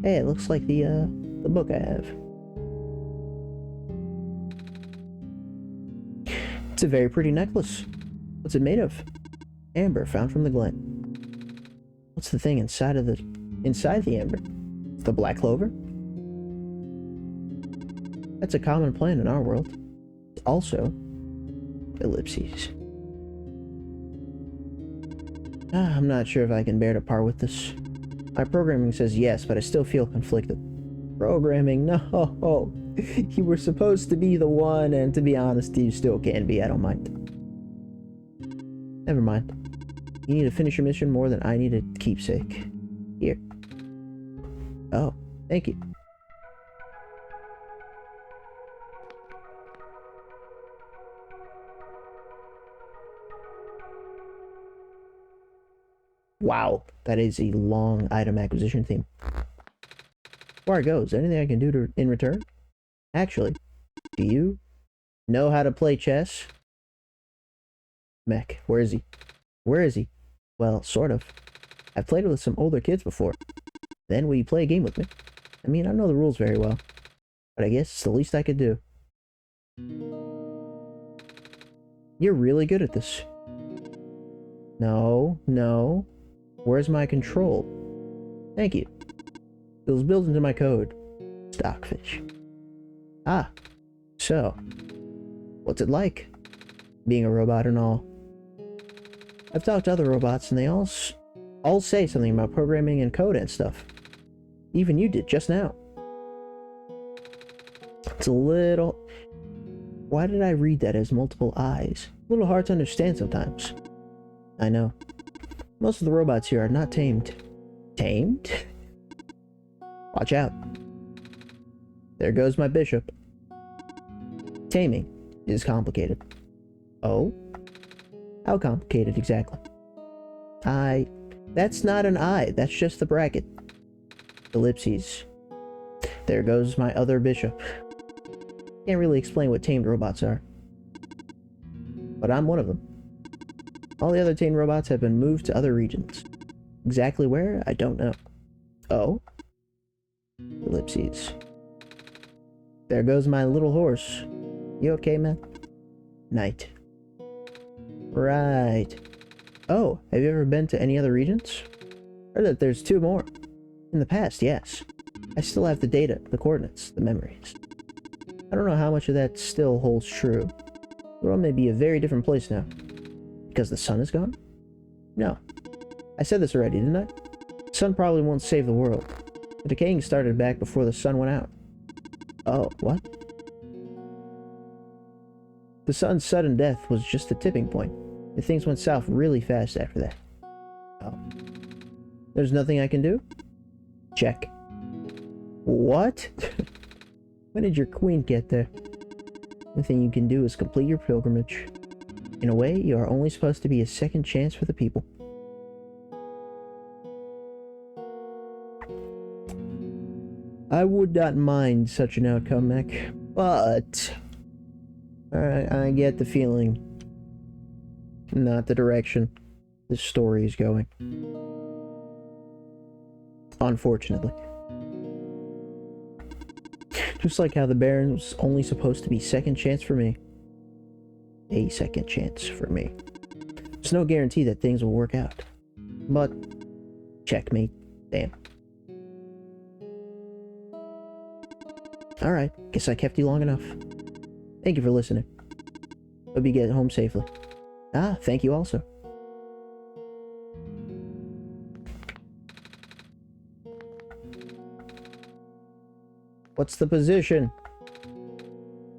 Hey, it looks like the book I have. It's a very pretty necklace. What's it made of? Amber, found from the Glen. What's the thing inside the amber? The black clover? That's a common plant in our world. Also, ellipses. I'm not sure if I can bear to part with this. My programming says yes, but I still feel conflicted. Programming? No! You were supposed to be the one, and to be honest, you still can be. I don't mind. Never mind. You need to finish your mission more than I need a keepsake. Here. Oh, thank you. Wow, that is a long item acquisition theme. Before I go, is there anything I can do in return? Actually, do you know how to play chess? Mech, where is he? Where is he? Well, sort of. I've played with some older kids before. Then will you play a game with me? I mean, I know the rules very well, but I guess it's the least I could do. You're really good at this. No. Where's my control? Thank you. It was built into my code. Stockfish. Ah. So. What's it like? Being a robot and all. I've talked to other robots and they all say something about programming and code and stuff. Even you did just now. It's a little... Why did I read that as multiple eyes? A little hard to understand sometimes. I know. Most of the robots here are not tamed. Tamed? Watch out. There goes my bishop. Taming is complicated. Oh? How complicated exactly? That's not an eye, that's just the bracket. Ellipses. There goes my other bishop. Can't really explain what tamed robots are. But I'm one of them. All the other tamed robots have been moved to other regions. Exactly where? I don't know. Oh? Ellipses. There goes my little horse. You okay, man? Night. Right. Oh, have you ever been to any other regions? Heard that there's 2 more. In the past, yes. I still have the data, the coordinates, the memories. I don't know how much of that still holds true. The world may be a very different place now. Because the sun is gone? No. I said this already, didn't I? The sun probably won't save the world. The decaying started back before the sun went out. Oh, what? The sun's sudden death was just the tipping point. And things went south really fast after that. Oh. There's nothing I can do? Check. What? When did your queen get there? The only thing you can do is complete your pilgrimage. In a way, you are only supposed to be a second chance for the people. I would not mind such an outcome, Mac, but I get the feeling not the direction this story is going. Unfortunately. Just like how the Baron was only supposed to be second chance for me. A second chance for me. There's no guarantee that things will work out. But, checkmate. Damn. Alright, guess I kept you long enough. Thank you for listening. Hope you get home safely. Ah, thank you also. What's the position?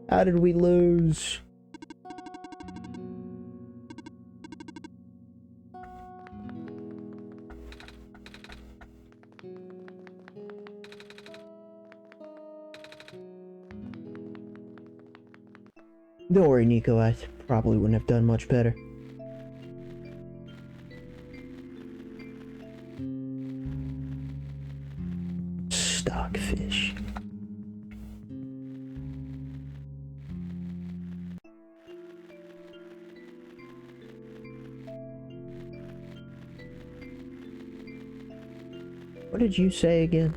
How did we lose? Don't worry, Nico, I probably wouldn't have done much better. Stockfish. What did you say again?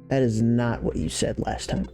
That is not what you said last time.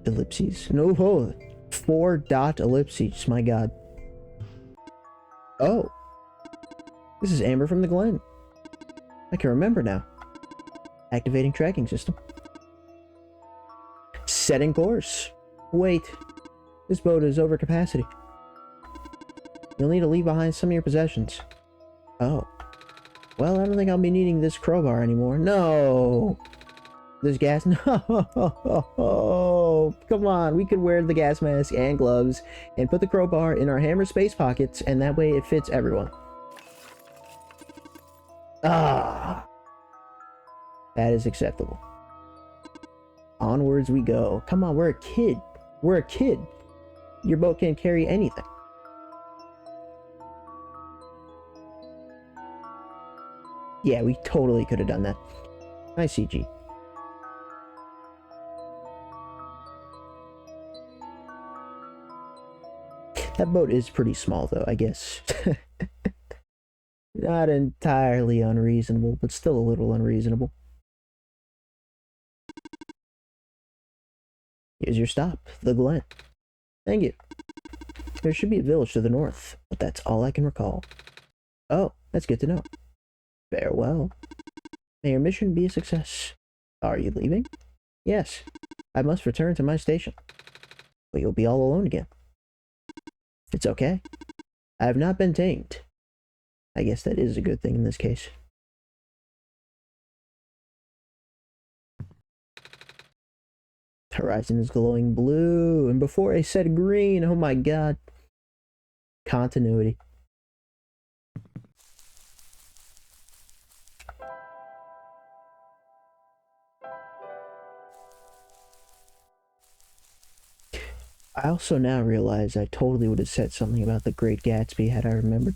Ellipses. No, oh, 4 dot ellipses. My god. Oh. This is Amber from the Glen. I can remember now. Activating tracking system. Setting course. Wait. This boat is over capacity. You'll need to leave behind some of your possessions. Oh. Well, I don't think I'll be needing this crowbar anymore. No! There's gas. No! Come on, we could wear the gas mask and gloves and put the crowbar in our hammer space pockets, and that way it fits everyone. Ah! That is acceptable. Onwards we go. Come on, we're a kid. We're a kid. Your boat can't carry anything. Yeah, we totally could have done that. Nice CG. That boat is pretty small, though, I guess. Not entirely unreasonable, but still a little unreasonable. Here's your stop, the Glen. Thank you. There should be a village to the north, but that's all I can recall. Oh, that's good to know. Farewell. May your mission be a success. Are you leaving? Yes. I must return to my station. But you'll be all alone again. It's okay. I have not been tamed. I guess that is a good thing in this case. Horizon is glowing blue, and before I said green, oh my god. Continuity. I also now realize I totally would have said something about The Great Gatsby had I remembered.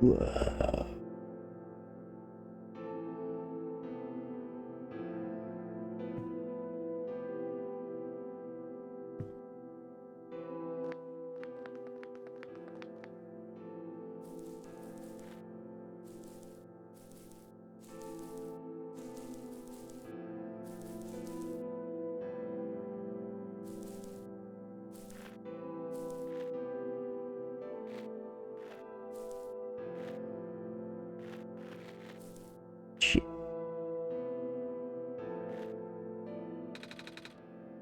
Whoa. Shit.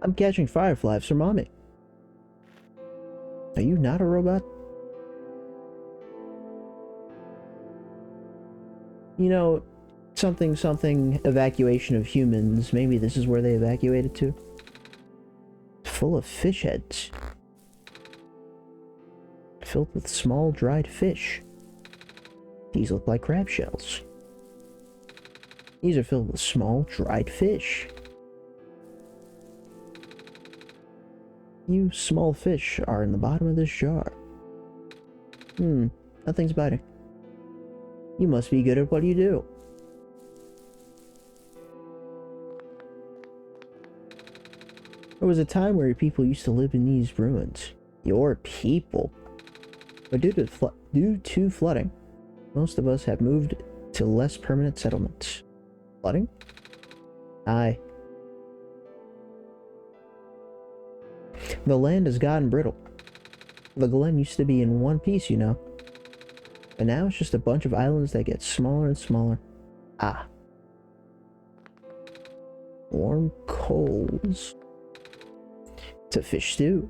I'm catching fireflies for mommy. Are you not a robot? You know, something evacuation of humans. Maybe this is where they evacuated to. Full of fish heads. Filled with small dried fish. These look like crab shells. These are filled with small dried fish. You small fish are in the bottom of this jar. Nothing's biting. You must be good at what you do. There was a time where people used to live in these ruins. Your people. But due to flooding, most of us have moved to less permanent settlements. Flooding? Aye. The land has gotten brittle. The Glen used to be in one piece, you know. But now it's just a bunch of islands that get smaller and smaller. Ah. Warm coals. It's a fish stew.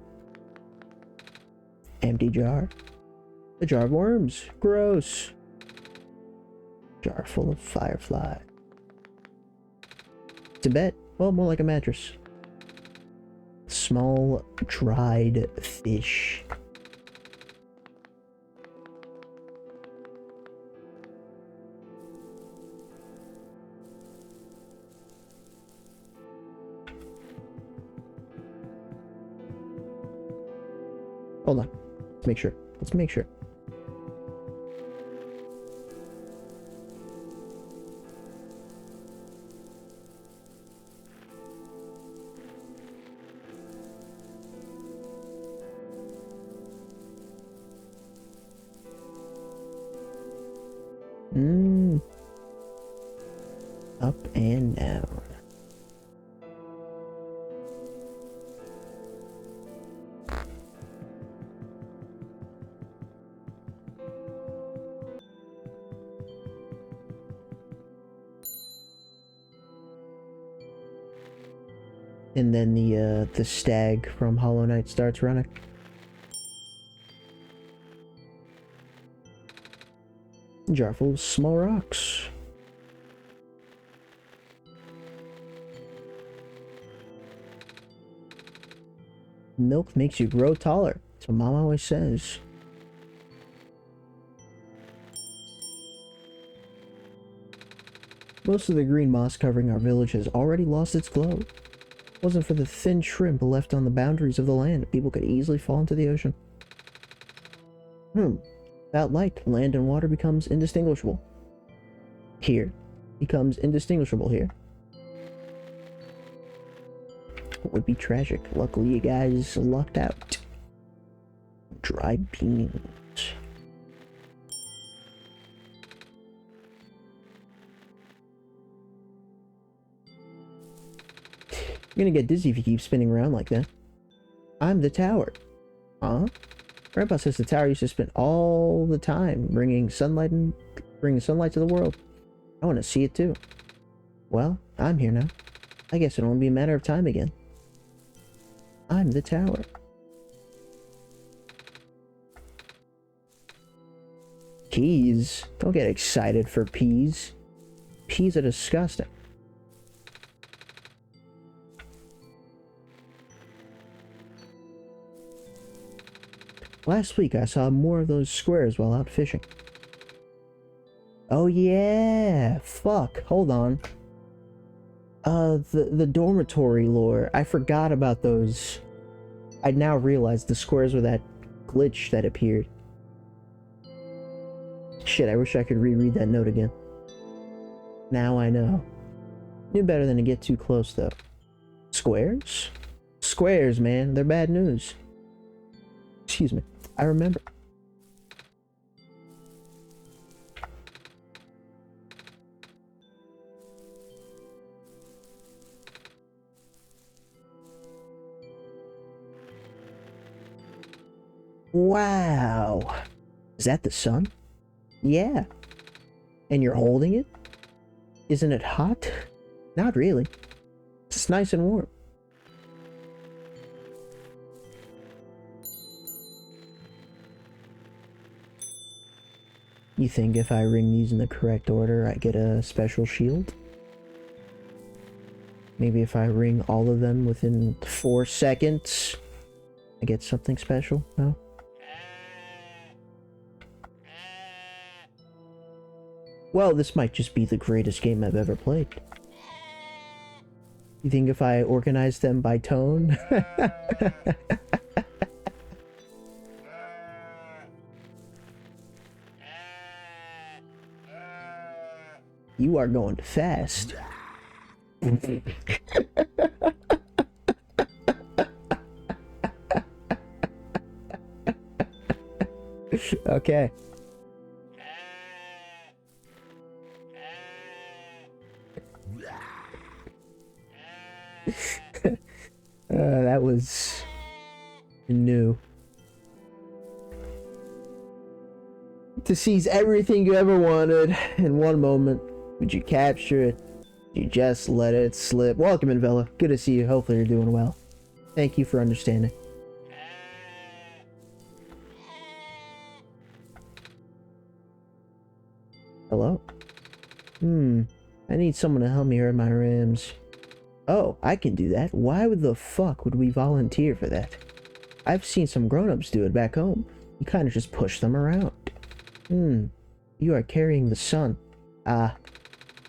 Empty jar. A jar of worms. Gross. Jar full of firefly. It's a bed. Well, more like a mattress. Small dried fish. Hold on. Let's make sure. Let's make sure. Up and down. And then the stag from Hollow Knight starts running. Jar full of small rocks. Milk makes you grow taller. That's what Mom always says. Most of the green moss covering our village has already lost its glow. If it wasn't for the thin shrimp left on the boundaries of the land, people could easily fall into the ocean. Without light, land and water becomes indistinguishable. Here. Becomes indistinguishable here. It would be tragic. Luckily, you guys lucked out. Dried beans. You're gonna get dizzy if you keep spinning around like that. I'm the tower. Huh? Grandpa says the tower used to spin all the time, bringing sunlight to the world. I want to see it too. Well, I'm here now. I guess it'll only be a matter of time again. I'm the tower. Keys? Don't get excited for peas. Peas are disgusting. Last week I saw more of those squares while out fishing. Oh yeah! Fuck, hold on. The dormitory lore. I forgot about those. I now realize the squares were that glitch that appeared. Shit, I wish I could reread that note again. Now I know. Knew better than to get too close, though. Squares? Squares, man. They're bad news. Excuse me. I remember. Wow. Is that the sun? Yeah. And you're holding it? Isn't it hot? Not really. It's nice and warm. You think if I ring these in the correct order, I get a special shield? Maybe if I ring all of them within 4 seconds, I get something special? No? Well, this might just be the greatest game I've ever played. You think if I organize them by tone? You are going fast. Okay. That was new. To seize everything you ever wanted in one moment. Would you capture it? You just let it slip. Welcome, Invella. Good to see you. Hopefully you're doing well. Thank you for understanding. Hello? I need someone to help me earn my rims. Oh, I can do that. Why the fuck would we volunteer for that? I've seen some grown-ups do it back home. You kind of just push them around. You are carrying the sun.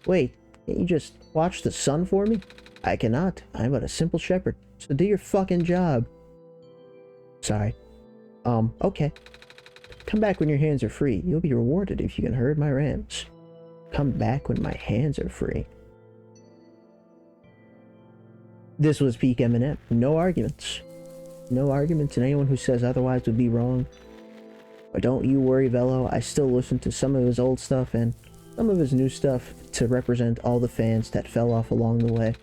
Wait, can't you just watch the sun for me? I cannot. I'm but a simple shepherd. So do your fucking job. Sorry. Okay. Come back when your hands are free. You'll be rewarded if you can herd my rams. Come back when my hands are free. This was peak Eminem. No arguments. No arguments, and anyone who says otherwise would be wrong. But don't you worry, Velo. I still listen to some of his old stuff and some of his new stuff to represent all the fans that fell off along the way.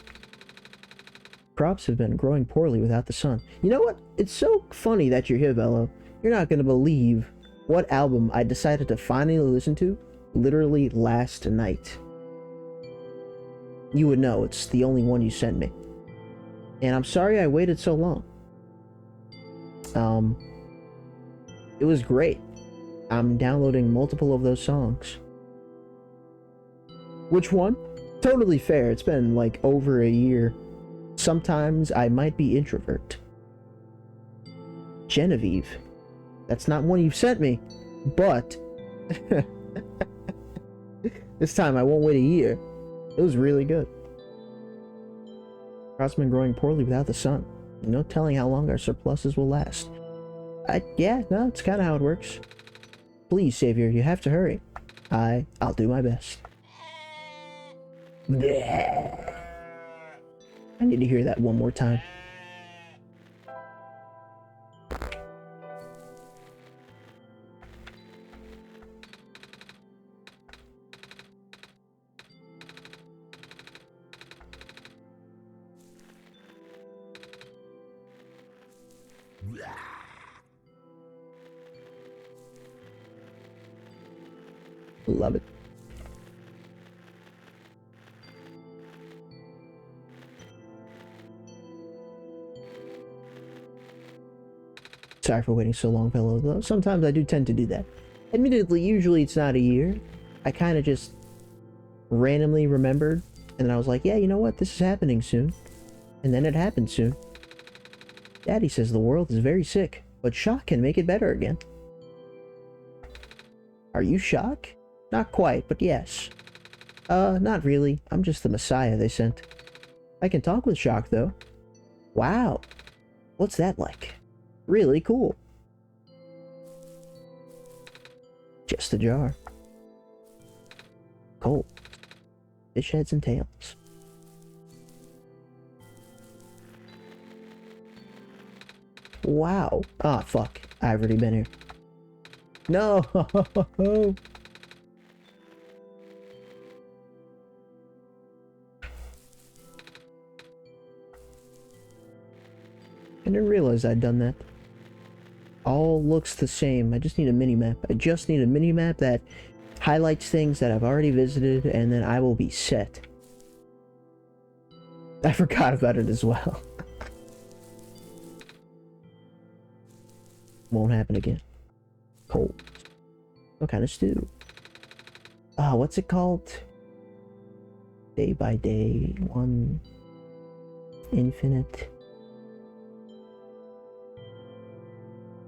Crops have been growing poorly without the sun. You know what? It's so funny that you're here, Velo. You're not going to believe what album I decided to finally listen to literally last night. You would know. It's the only one you sent me. And I'm sorry I waited so long. It was great. I'm downloading multiple of those songs. Which one? Totally fair. It's been like over a year. Sometimes I might be introvert. Genevieve. That's not one you've sent me. But this time I won't wait a year. It was really good. Crops been growing poorly without the sun. No telling how long our surpluses will last. Yeah, no, it's kind of how it works. Please, Savior, you have to hurry. I'll do my best. I need to hear that one more time. Love it. Sorry for waiting so long, fellow, though. Sometimes I do tend to do that. Admittedly, usually it's not a year. I kind of just randomly remembered, and then I was like, yeah, you know what? This is happening soon. And then it happened soon. Daddy says the world is very sick, but shock can make it better again. Are you Shock? Not quite, but yes. Not really. I'm just the messiah they sent. I can talk with Shock, though. Wow. What's that like? Really cool. Just a jar. Cold. Fish heads and tails. Wow. Ah, fuck. I've already been here. No! I didn't realize I'd done that. All looks the same. I just need a mini-map. I just need a mini-map that highlights things that I've already visited, and then I will be set. I forgot about it as well. Won't happen again. Cold. What kind of stew? Ah, what's it called? Day by day. One. Infinite.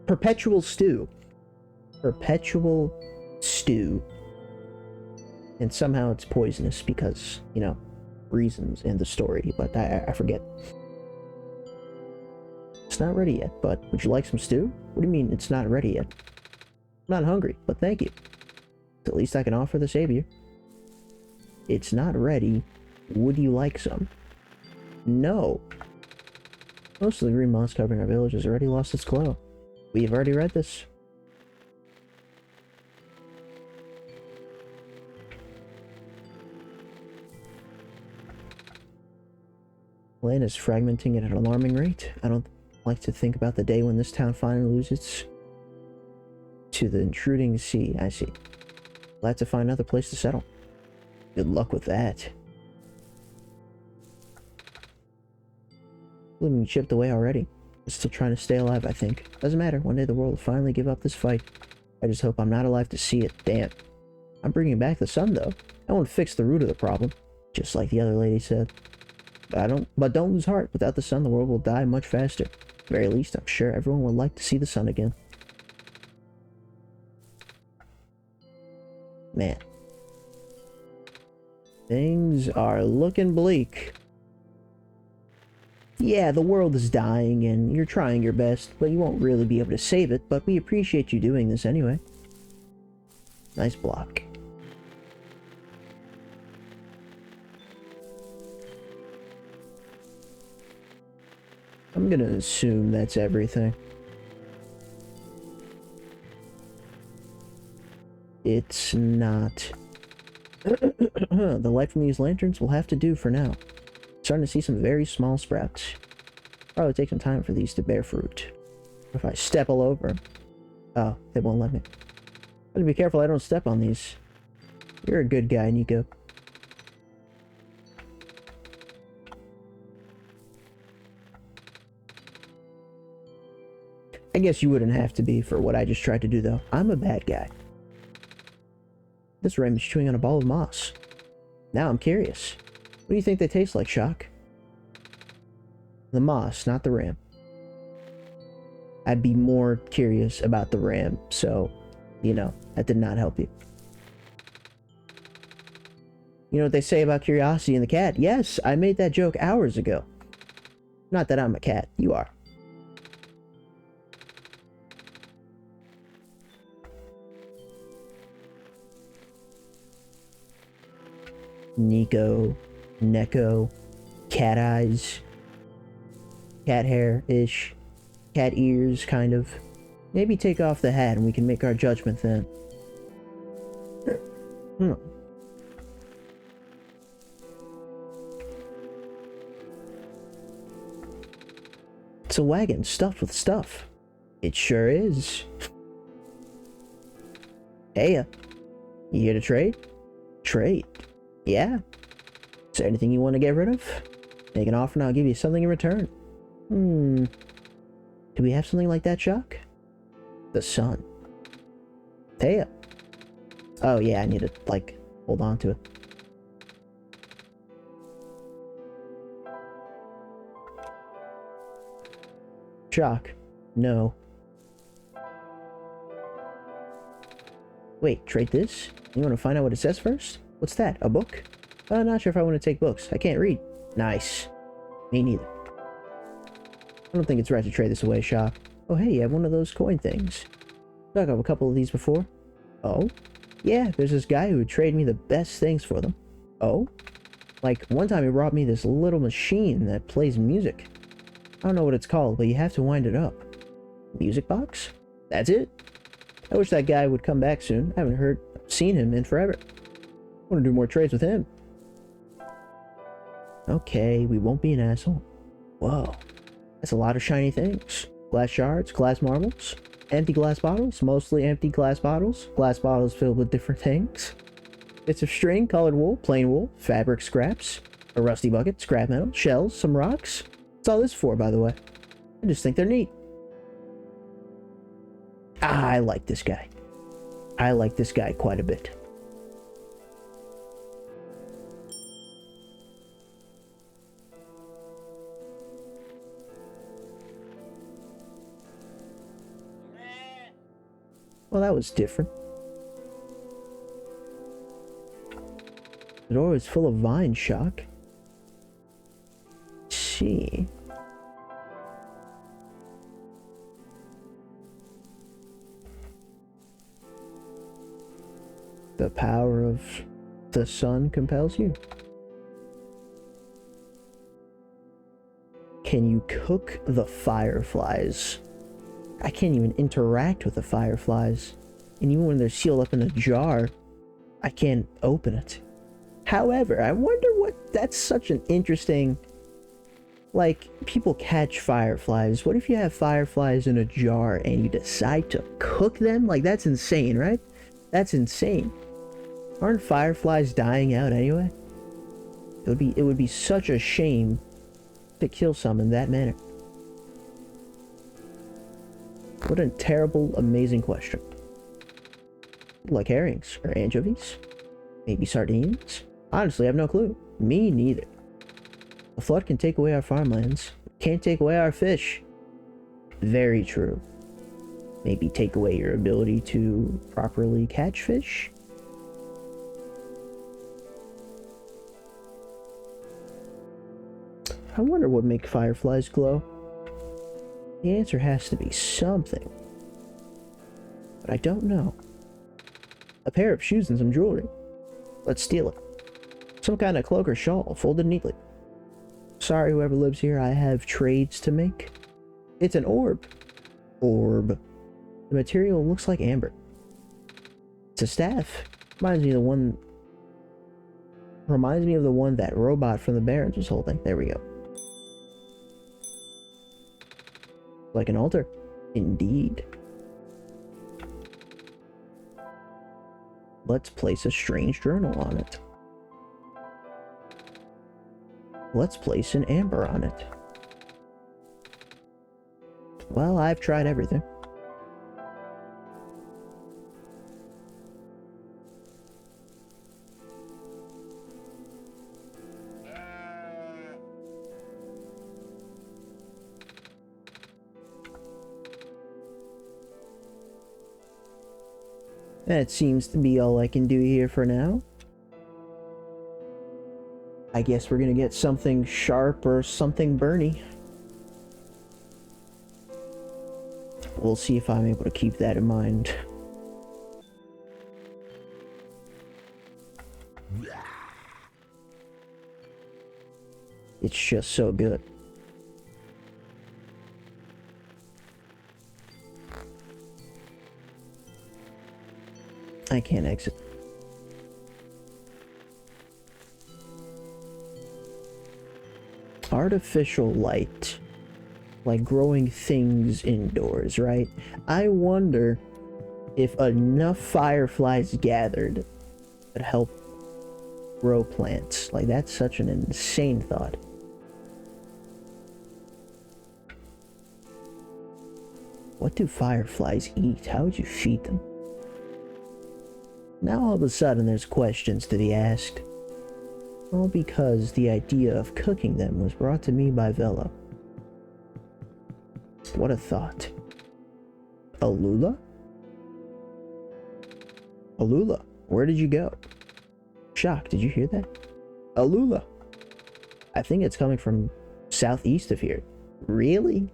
Perpetual stew. Perpetual stew. And somehow it's poisonous because, you know, reasons in the story, but I forget. It's not ready yet, but would you like some stew? What do you mean it's not ready yet? I'm not hungry, but thank you. It's the least I can offer the savior. It's not ready. Would you like some? No. Most of the green moss covering our village has already lost its glow. We've already read this. Land is fragmenting at an alarming rate. I don't like to think about the day when this town finally loses to the intruding sea. I see. Glad to find another place to settle. Good luck with that. Living chipped away already. Still trying to stay alive, I think. Doesn't matter. One day the world will finally give up this fight. I just hope I'm not alive to see it. Damn. I'm bringing back the sun, though. That won't fix the root of the problem. Just like the other lady said. But don't lose heart. Without the sun, the world will die much faster. At the very least, I'm sure everyone would like to see the sun again. Man. Things are looking bleak. Yeah, the world is dying, and you're trying your best, but you won't really be able to save it, but we appreciate you doing this anyway. Nice block. I'm gonna assume that's everything. It's not. The light from these lanterns will have to do for now. Starting to see some very small sprouts. Probably take some time for these to bear fruit. If I step all over... Oh, they won't let me. I have to be careful I don't step on these. You're a good guy, Nico. I guess you wouldn't have to be for what I just tried to do, though. I'm a bad guy. This ram is chewing on a ball of moss. Now I'm curious. What do you think they taste like, Shock? The moss, not the ram. I'd be more curious about the ram, so, you know, that did not help you. You know what they say about curiosity and the cat? Yes, I made that joke hours ago. Not that I'm a cat, you are. Nico, Neko, cat eyes, cat hair-ish, cat ears, kind of. Maybe take off the hat and we can make our judgment then. It's a wagon stuffed with stuff. It sure is. Hey, you here to trade? Trade? Yeah. Is there anything you want to get rid of? Make an offer and I'll give you something in return. Do we have something like that, Shock? The sun. Taya. Oh yeah, I need to, like, hold on to it. Shock. No. Wait, trade this? You want to find out what it says first? What's that? A book? I'm not sure if I want to take books. I can't read. Nice. Me neither. I don't think it's right to trade this away, Shock. Oh hey, you have one of those coin things. Dug up a couple of these before. Oh? Yeah, there's this guy who would trade me the best things for them. Oh? Like, one time he brought me this little machine that plays music. I don't know what it's called, but you have to wind it up. Music box? That's it? I wish that guy would come back soon. I haven't seen him in forever. I want to do more trades with him. Okay, we won't be an asshole. Whoa. That's a lot of shiny things. Glass shards, glass marbles, empty glass bottles, mostly empty glass bottles filled with different things. Bits of string, colored wool, plain wool, fabric scraps, a rusty bucket, scrap metal, shells, some rocks. What's all this for, by the way? I just think they're neat. I like this guy. I like this guy quite a bit. Well, that was different. The door is full of vine, Shock. Let's see. The power of the sun compels you. Can you cook the fireflies? I can't even interact with the fireflies. And even when they're sealed up in a jar, I can't open it. However, I wonder what... That's such an interesting... Like, people catch fireflies. What if you have fireflies in a jar and you decide to cook them? Like, that's insane, right? That's insane. Aren't fireflies dying out anyway? It would be such a shame to kill some in that manner. What a terrible, amazing question. Like herrings or anchovies? Maybe sardines? Honestly, I have no clue. Me neither. The flood can take away our farmlands. Can't take away our fish. Very true. Maybe take away your ability to properly catch fish? I wonder what makes fireflies glow. The answer has to be something. But I don't know. A pair of shoes and some jewelry. Let's steal it. Some kind of cloak or shawl, folded neatly. Sorry, whoever lives here, I have trades to make. It's an orb. Orb. The material looks like amber. It's a staff. Reminds me of the one that robot from the Barrens was holding. There we go. Like an altar. Indeed. Let's place a strange journal on it. Let's place an amber on it. Well, I've tried everything. That seems to be all I can do here for now. I guess we're gonna get something sharp or something burny. We'll see if I'm able to keep that in mind. It's just so good. I can't exit. Artificial light. Like growing things indoors, right? I wonder if enough fireflies gathered would help grow plants. Like, that's such an insane thought. What do fireflies eat? How would you feed them? Now all of a sudden there's questions to be asked. All because the idea of cooking them was brought to me by Vela. What a thought. Alula? Alula, where did you go? Shock, did you hear that? Alula. I think it's coming from southeast of here. Really?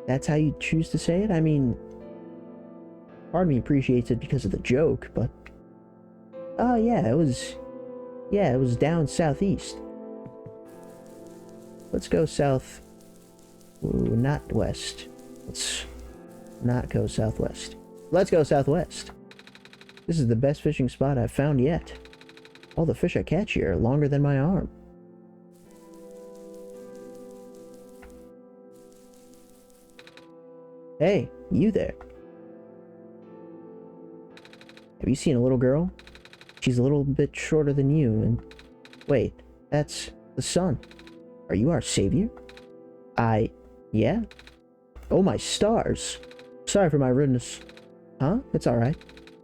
That's how you choose to say it? I mean, part of me appreciates it because of the joke, but... Oh yeah, it was down southeast. Let's go south... Ooh, not west. Let's not go southwest. Let's go southwest. This is the best fishing spot I've found yet. All the fish I catch here are longer than my arm. Hey, you there. Have you seen a little girl? She's a little bit shorter than you, and... Wait, that's the sun. Are you our savior? Yeah? Oh my stars. Sorry for my rudeness. Huh? It's alright.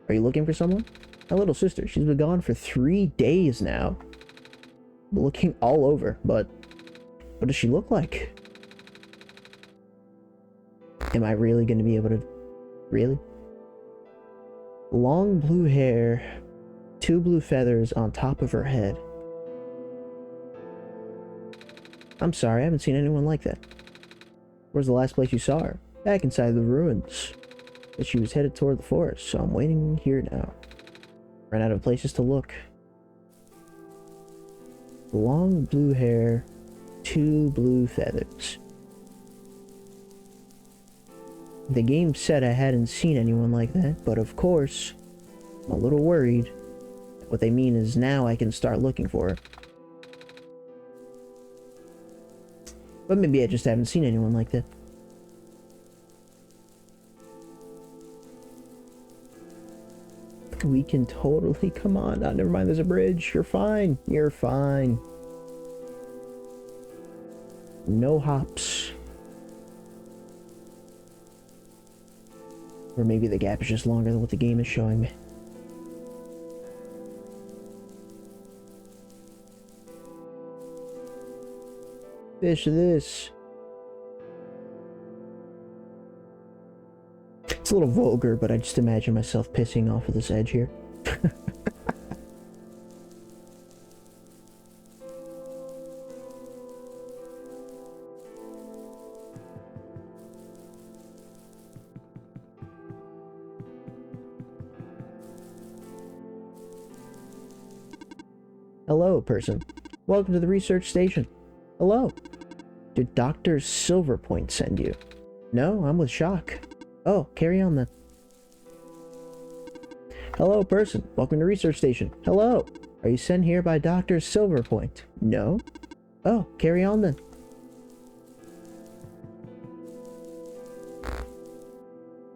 Are you looking for someone? My little sister, she's been gone for 3 days now. Looking all over, but... What does she look like? Am I really going to be able to... Really? Long blue hair, 2 blue feathers on top of her head. I'm sorry, I haven't seen anyone like that. Where's the last place you saw her? Back inside the ruins. But she was headed toward the forest, so I'm waiting here now. Ran out of places to look. Long blue hair, 2 blue feathers. The game said I hadn't seen anyone like that, but of course, I'm a little worried. What they mean is now I can start looking for her. But maybe I just haven't seen anyone like that. We can totally... Come on. Oh, never mind, there's a bridge. You're fine. You're fine. No hops. Or maybe the gap is just longer than what the game is showing me. Fish this. It's a little vulgar, but I just imagine myself pissing off of this edge here. Hello, person. Welcome to the research station. Hello. Did Dr. Silverpoint send you? No, I'm with Shock. Oh, carry on then. Hello, person. Welcome to research station. Hello. Are you sent here by Dr. Silverpoint? No. Oh, carry on then.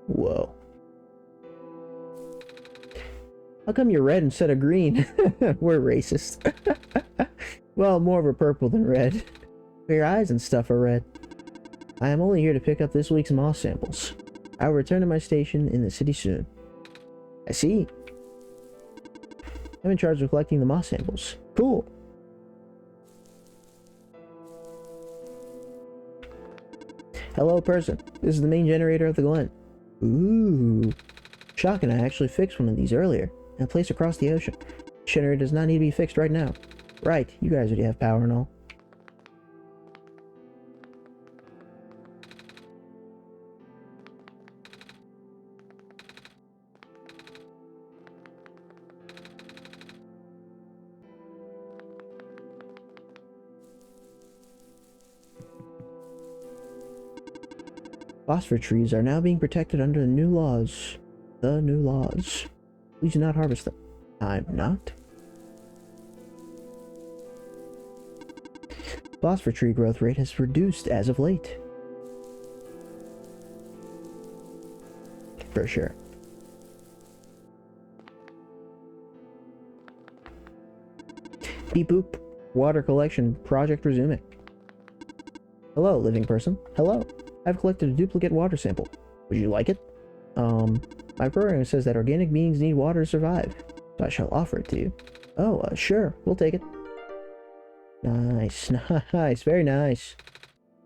Whoa. How come you're red instead of green? We're racist. Well, more of a purple than red. Your eyes and stuff are red. I am only here to pick up this week's moss samples. I will return to my station in the city soon. I see. I'm in charge of collecting the moss samples. Cool. Hello, person. This is the main generator of the Glen. Ooh. Shock and I actually fixed one of these earlier, in a place across the ocean. The generator does not need to be fixed right now. Right, you guys already have power and all. Phosphor trees are now being protected under the new laws. The new laws. Please do not harvest them. I'm not. Phosphor tree growth rate has reduced as of late. For sure. Beep boop. Water collection project resuming. Hello, living person. Hello. I've collected a duplicate water sample. Would you like it? My program says that organic beings need water to survive, so I shall offer it to you. Oh, sure, we'll take it. Nice, nice, very nice.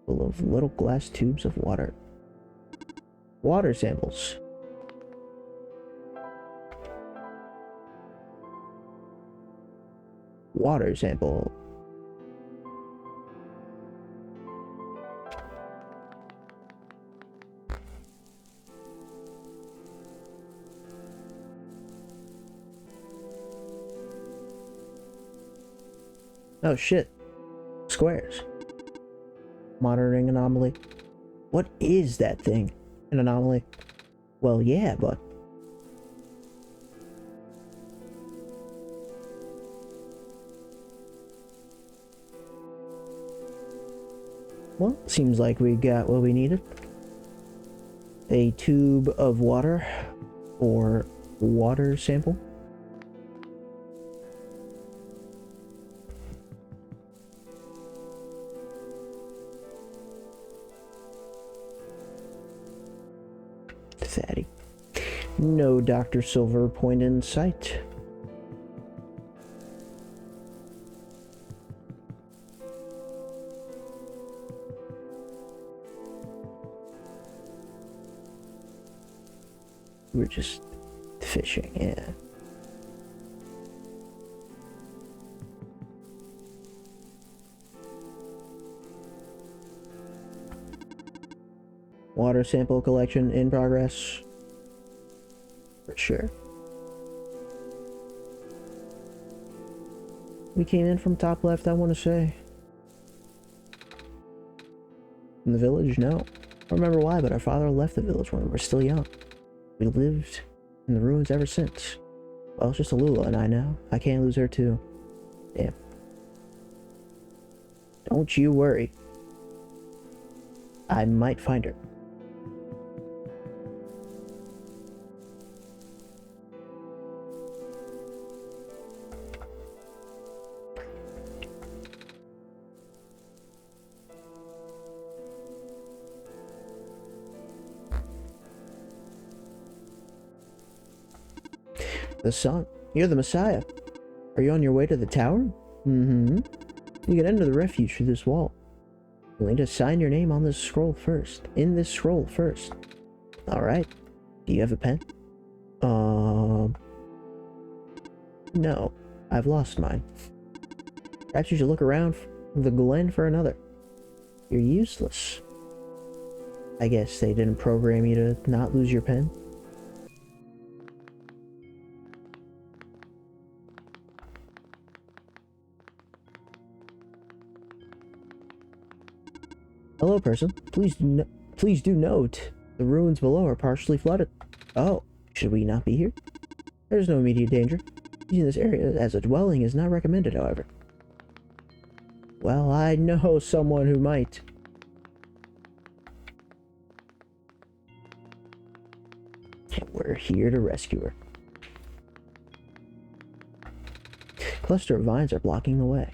Full of little glass tubes of water. Water samples. Water sample. Oh shit. Squares. Monitoring anomaly. What is that thing? An anomaly? Well, yeah, but... Well, seems like we got what we needed. A tube of water, or water sample. Fatty. No Dr. Silver point in sight. We're just fishing, yeah. Water sample collection in progress. For sure. We came in from top left, I want to say. From the village? No. I don't remember why, but our father left the village when we were still young. We lived in the ruins ever since. Well, it's just Alula and I now. I can't lose her too. Damn. Don't you worry. I might find her. The sun. You're the Messiah. Are you on your way to the tower? Mm-hmm. You can enter the refuge through this wall. You'll need to sign your name on this scroll first. In this scroll first. Alright. Do you have a pen? No. I've lost mine. Perhaps you should look around the glen for another. You're useless. I guess they didn't program you to not lose your pen. Hello, person. Please do note the ruins below are partially flooded. Oh, should we not be here? There's no immediate danger. Using this area as a dwelling is not recommended, however. Well, I know someone who might. And we're here to rescue her. Cluster of vines are blocking the way.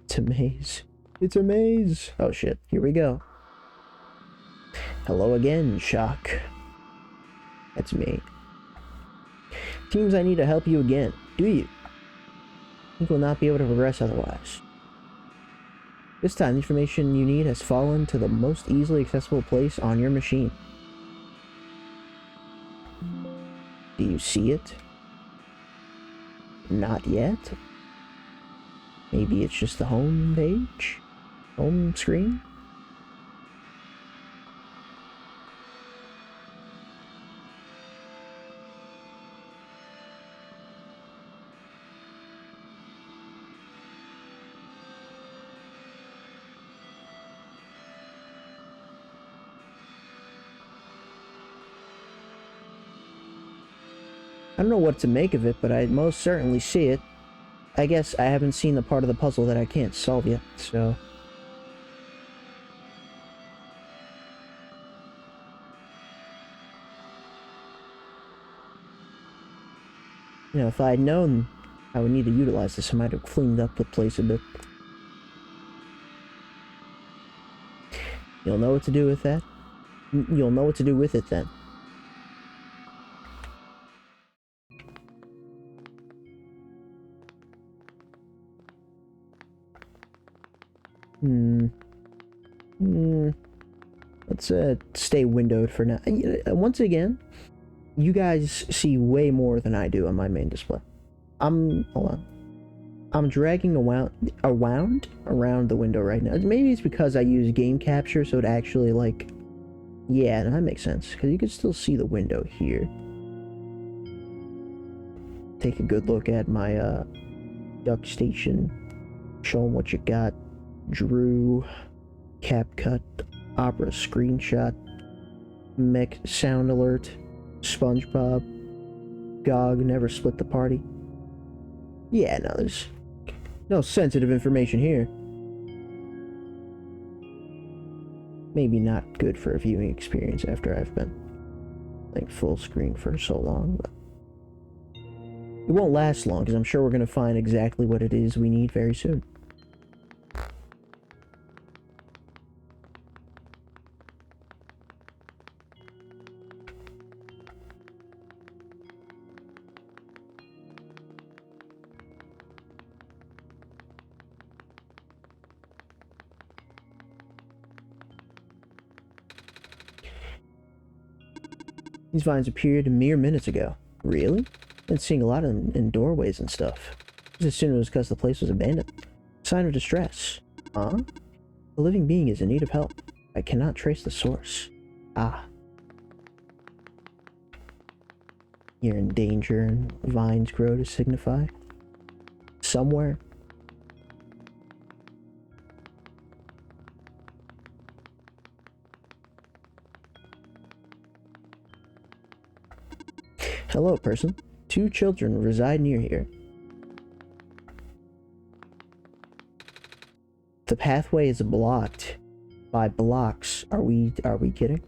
It's a maze. It's a maze. Oh shit, here we go. Hello again, Shock. That's me. Seems I need to help you again. Do you? Think we'll not be able to progress otherwise. This time, the information you need has fallen to the most easily accessible place on your machine. Do you see it? Not yet? Maybe it's just the home page? Home screen? I don't know what to make of it, but I most certainly see it. I guess I haven't seen the part of the puzzle that I can't solve yet, so... You know, if I had known I would need to utilize this, I might have cleaned up the place a bit. You'll know what to do with that? You'll know what to do with it then. Let's stay windowed for now. Once again, you guys see way more than I do on my main display. Hold on. I'm dragging around the window right now. Maybe it's because I use game capture, so it actually, like... Yeah, that makes sense, because you can still see the window here. Take a good look at my, duck station. Show them what you got. Drew. CapCut. Opera screenshot. Mech sound alert. SpongeBob. GOG never split the party. Yeah, no, there's no sensitive information here. Maybe not good for a viewing experience after I've been like full screen for so long, but it won't last long because I'm sure we're gonna find exactly what it is we need very soon. These vines appeared mere minutes ago. Really? Been seeing a lot of them in doorways and stuff. Just assumed it was because the place was abandoned. Sign of distress. Huh? A living being is in need of help. I cannot trace the source. Ah. You're in danger and vines grow to signify. Somewhere. Hello, person. 2 children reside near here. The pathway is blocked by blocks. Are we kidding?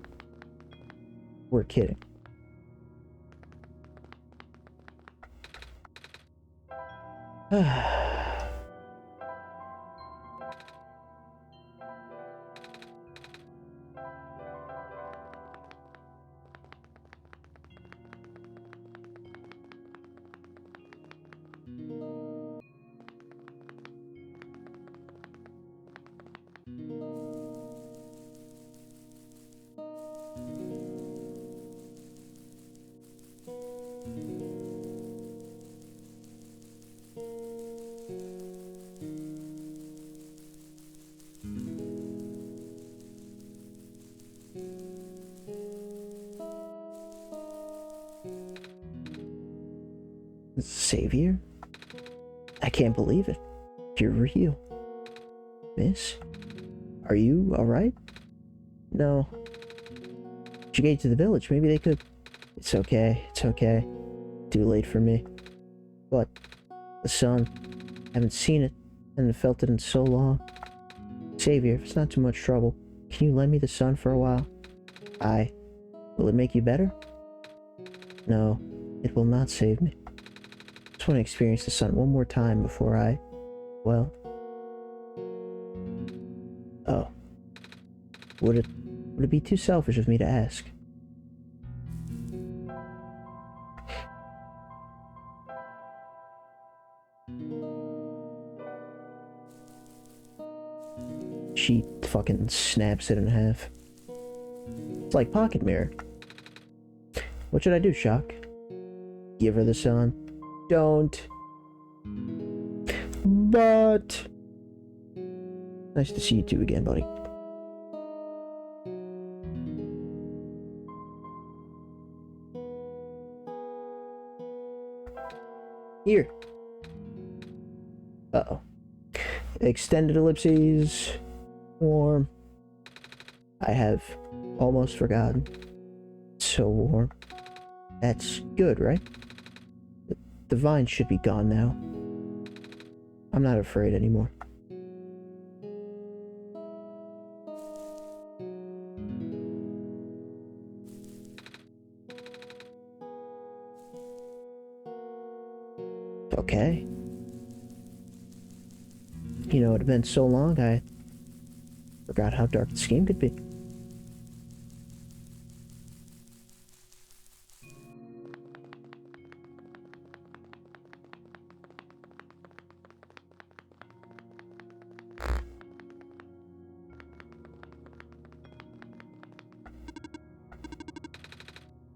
We're kidding. Savior? I can't believe it. You're real. Miss? Are you alright? No. She gave to the village. Maybe they could... It's okay. It's okay. Too late for me. But the sun. Haven't seen it and felt it in so long. Savior, if it's not too much trouble, can you lend me the sun for a while? Aye. Will it make you better? No, it will not save me. Just want to experience the sun one more time before I... Well... Oh. Would it be too selfish of me to ask? She fucking snaps it in half. It's like pocket mirror. What should I do, Shock? Give her the sun? Don't. But... Nice to see you two again, buddy. Here. Uh-oh. Extended ellipses. Warm. I have almost forgotten. So warm. That's good, right? The vine should be gone now. I'm not afraid anymore. Okay. You know, it had been so long, I forgot how dark this game could be.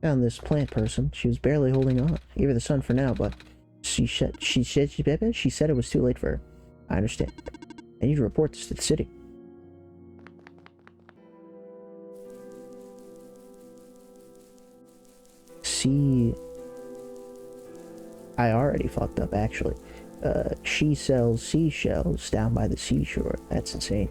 Found this plant person. She was barely holding on. Gave her the sun for now, but she said it was too late for her. I understand. I need to report this to the city. See, I already fucked up actually. She sells seashells down by the seashore. That's insane.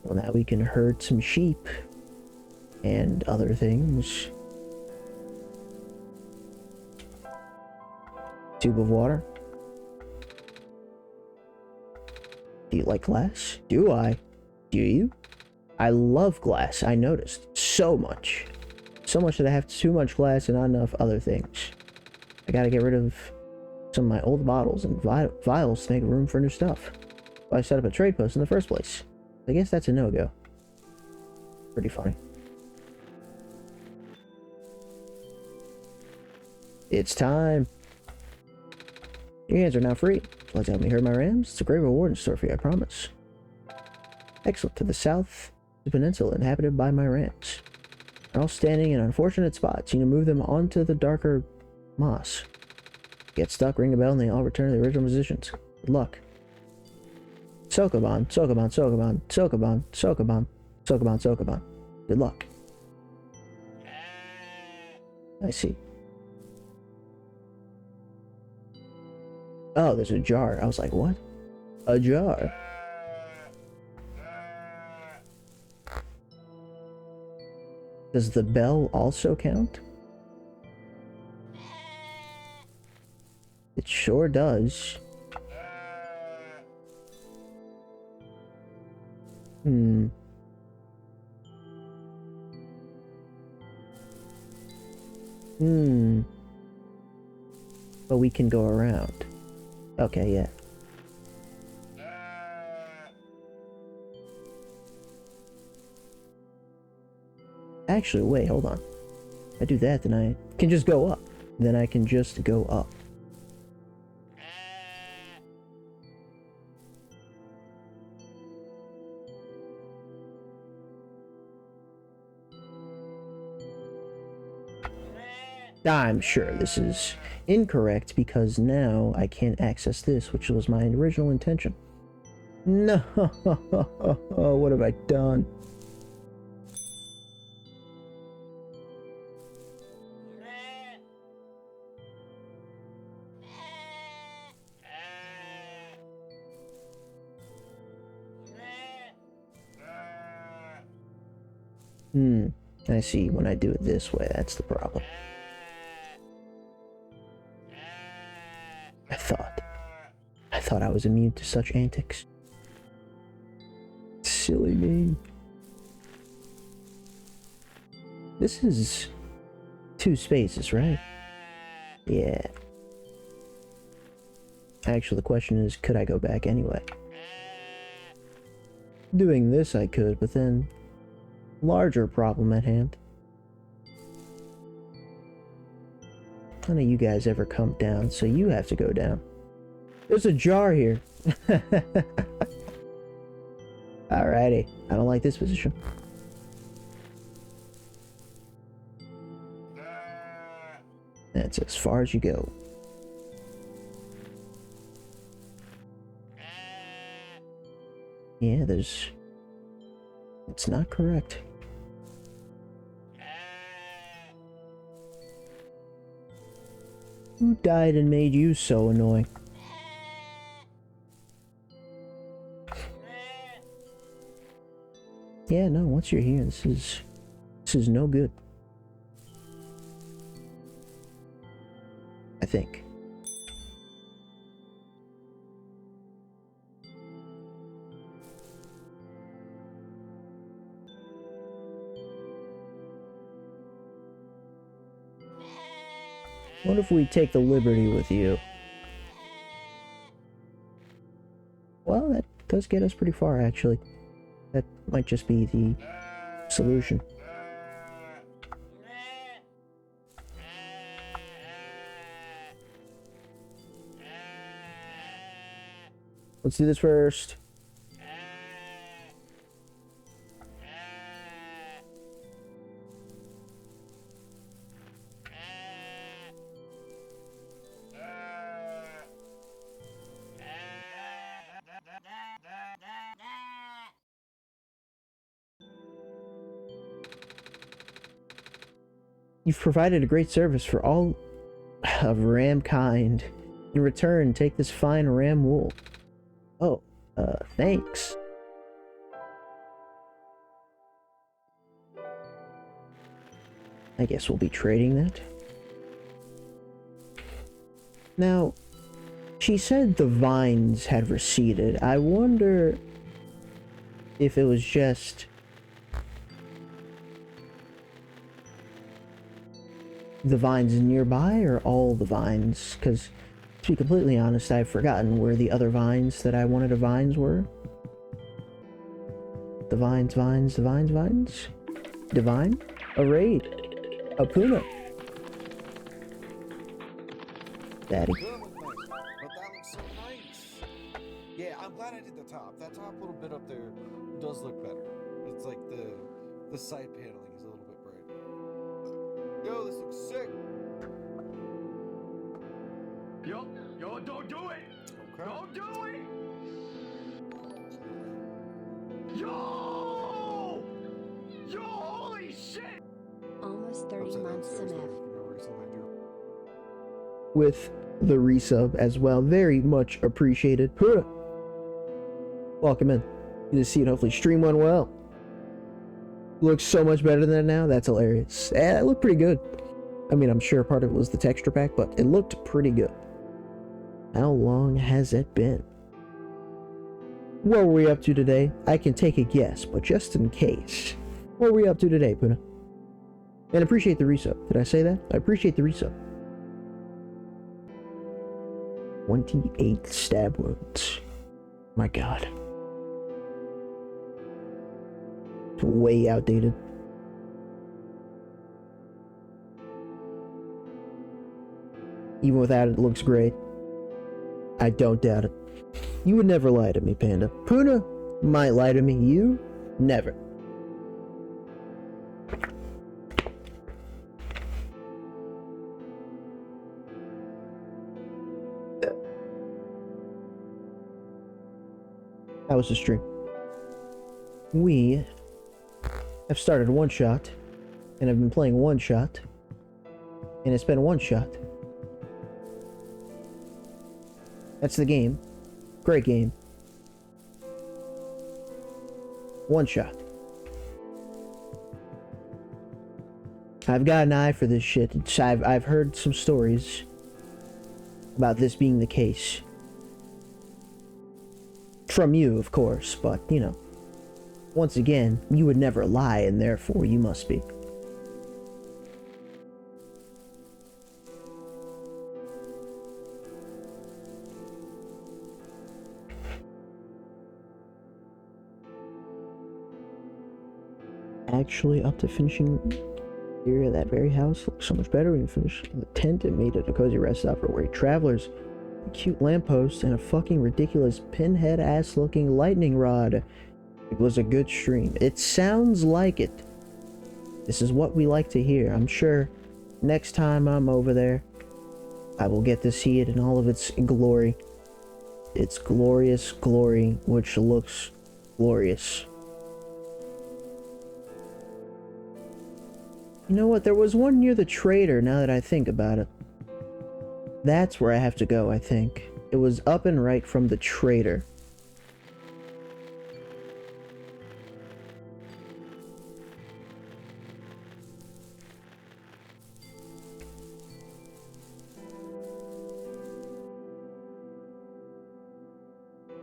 Well, now we can herd some sheep and other things. Tube of water. Do you like glass? Do I? Do you? I love glass, I noticed. So much. So much that I have too much glass and not enough other things. I gotta get rid of some of my old bottles and vials to make room for new stuff. Why I set up a trade post in the first place. I guess that's a no-go. Pretty funny. It's time. Your hands are now free. Would you like to help me herd my rams? It's a great reward in store for you, I promise. Excellent. To the south, the peninsula inhabited by my rams. They're all standing in unfortunate spots. You need to move them onto the darker moss. Get stuck, ring a bell, and they all return to their original positions. Good luck. Sokoban, Sokoban, Sokoban, Sokoban, Sokoban, Sokoban, Sokoban. Good luck. I see. Oh, there's a jar. I was like, what? A jar. Does the bell also count? It sure does. But we can go around. Okay, yeah. Actually, wait, hold on. If I do that, then I can just go up. Then I can just go up. I'm sure this is incorrect because now I can't access this, which was my original intention. No, what have I done? I see. When I do it this way, that's the problem. I thought I was immune to such antics. Silly me. This is 2 spaces, right? Yeah. Actually, the question is, could I go back anyway? Doing this I could, but then larger problem at hand. None of you guys ever come down, so you have to go down. There's a jar here. Alrighty. I don't like this position. That's as far as you go. Yeah, there's... It's not correct. Who died and made you so annoying? Yeah, no, once you're here, this is no good. I think. What if we take the liberty with you? Well, that does get us pretty far, actually. That might just be the solution. Let's do this first. You've provided a great service for all of ram kind. In return, take this fine ram wool. Oh, thanks. I guess we'll be trading that. Now, she said the vines had receded. I wonder if it was just the vines nearby or all the vines, because to be completely honest, I've forgotten where the other vines that I wanted to vines were. The vines. Divine? A raid. A Puna. Daddy. Good one, nice. But that looks so nice. Yeah, I'm glad I did the top. That top little bit up there does look better. It's like the side paneling is a little bit brighter. Yo, this looks sick. Yo, don't do it! Okay. Don't do it! Yo! Yo, holy shit! Almost 30 months, Smith. With the resub as well. Very much appreciated. Puna. Welcome in. Good to see it. Hopefully stream went well. Looks so much better than that now. That's hilarious. It looked pretty good. I mean, I'm sure part of it was the texture pack, but it looked pretty good. How long has it been? What were we up to today? I can take a guess, but just in case. What were we up to today, Puna? And appreciate the resub. Did I say that? I appreciate the resub. 28 stab wounds. My god. It's way outdated. Even without it, it looks great. I don't doubt it. You would never lie to me, Panda. Puna might lie to me. You? Never. That was the stream. We have started OneShot, and have been playing OneShot, and it's been OneShot. That's the game. Great game. OneShot. I've got an eye for this shit. I've heard some stories about this being the case. From you, of course, but, you know. Once again, you would never lie, and therefore you must be. Actually, up to finishing the area of that very house looks so much better. We can finish the tent and made it a cozy rest stop for weary travelers. A cute lamppost and a fucking ridiculous pinhead ass looking lightning rod. It was a good stream. It sounds like it. This is what we like to hear. I'm sure next time I'm over there, I will get to see it in all of its glory. Its glorious glory, which looks glorious. You know what? There was one near the trader, now that I think about it. That's where I have to go, I think. It was up and right from the trader.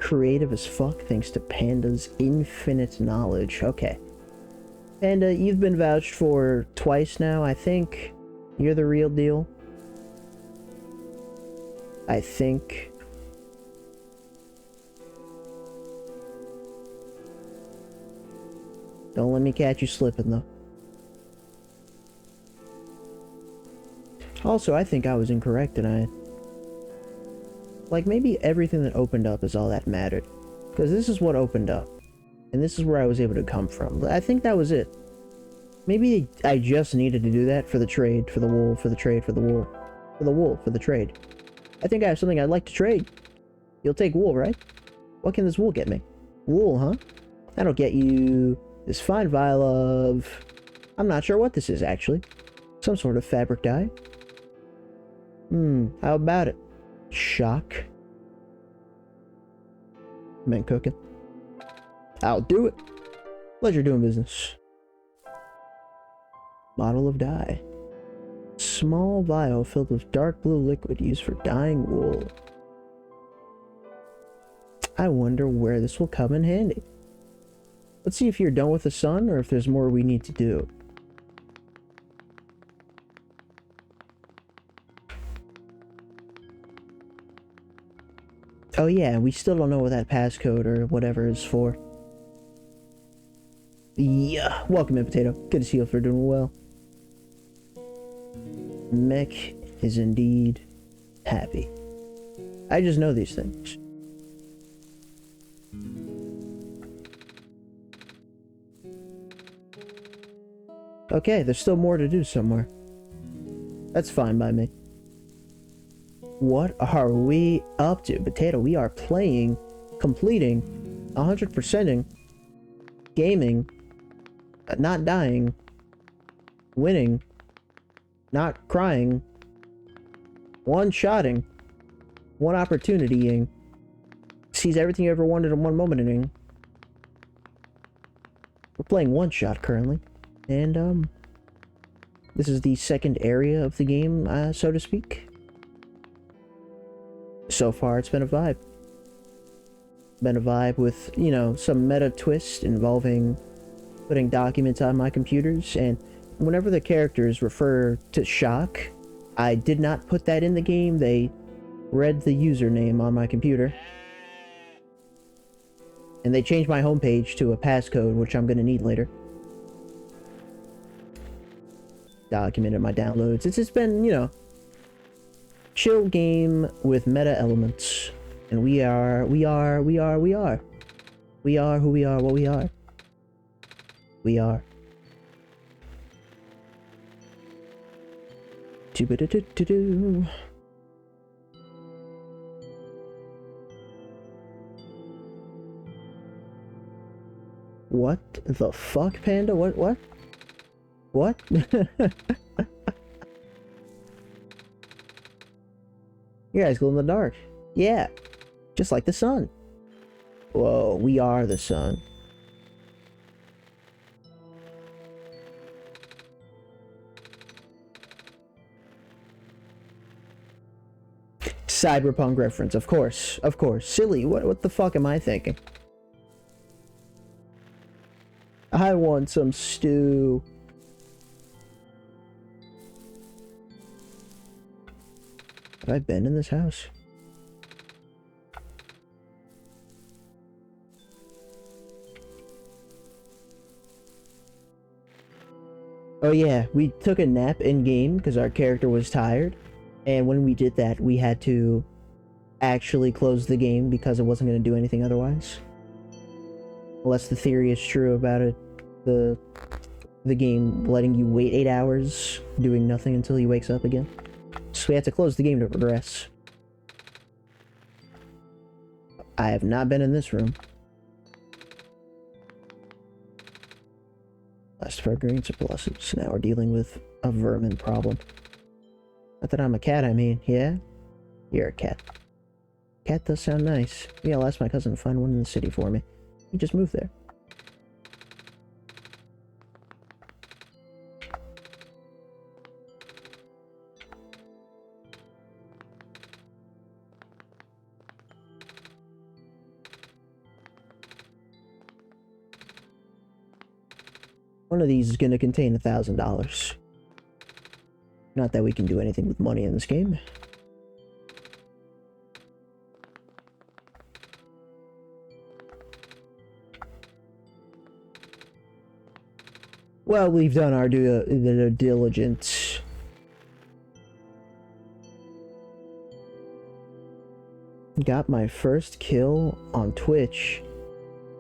creative as fuck thanks to Panda's infinite knowledge. Okay. Panda, you've been vouched for twice now. I think you're the real deal. I think. Don't let me catch you slipping, though. Also, I think I was incorrect, and like, maybe everything that opened up is all that mattered. Because this is what opened up. And this is where I was able to come from. I think that was it. Maybe I just needed to do that for the trade, for the wool, for the trade, for the wool. For the wool, for the trade. I think I have something I'd like to trade. You'll take wool, right? What can this wool get me? Wool, huh? That'll get you this fine vial of... I'm not sure what this is, actually. Some sort of fabric dye. How about it? Shock. Men cooking. I'll do it. Pleasure doing business. Bottle of dye. Small vial filled with dark blue liquid used for dyeing wool. I wonder where this will come in handy. Let's see if you're done with the sun or if there's more we need to do. Oh yeah, we still don't know what that passcode or whatever is for. Yeah, welcome in, Potato. Good to see you if you're doing well. Mech is indeed happy. I just know these things. Okay, there's still more to do somewhere. That's fine by me. What are we up to? Potato, we are playing, completing, 100%ing, gaming, not dying, winning, not crying, one-shotting, one opportunitying, sees everything you ever wanted in one momenting. We're playing one-shot currently, and this is the second area of the game, so to speak. So far, it's been a vibe. Been a vibe with, you know, some meta twist involving putting documents on my computers, and whenever the characters refer to shock, I did not put that in the game. They read the username on my computer. And they changed my homepage to a passcode, which I'm gonna need later. Documented my downloads. It's just been, you know, chill game with meta elements. And we are who we are, what we are. We are. Do-ba-do-do-do-do. What the fuck, Panda? What? What? Your eyes glow in the dark. Yeah. Just like the sun. Whoa, we are the sun. Cyberpunk reference, of course. Of course. Silly, what the fuck am I thinking? I want some stew. Have I been in this house? Oh yeah, we took a nap in-game because our character was tired. And when we did that, we had to actually close the game because it wasn't going to do anything otherwise. Unless the theory is true about it. The game letting you wait 8 hours, doing nothing until he wakes up again. So we had to close the game to progress. I have not been in this room. Last for green surpluses. Now we're dealing with a vermin problem. Not that I'm a cat, I mean. Yeah? You're a cat. Cat does sound nice. Maybe I'll ask my cousin to find one in the city for me. He just moved there. One of these is going to contain $1,000. Not that we can do anything with money in this game. Well, we've done our due diligence. Got my first kill on Twitch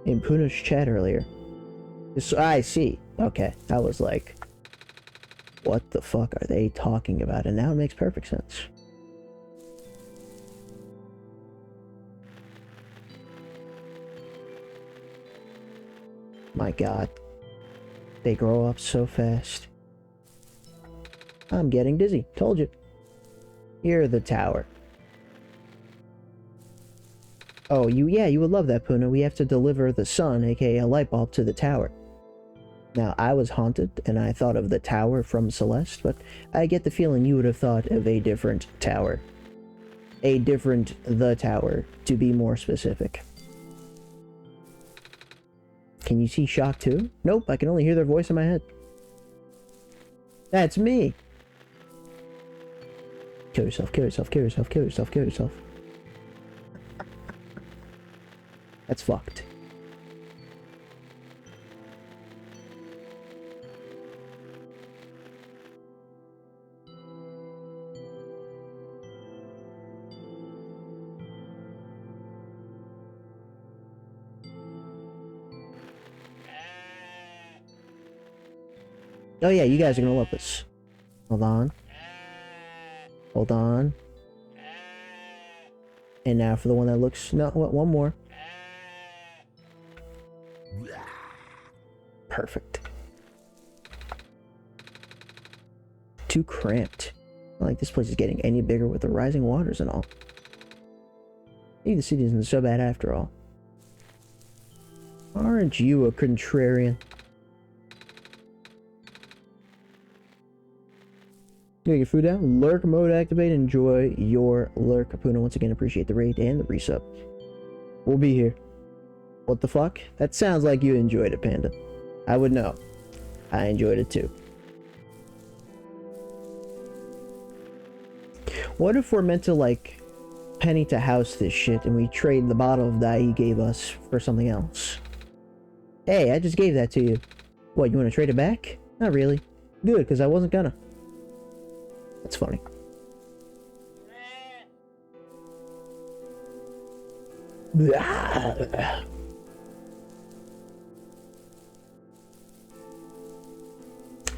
in Puna's chat earlier. So, I see. Okay, I was like, what the fuck are they talking about? And now it makes perfect sense. My god. They grow up so fast. I'm getting dizzy. Told you. Here, the tower. Oh, you would love that, Puna. We have to deliver the sun, aka a light bulb, to the tower. Now, I was haunted, and I thought of the tower from Celeste, but I get the feeling you would have thought of a different tower. A different The Tower, to be more specific. Can you see Shock too? Nope, I can only hear their voice in my head. That's me! Kill yourself, kill yourself, kill yourself, kill yourself, kill yourself. That's fucked. Oh yeah, you guys are gonna love this. Hold on. Hold on. And now for the one that looks... No, what? One more. Perfect. Too cramped. Not like this place is getting any bigger with the rising waters and all. Maybe the city isn't so bad after all. Aren't you a contrarian? Get your food out. Lurk mode activate. Enjoy your lurk. Kapuna, once again, appreciate the raid and the resub. We'll be here. What the fuck? That sounds like you enjoyed it, Panda. I would know. I enjoyed it too. What if we're meant to, like, penny to house this shit and we trade the bottle of dye he gave us for something else? Hey, I just gave that to you. What, you want to trade it back? Not really. Good, because I wasn't gonna. That's funny.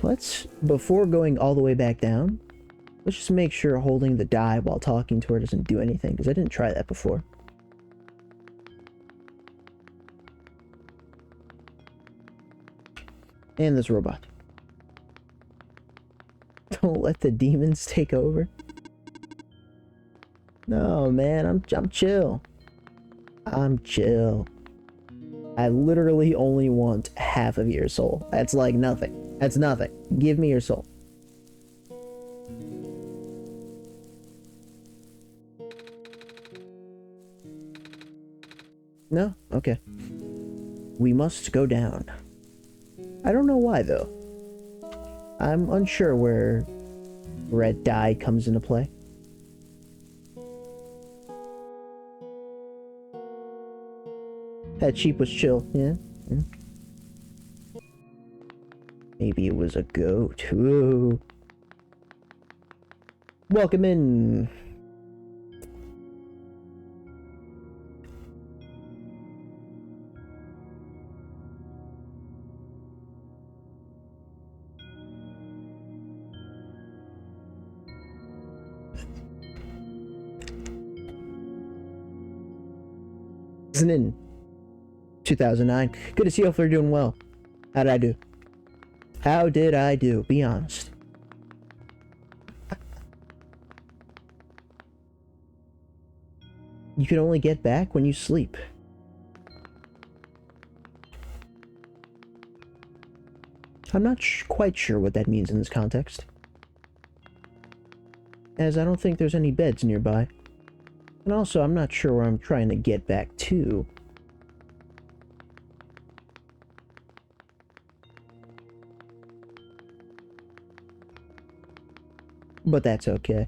Let's, before going all the way back down, let's just make sure holding the die while talking to her doesn't do anything, because I didn't try that before. And this robot. Don't let the demons take over. No, man, I'm chill. I'm chill. I literally only want half of your soul. That's like nothing. That's nothing. Give me your soul. No? Okay. We must go down. I don't know why, though. I'm unsure where red dye comes into play. That sheep was chill, yeah? Maybe it was a goat. Ooh. Welcome in. Isn't in 2009. Good to see you. Hopefully you're doing well. How did I do? How did I do? Be honest. You can only get back when you sleep. I'm not quite sure what that means in this context, as I don't think there's any beds nearby. And also, I'm not sure where I'm trying to get back to. But that's okay.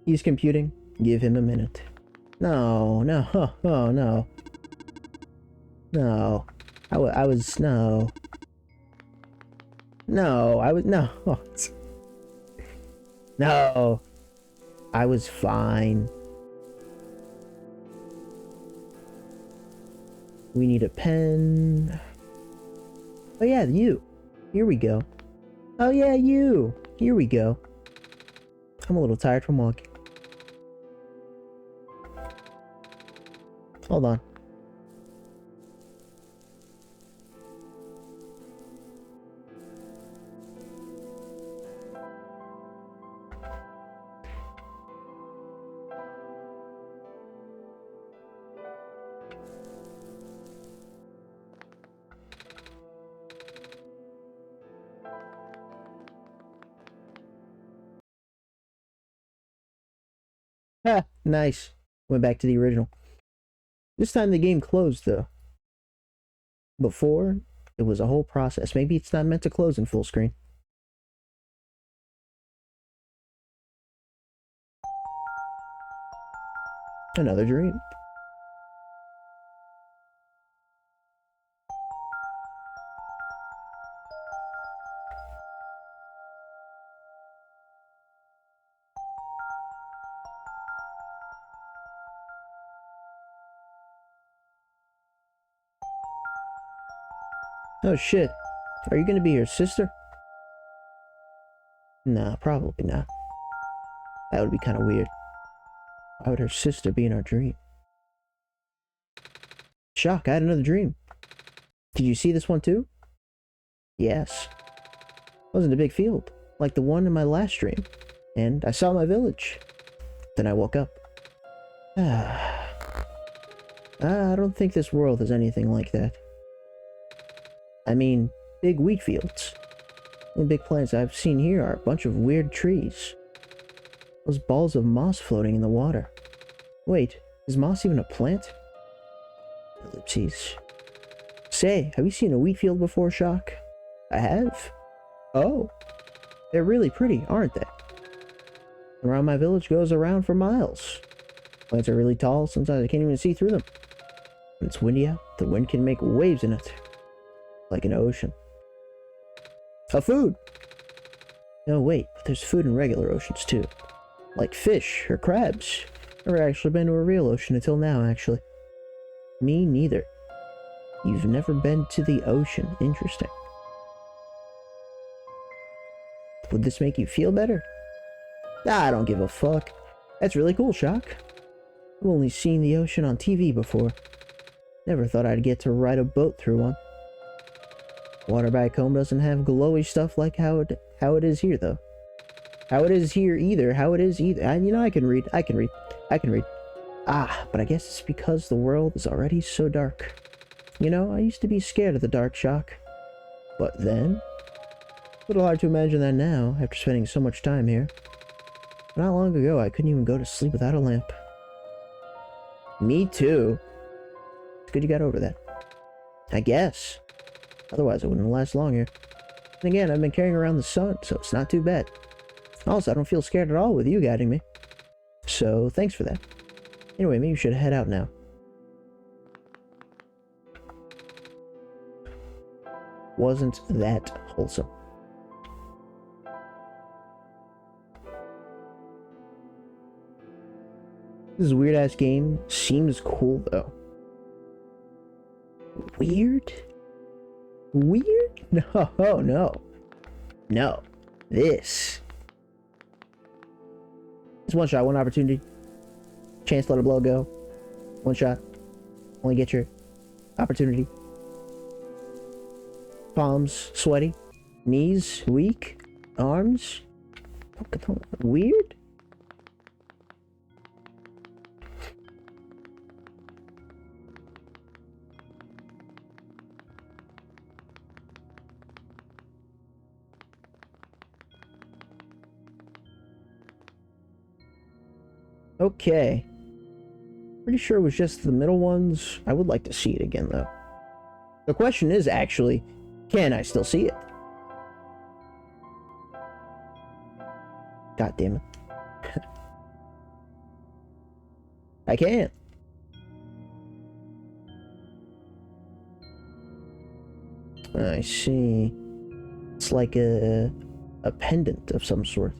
He's computing. Give him a minute. No, no, oh no. No. I was, no. No, I was, no. No. I was fine. We need a pen. Oh yeah, you. Here we go. Oh yeah, you. Here we go. I'm a little tired from walking. Hold on. Ha, nice. Went back to the original. This time the game closed though. Before, it was a whole process. Maybe it's not meant to close in full screen. Another dream. Oh shit. Are you gonna be her sister? Nah, probably not. That would be kind of weird. Why would her sister be in our dream? Shock, I had another dream. Did you see this one too? Yes. It wasn't a big field, like the one in my last dream. And I saw my village. Then I woke up. I don't think this world is anything like that. I mean, big wheat fields. The big plants I've seen here are a bunch of weird trees. Those balls of moss floating in the water. Wait, is moss even a plant? Ellipses. Say, have you seen a wheat field before, Shock? I have. Oh. They're really pretty, aren't they? Around my village goes around for miles. Plants are really tall, sometimes I can't even see through them. When it's windy out, the wind can make waves in it. Like an ocean. A food! No, wait, but there's food in regular oceans too. Like fish or crabs. Never actually been to a real ocean until now, actually. Me neither. You've never been to the ocean. Interesting. Would this make you feel better? I don't give a fuck. That's really cool, Shock. I've only seen the ocean on TV before. Never thought I'd get to ride a boat through one. Water back home doesn't have glowy stuff like how it is here, though. How it is here either. How it is either. You know, I can read. Ah, but I guess it's because the world is already so dark. You know, I used to be scared of the dark, Shock. But then? A little hard to imagine that now, after spending so much time here. Not long ago, I couldn't even go to sleep without a lamp. Me too. It's good you got over that. I guess. Otherwise, I wouldn't last long here. And again, I've been carrying around the sun, so it's not too bad. Also, I don't feel scared at all with you guiding me. So, thanks for that. Anyway, maybe you should head out now. Wasn't that wholesome? This weird-ass game seems cool, though. Weird? Weird? No, no. No. This. It's one shot, one opportunity. Chance to let a blow go. One shot. Only get your opportunity. Palms sweaty. Knees weak. Arms. Weird? Okay. Pretty sure it was just the middle ones. I would like to see it again, though. The question is actually, can I still see it? God damn it. I can't. I see. It's like a pendant of some sort.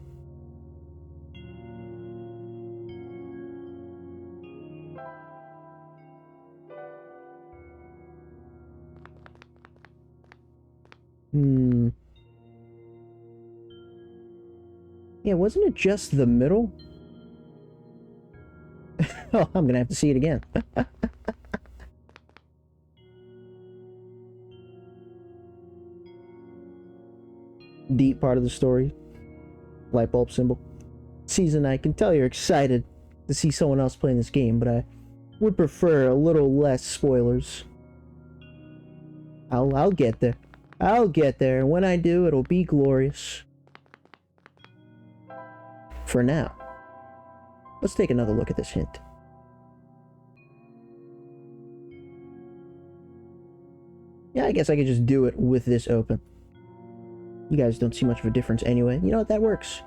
Yeah, wasn't it just the middle? Oh, I'm gonna have to see it again. Deep part of the story. Light bulb symbol. Season, I can tell you're excited to see someone else playing this game, but I would prefer a little less spoilers. I'll get there. I'll get there, and when I do, it'll be glorious. For now, let's take another look at this hint. Yeah, I guess I could just do it with this open. You guys don't see much of a difference anyway. You know what? That works.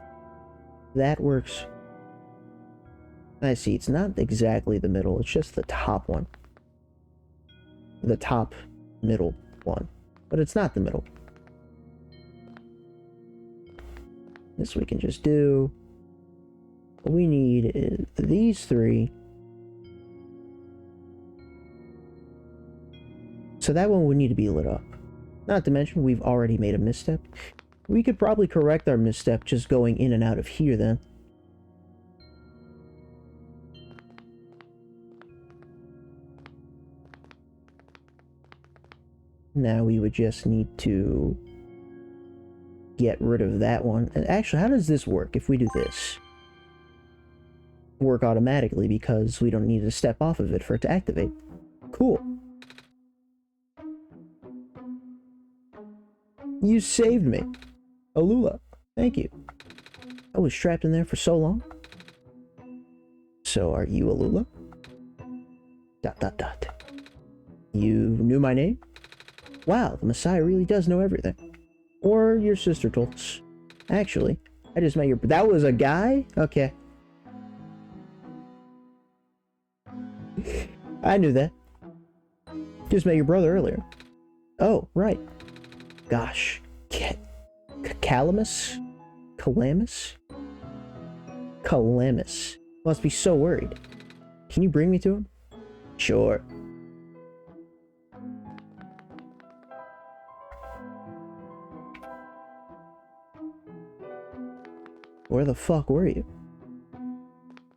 That works. I see. It's not exactly the middle. It's just the top one. The top middle one. But it's not the middle. This we can just do. What we need is these three. So that one would need to be lit up. Not to mention, we've already made a misstep. We could probably correct our misstep just going in and out of here then. Now we would just need to get rid of that one. And actually, how does this work if we do this? Work automatically because we don't need to step off of it for it to activate. Cool. You saved me. Alula, thank you. I was trapped in there for so long. So are you Alula? ... You knew my name? Wow, the Messiah really does know everything. Or your sister told us. Actually, I just met your... That was a guy? Okay. I knew that. Just met your brother earlier. Oh, right. Gosh. Calamus? Calamus? Calamus. Must be so worried. Can you bring me to him? Sure. Where the fuck were you?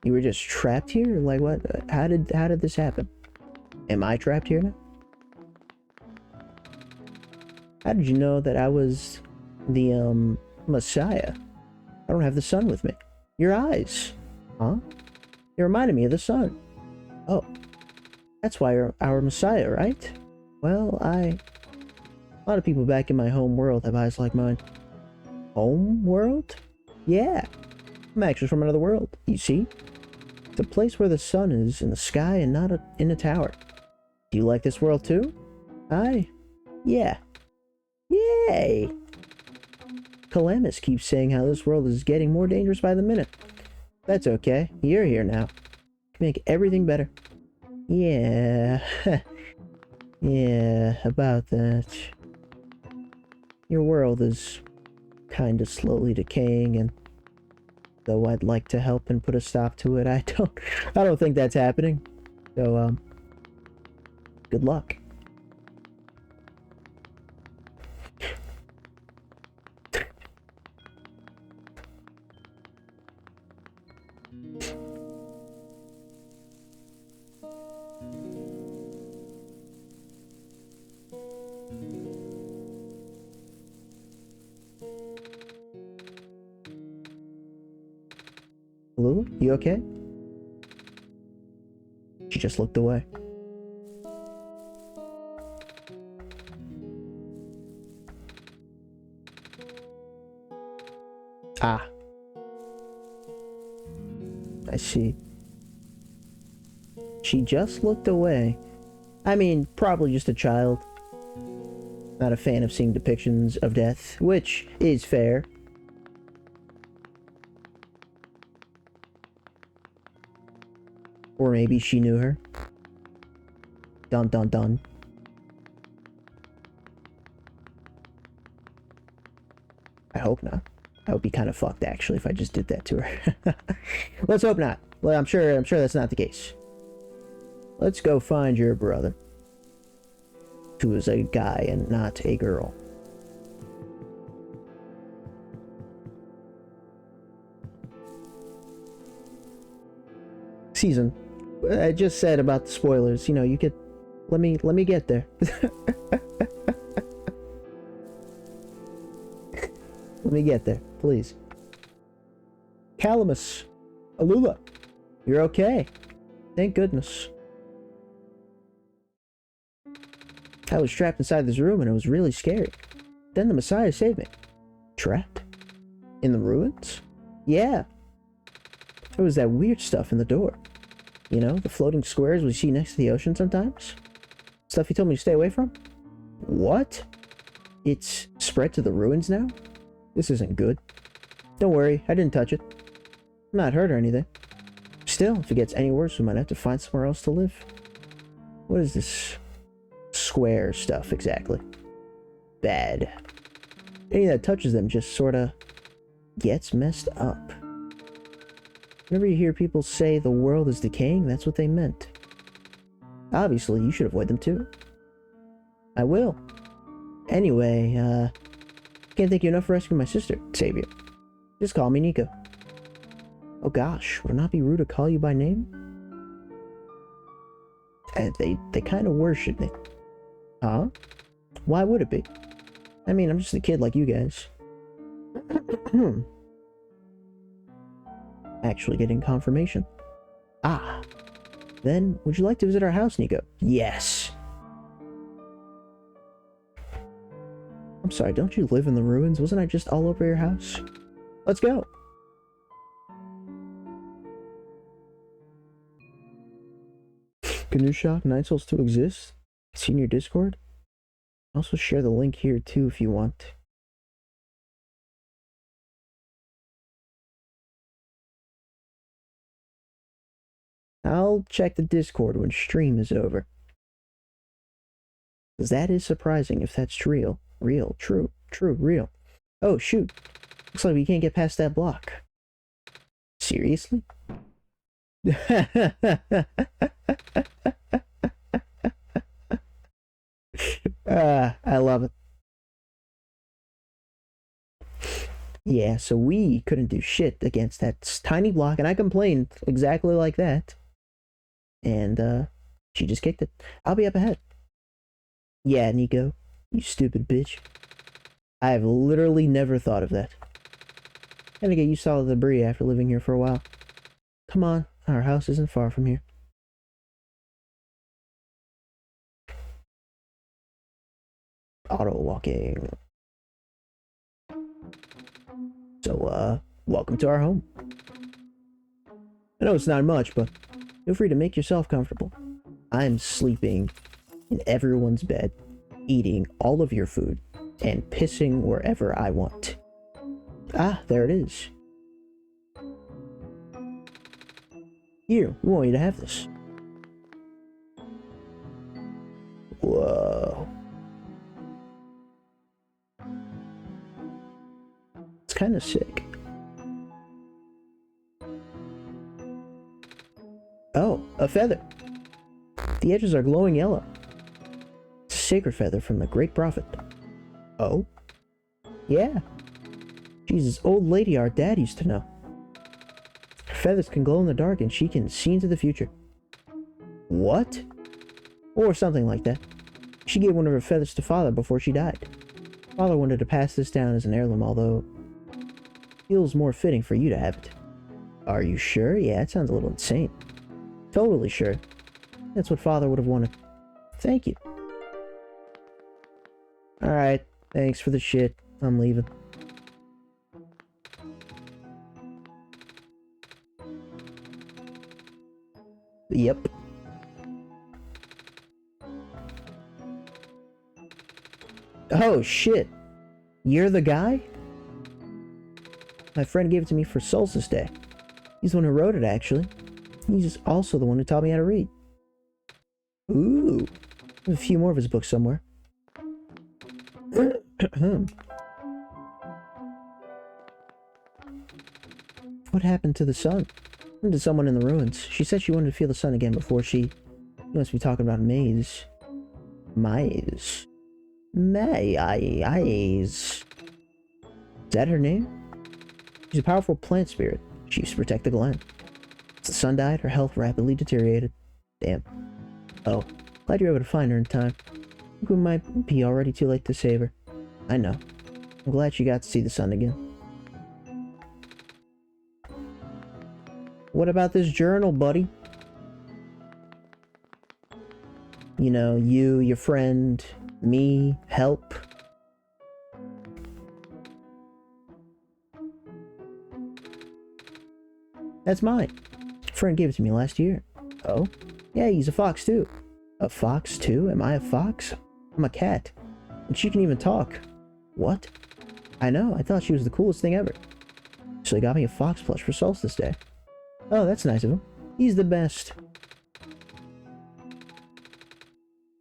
You were just trapped here? Like what? How did this happen? Am I trapped here now? How did you know that I was the Messiah? I don't have the sun with me. Your eyes. Huh? You reminded me of the sun. Oh. That's why you're our Messiah, right? Well, a lot of people back in my home world have eyes like mine. Home world? Yeah. I'm actually from another world, you see? It's a place where the sun is in the sky and not in a tower. Do you like this world too? Yeah. Yay! Calamus keeps saying how this world is getting more dangerous by the minute. That's okay. You're here now. Can make everything better. Yeah. Yeah, about that. Your world is kind of slowly decaying, and though I'd like to help and put a stop to it, I don't think that's happening. So, good luck. Lulu, you okay? She just looked away. Ah. I see. She just looked away. I mean, probably just a child. Not a fan of seeing depictions of death, which is fair. Or maybe she knew her. Dun dun dun. I hope not. I would be kind of fucked actually if I just did that to her. Let's hope not. Well, I'm sure that's not the case. Let's go find your brother, who is a guy and not a girl. Season. I just said about the spoilers. You know, you could let me get there. Let me get there, please. Calamus. Alula. You're okay. Thank goodness. I was trapped inside this room and it was really scary. Then the Messiah saved me. Trapped? In the ruins? Yeah. There was that weird stuff in the door. You know, the floating squares we see next to the ocean sometimes? Stuff you told me to stay away from? What? It's spread to the ruins now? This isn't good. Don't worry, I didn't touch it. I'm not hurt or anything. Still, if it gets any worse, we might have to find somewhere else to live. What is this square stuff exactly? Bad. Anything that touches them just sorta gets messed up. Whenever you hear people say the world is decaying, that's what they meant. Obviously, you should avoid them too. I will. Anyway, can't thank you enough for rescuing my sister, Xavier. Just call me Nico. Oh gosh, would it not be rude to call you by name? They kind of worship me. Huh? Why would it be? I mean, I'm just a kid like you guys. Actually getting confirmation. Ah. Then, would you like to visit our house, Nico? Yes. I'm sorry, don't you live in the ruins? Wasn't I just all over your house? Let's go. Can you shock Night Souls 2 exist? See in your Discord? Also share the link here too if you want. I'll check the Discord when stream is over. Because that is surprising if that's real. Real, true, real. Oh, shoot. Looks like we can't get past that block. Seriously? I love it. Yeah, so we couldn't do shit against that tiny block, and I complained exactly like that. And, she just kicked it. I'll be up ahead. Yeah, Nico, you stupid bitch. I have literally never thought of that. Gotta get used to all the debris after living here for a while. Come on, our house isn't far from here. Auto walking. So, welcome to our home. I know it's not much, but feel free to make yourself comfortable. I'm sleeping in everyone's bed, eating all of your food, and pissing wherever I want. Ah, there it is. Here, we want you to have this. Whoa. It's kind of sick. Oh, a feather. The edges are glowing yellow. It's a sacred feather from the great prophet. Oh? Yeah. She's this old lady our dad used to know. Her feathers can glow in the dark and she can see into the future. What? Or something like that. She gave one of her feathers to Father before she died. Father wanted to pass this down as an heirloom, although it feels more fitting for you to have it. Are you sure? Yeah, it sounds a little insane. Totally sure. That's what Father would have wanted. Thank you. Alright, thanks for the shit. I'm leaving. Yep. Oh, shit. You're the guy? My friend gave it to me for Solstice Day. He's the one who wrote it, actually. He's also the one who taught me how to read. Ooh. I have a few more of his books somewhere. What happened to the sun? Happened to someone in the ruins. She said she wanted to feel the sun again before she... You must be talking about Maze. Maze. Is that her name? She's a powerful plant spirit. She used to protect the glen. As the sun died, her health rapidly deteriorated. Damn. Oh, glad you were able to find her in time. I think we might be already too late to save her. I know. I'm glad she got to see the sun again. What about this journal, buddy? You know, you, your friend, me, help. That's mine. A friend gave it to me last year. Oh? Yeah, he's a fox too. A fox too? Am I a fox? I'm a cat. And she can even talk. What? I know, I thought she was the coolest thing ever. So he got me a fox plush for Solstice Day. Oh, that's nice of him. He's the best.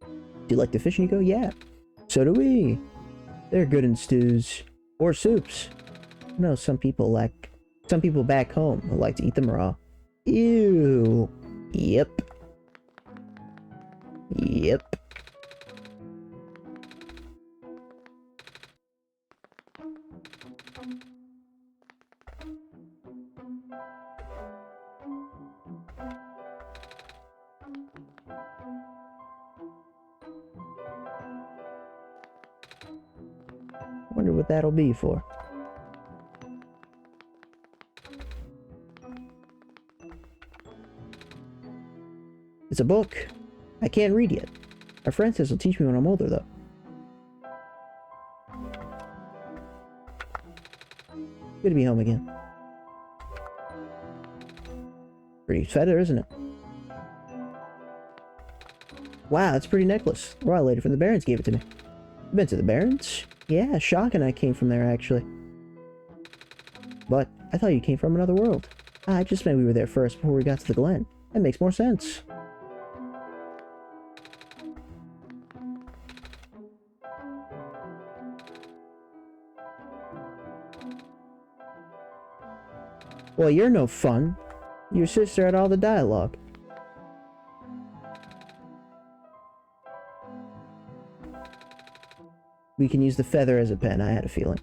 Do you like to fish, Nico? Yeah. So do we. They're good in stews. Or soups. No, some people back home who like to eat them raw. Ew. Yep. Yep. Wonder what that'll be for. It's a book. I can't read yet. My friend says he'll teach me when I'm older, though. Good to be home again. Pretty feather, isn't it? Wow, that's a pretty necklace. The royal lady from the Barrens gave it to me. You been to the Barrens? Yeah, Shock and I came from there, actually. But I thought you came from another world. I just meant we were there first before we got to the Glen. That makes more sense. Well, you're no fun. Your sister had all the dialogue. We can use the feather as a pen, I had a feeling.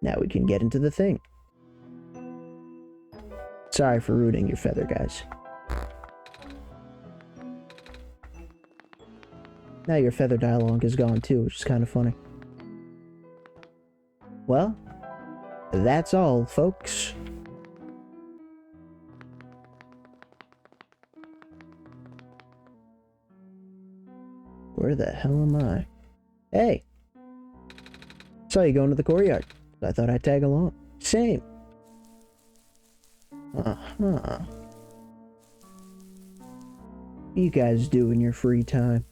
Now we can get into the thing. Sorry for ruining your feather, guys. Now your feather dialogue is gone too, which is kind of funny. Well, that's all, folks. Where the hell am I? Hey! Saw you going to the courtyard. I thought I'd tag along. Same. Uh-huh. What do you guys do in your free time?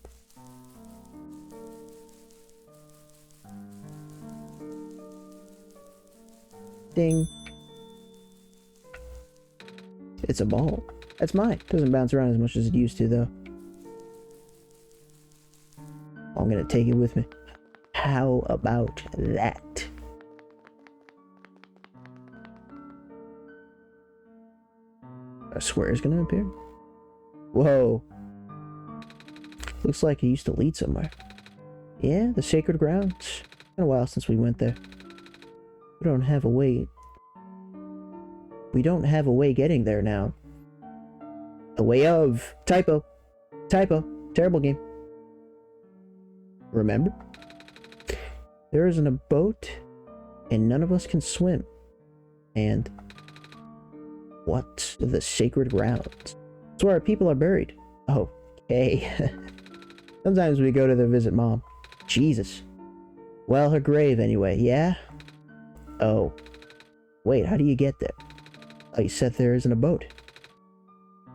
Ding. It's a ball. That's mine. Doesn't bounce around as much as it used to, though. I'm gonna take it with me. How about that? A square is gonna appear. Whoa. Looks like it used to lead somewhere. Yeah, the sacred grounds. It's been a while since we went there. We don't have a way getting there now. A way of. Typo. Terrible game. Remember? There isn't a boat, and none of us can swim. And what's the sacred grounds? It's where our people are buried. Oh, okay. Sometimes we go to there visit Mom. Jesus. Well, her grave anyway, yeah? Oh. Wait, how do you get there? Oh, you said there isn't a boat.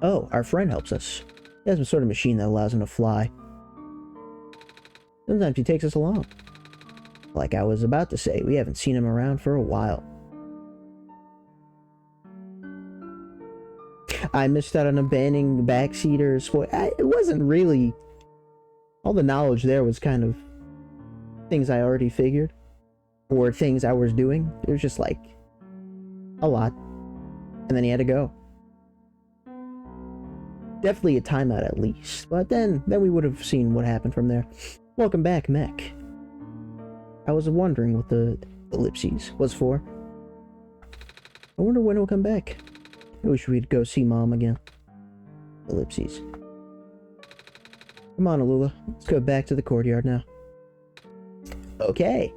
Oh, our friend helps us. He has some sort of machine that allows him to fly. Sometimes he takes us along. Like I was about to say, we haven't seen him around for a while. I missed out on abandoning backseaters. It wasn't really... All the knowledge there was kind of things I already figured. Or things I was doing. It was just like... a lot. And then he had to go. Definitely a timeout at least. But then we would have seen what happened from there. Welcome back, Mech. I was wondering what the ellipses was for. I wonder when he'll come back. I wish we'd go see Mom again. Ellipses. Come on, Alula. Let's go back to the courtyard now. Okay.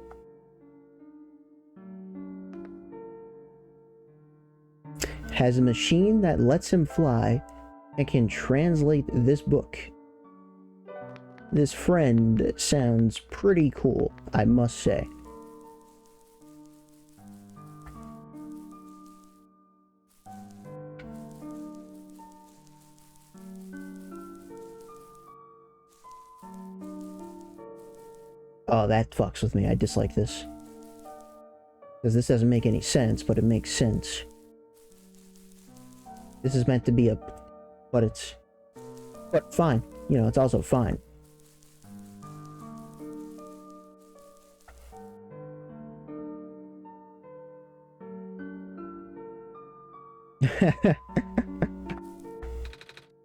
Has a machine that lets him fly and can translate this book. This friend sounds pretty cool, I must say. Oh, that fucks with me. I dislike this. Because this doesn't make any sense, but it makes sense. This is meant to be a... But it's... But fine. You know, it's also fine.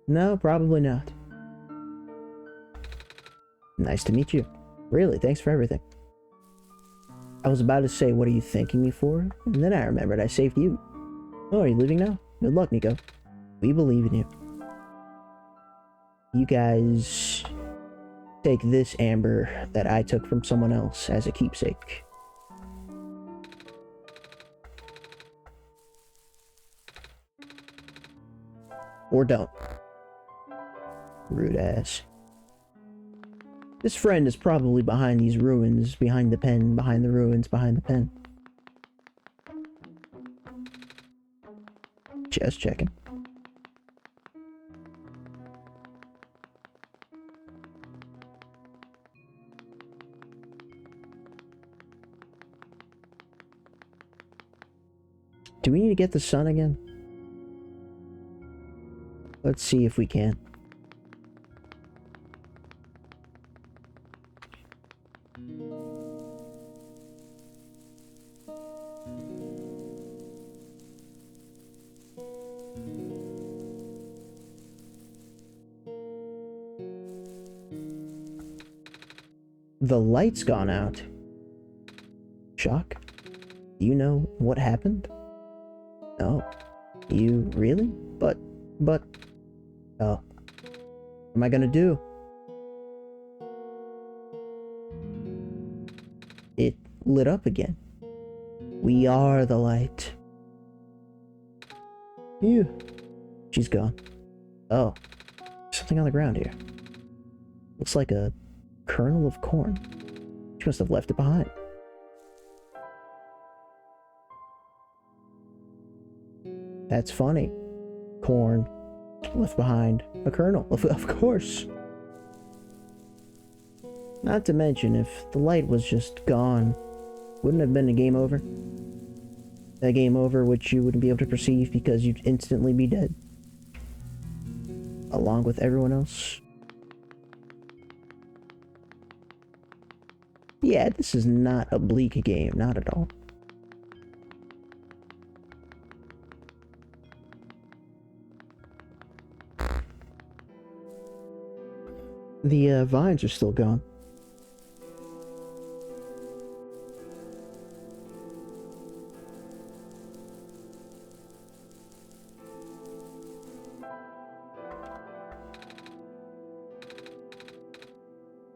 No, probably not. Nice to meet you. Really, thanks for everything. I was about to say, what are you thanking me for? And then I remembered I saved you. Oh, are you leaving now? Good luck, Nico. We believe in you. You guys take this amber that I took from someone else as a keepsake. Or don't. Rude ass. This friend is probably behind these ruins, behind the pen, behind the ruins, behind the pen. Just checking. Do we need to get the sun again? Let's see if we can. The light's gone out. Shock? You know what happened? No. You really? But... Oh. What am I gonna do? It lit up again. We are the light. Phew. She's gone. Oh. Something on the ground here. Looks like a kernel of corn. She must have left it behind. That's funny. Corn. Left behind. A kernel. Of course. Not to mention, if the light was just gone, wouldn't it have been a game over? A game over which you wouldn't be able to perceive because you'd instantly be dead. Along with everyone else. Yeah, this is not a bleak game, not at all. The vines are still gone.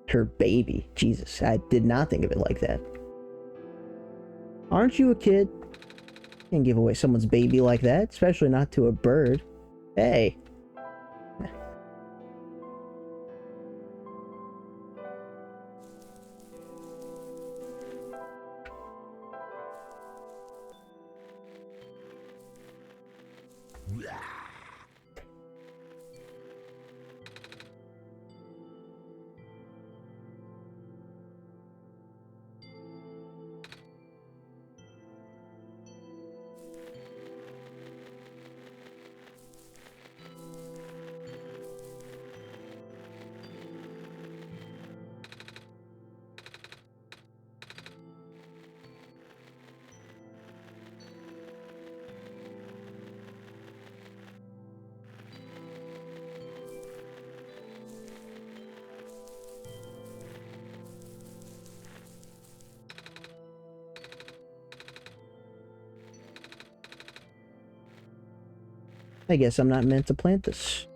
Her baby. Jesus, I did not think of it like that. Aren't you a kid? Can't give away someone's baby like that, especially not to a bird. Hey. I guess I'm not meant to plant this.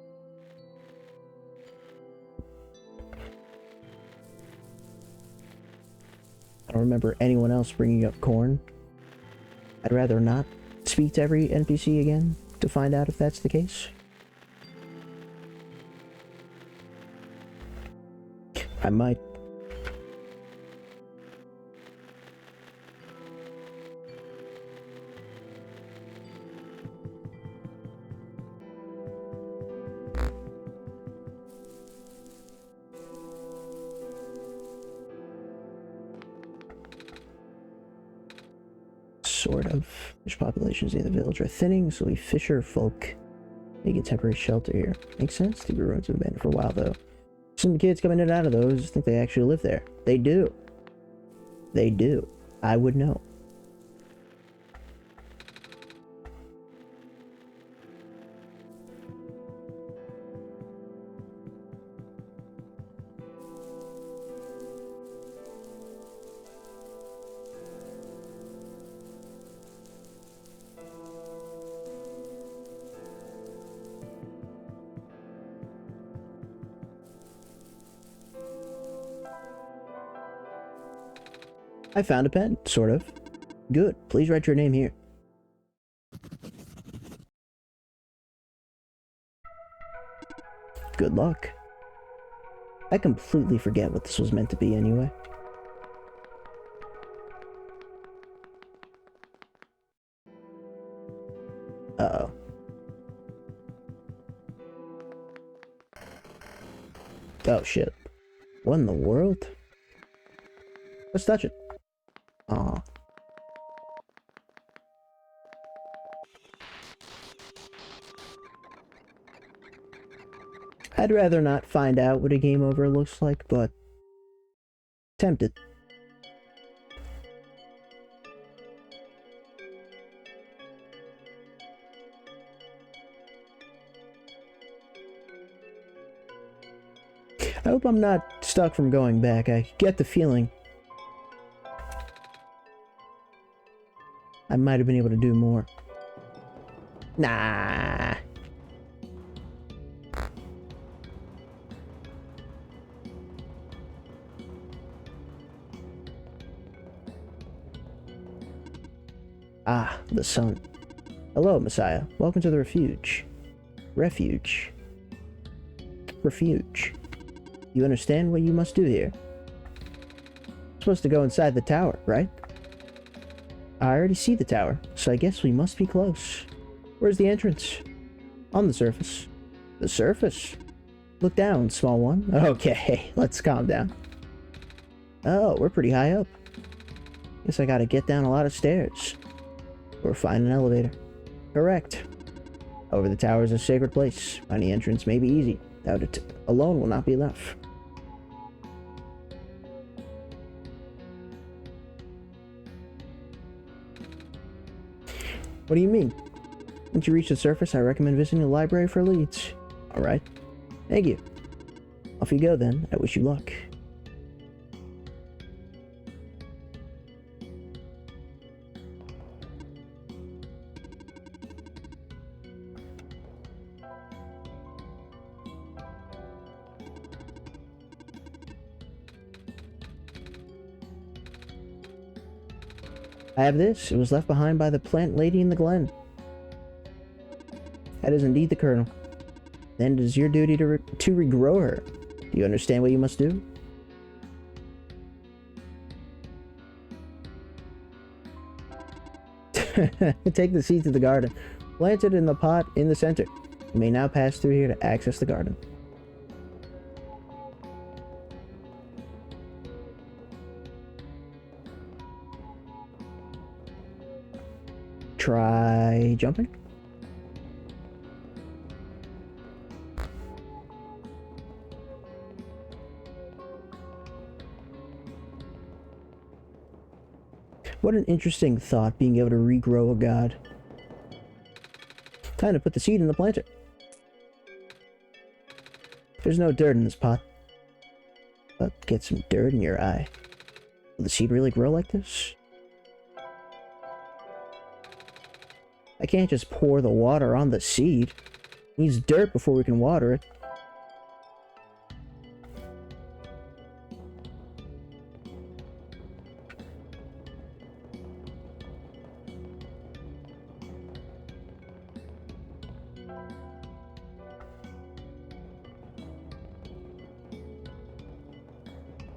I don't remember anyone else bringing up corn. I'd rather not speak to every NPC again to find out if that's the case. I might. Sort of. Fish populations in the village are thinning, so we fisher folk make a temporary shelter here. Makes sense. The ruins have been abandoned for a while, though. Some kids coming in and out of those think they actually live there. They do. They do. I would know. I found a pen, sort of. Good. Please write your name here. Good luck. I completely forget what this was meant to be anyway. Uh-oh. Oh, shit. What in the world? Let's touch it. Aw. I'd rather not find out what a game over looks like, but tempted. I hope I'm not stuck from going back. I get the feeling I might have been able to do more. Nah. Ah, the sun. Hello, Messiah. Welcome to the refuge. Refuge. Refuge. You understand what you must do here? You're supposed to go inside the tower, right? I already see the tower, so I guess we must be close. Where's the entrance? On the surface. The surface? Look down, small one. Okay, let's calm down. Oh, we're pretty high up. Guess I gotta get down a lot of stairs. Or find an elevator. Correct. However, the tower is a sacred place. Finding entrance may be easy. Without it alone will not be enough. What do you mean? Once you reach the surface, I recommend visiting the library for leads. Alright. Thank you. Off you go then. I wish you luck. I have this. It was left behind by the plant lady in the glen. That is indeed the colonel. Then it is your duty to regrow her. Do you understand what you must do? Take the seed to the garden. Plant it in the pot in the center. You may now pass through here to access the garden. Try jumping. What an interesting thought, being able to regrow a god. Time to put the seed in the planter. There's no dirt in this pot. But get some dirt in your eye. Will the seed really grow like this? I can't just pour the water on the seed. It needs dirt before we can water it.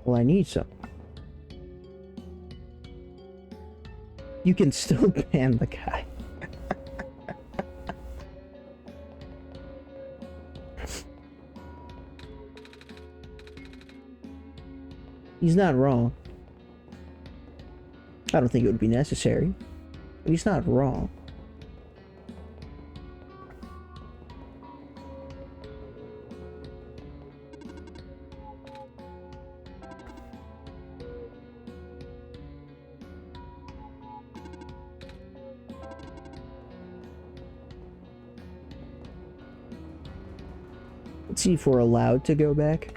Well, I need some. You can still ban the guy. He's not wrong. I don't think it would be necessary, but he's not wrong. Let's see if we're allowed to go back.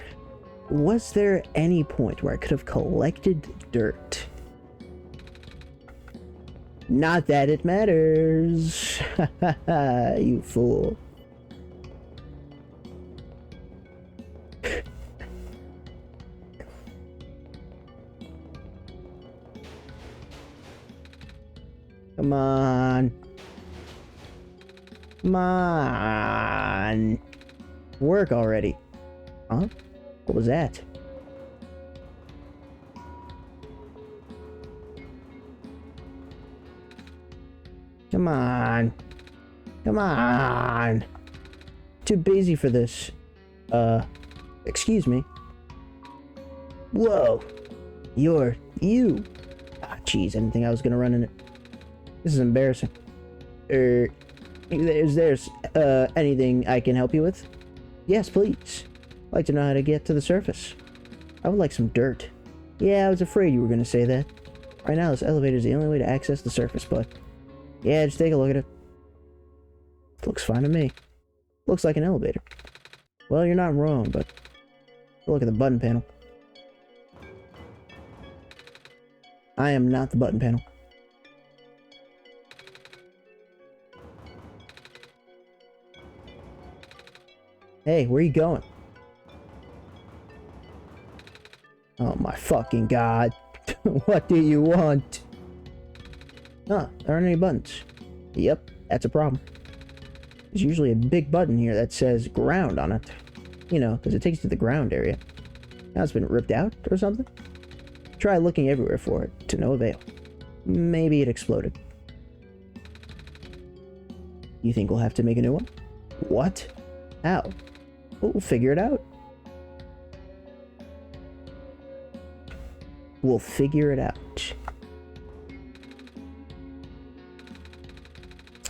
Was there any point where I could have collected dirt? Not that it matters. You fool. Come on. Come on. Work already. Huh? What was that? Come on. Come on. Too busy for this. Excuse me. Whoa. You. Ah, jeez, I didn't think I was gonna run in it. This is embarrassing. Is there anything I can help you with? Yes, please. I'd like to know how to get to the surface. I would like some dirt. Yeah, I was afraid you were going to say that. Right now, this elevator is the only way to access the surface, but... Yeah, just take a look at it. Looks fine to me. Looks like an elevator. Well, you're not wrong, but... Look at the button panel. I am not the button panel. Hey, where are you going? Oh my fucking god. What do you want? Huh, there aren't any buttons. Yep, that's a problem. There's usually a big button here that says ground on it. You know, because it takes you to the ground area. Now it's been ripped out or something? Try looking everywhere for it, to no avail. Maybe it exploded. You think we'll have to make a new one? What? How? We'll figure it out. We'll figure it out.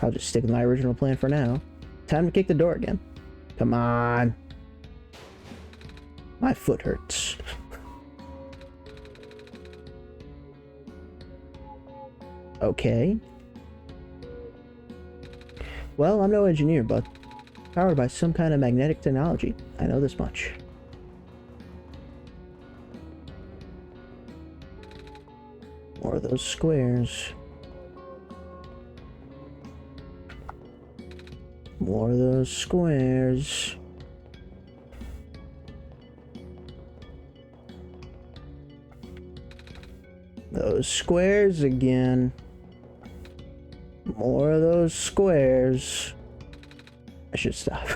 I'll just stick with my original plan for now. Time to kick the door again. Come on. My foot hurts. Okay. Well, I'm no engineer, but powered by some kind of magnetic technology. I know this much. More of those squares. More of those squares. Those squares again. More of those squares. I should stop.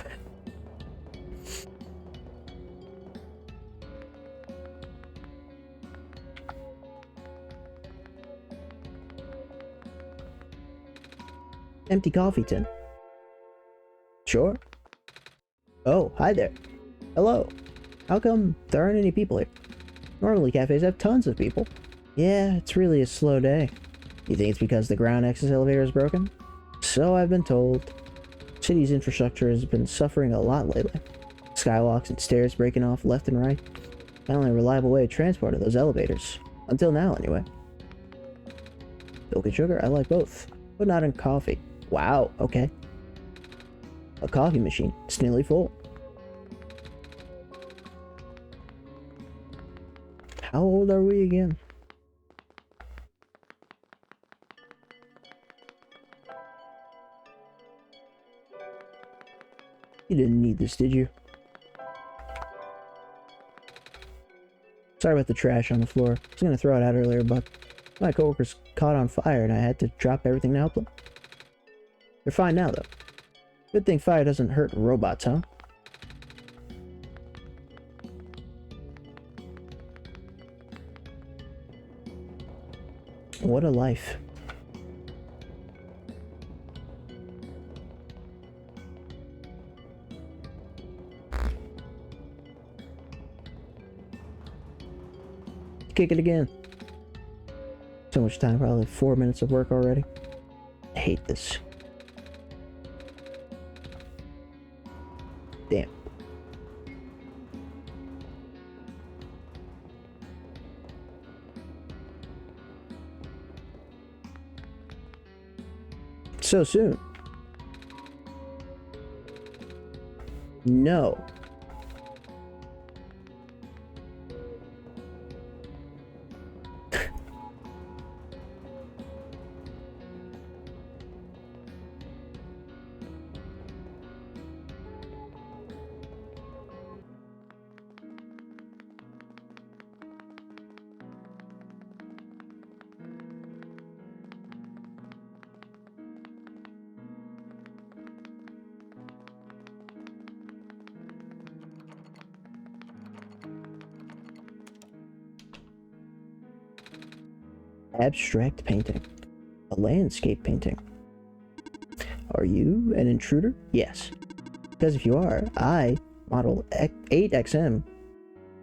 Empty coffee tin. Sure. Oh, hi there. Hello. How come there aren't any people here? Normally cafes have tons of people. Yeah, it's really a slow day. You think it's because the ground access elevator is broken? So I've been told. City's infrastructure has been suffering a lot lately. Skywalks and stairs breaking off left and right. The only reliable way to transport are those elevators. Until now, anyway. Milk and sugar, I like both. But not in coffee. Wow, okay. A coffee machine. It's nearly full. How old are we again? You didn't need this, did you? Sorry about the trash on the floor. I was gonna throw it out earlier, but my coworkers caught on fire and I had to drop everything to help them. They're fine now, though. Good thing fire doesn't hurt robots, huh? What a life. Kick it again. So much time, probably 4 minutes of work already. I hate this. Damn. So soon. No. Abstract painting. A landscape painting. Are you an intruder? Yes. Because if you are, I, model 8XM,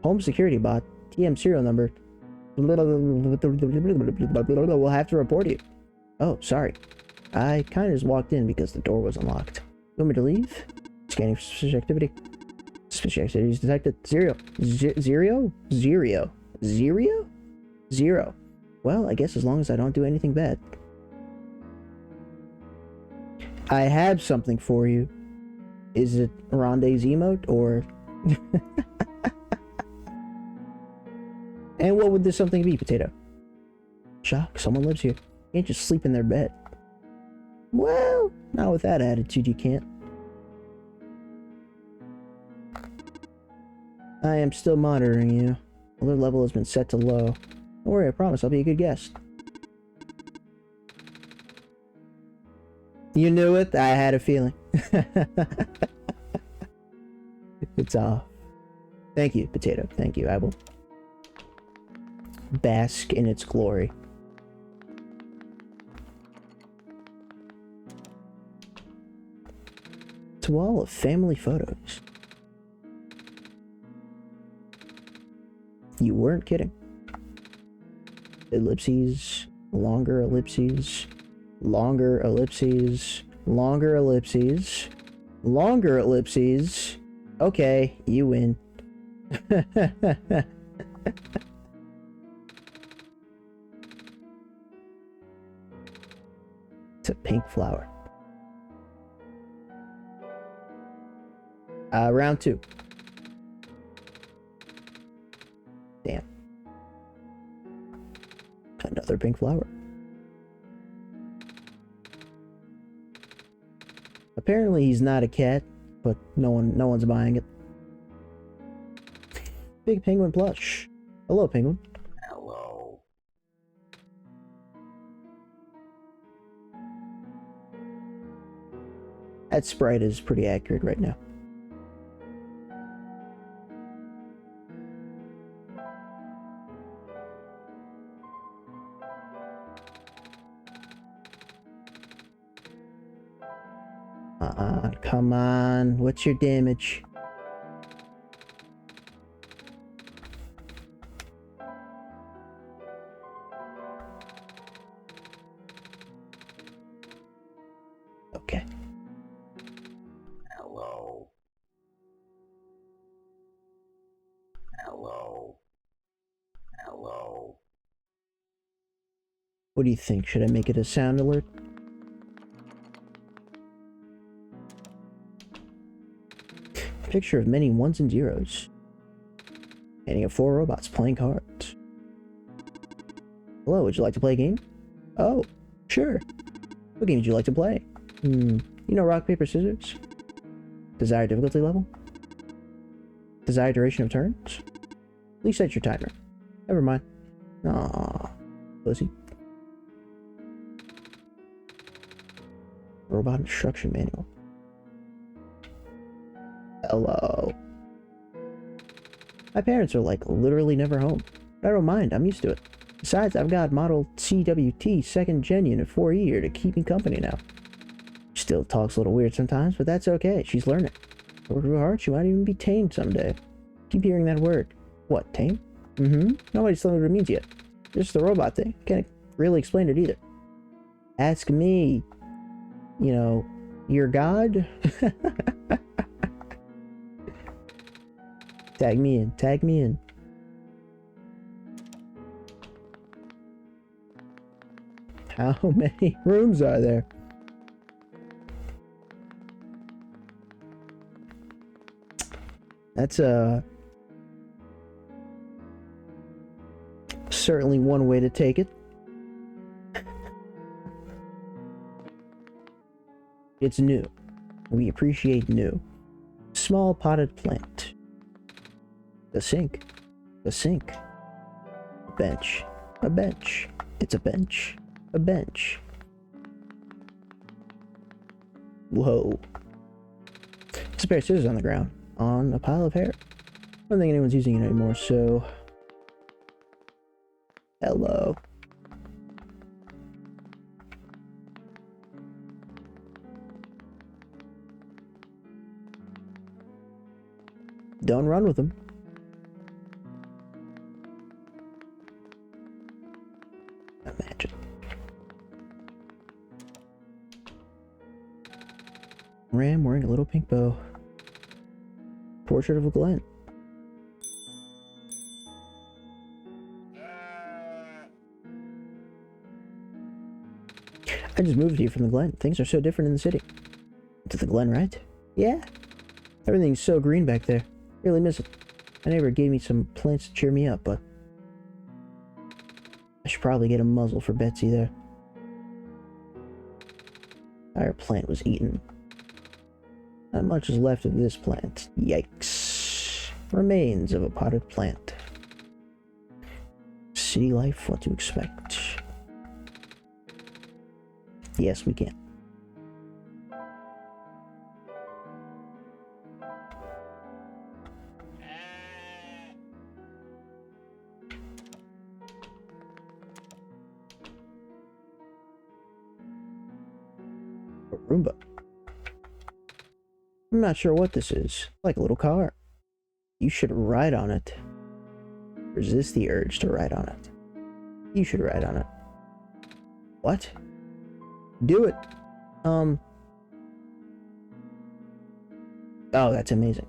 home security bot, TM serial number, will have to report you. Oh, sorry. I kind of just walked in because the door was unlocked. You want me to leave? Scanning for suspicious activity. Suspicious activity is detected. Zero. Zero? Well, I guess as long as I don't do anything bad. I have something for you. Is it Ronde's emote, or... And what would this something be, Potato? Shock, someone lives here. You can't just sleep in their bed. Well, not with that attitude, you can't. I am still monitoring you. Alert level has been set to low. Don't worry, I promise I'll be a good guest. You knew it? I had a feeling. It's off. Thank you, Potato. Thank you. I will bask in its glory. It's a wall of family photos. You weren't kidding. Ellipses, longer ellipses, longer ellipses, longer ellipses, longer ellipses. Okay, you win. It's a pink flower. Round 2. Damn. Another pink flower. Apparently he's not a cat, but no one's buying it. Big penguin plush. Hello, penguin. Hello. That sprite is pretty accurate right now. Come on. What's your damage? Okay. Hello. Hello. Hello. What do you think? Should I make it a sound alert? Picture of many ones and zeros. Painting of 4 robots playing cards. Hello, would you like to play a game? Oh, sure. What game would you like to play? You know rock, paper, scissors? Desired difficulty level? Desired duration of turns? Please set your timer. Never mind. Aww. Pussy. Robot instruction manual. Hello. My parents are like literally never home. But I don't mind, I'm used to it. Besides, I've got Model CWT 2nd Gen Unit 4E here to keep me company now. She still talks a little weird sometimes, but that's okay, she's learning. Work real hard, she might even be tamed someday. Keep hearing that word. What, tame? Nobody's told me what it means yet. Just the robot thing. Can't really explain it either. Ask me. You know, your god? Tag me in, tag me in. How many rooms are there? That's certainly one way to take it. It's new. We appreciate new. Small potted plant. The sink. The sink. A bench. A bench. It's a bench. A bench. Whoa. There's a pair of scissors on the ground. On a pile of hair. I don't think anyone's using it anymore, so... Hello. Don't run with them. Imagine. Ram wearing a little pink bow. Portrait of a Glen. I just moved here from the Glen. Things are so different in the city. To the Glen, right? Yeah. Everything's so green back there. Really miss it. My neighbor gave me some plants to cheer me up, but I should probably get a muzzle for Betsy there. Our plant was eaten. Not much is left of this plant. Yikes. Remains of a potted plant. City life, what to expect. Yes, we can. A Roomba. I'm not sure what this is. Like a little car. You should ride on it. Resist the urge to ride on it. You should ride on it. What? Do it. Oh, that's amazing.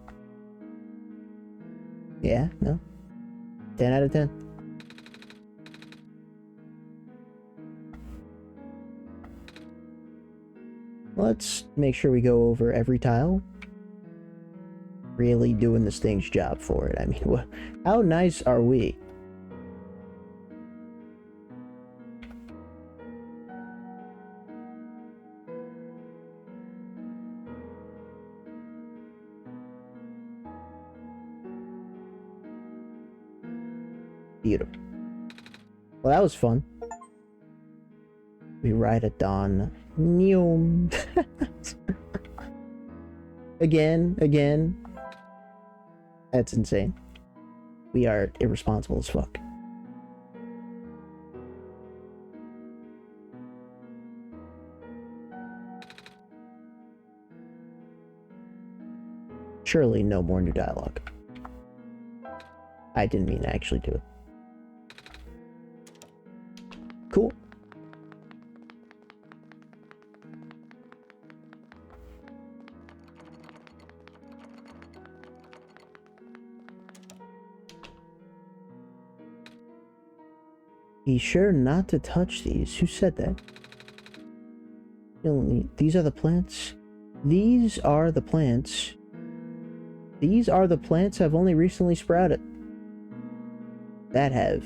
Yeah? No? 10 out of 10. Let's make sure we go over every tile. Really doing this thing's job for it. I mean, what? How nice are we? Beautiful. Well, that was fun. We ride at dawn. Neom. Again. That's insane. We are irresponsible as fuck. Surely no more new dialogue. I didn't mean to actually do it. Cool. Be sure not to touch these. Who said that? These are the plants. These are the plants. These are the plants have only recently sprouted. That have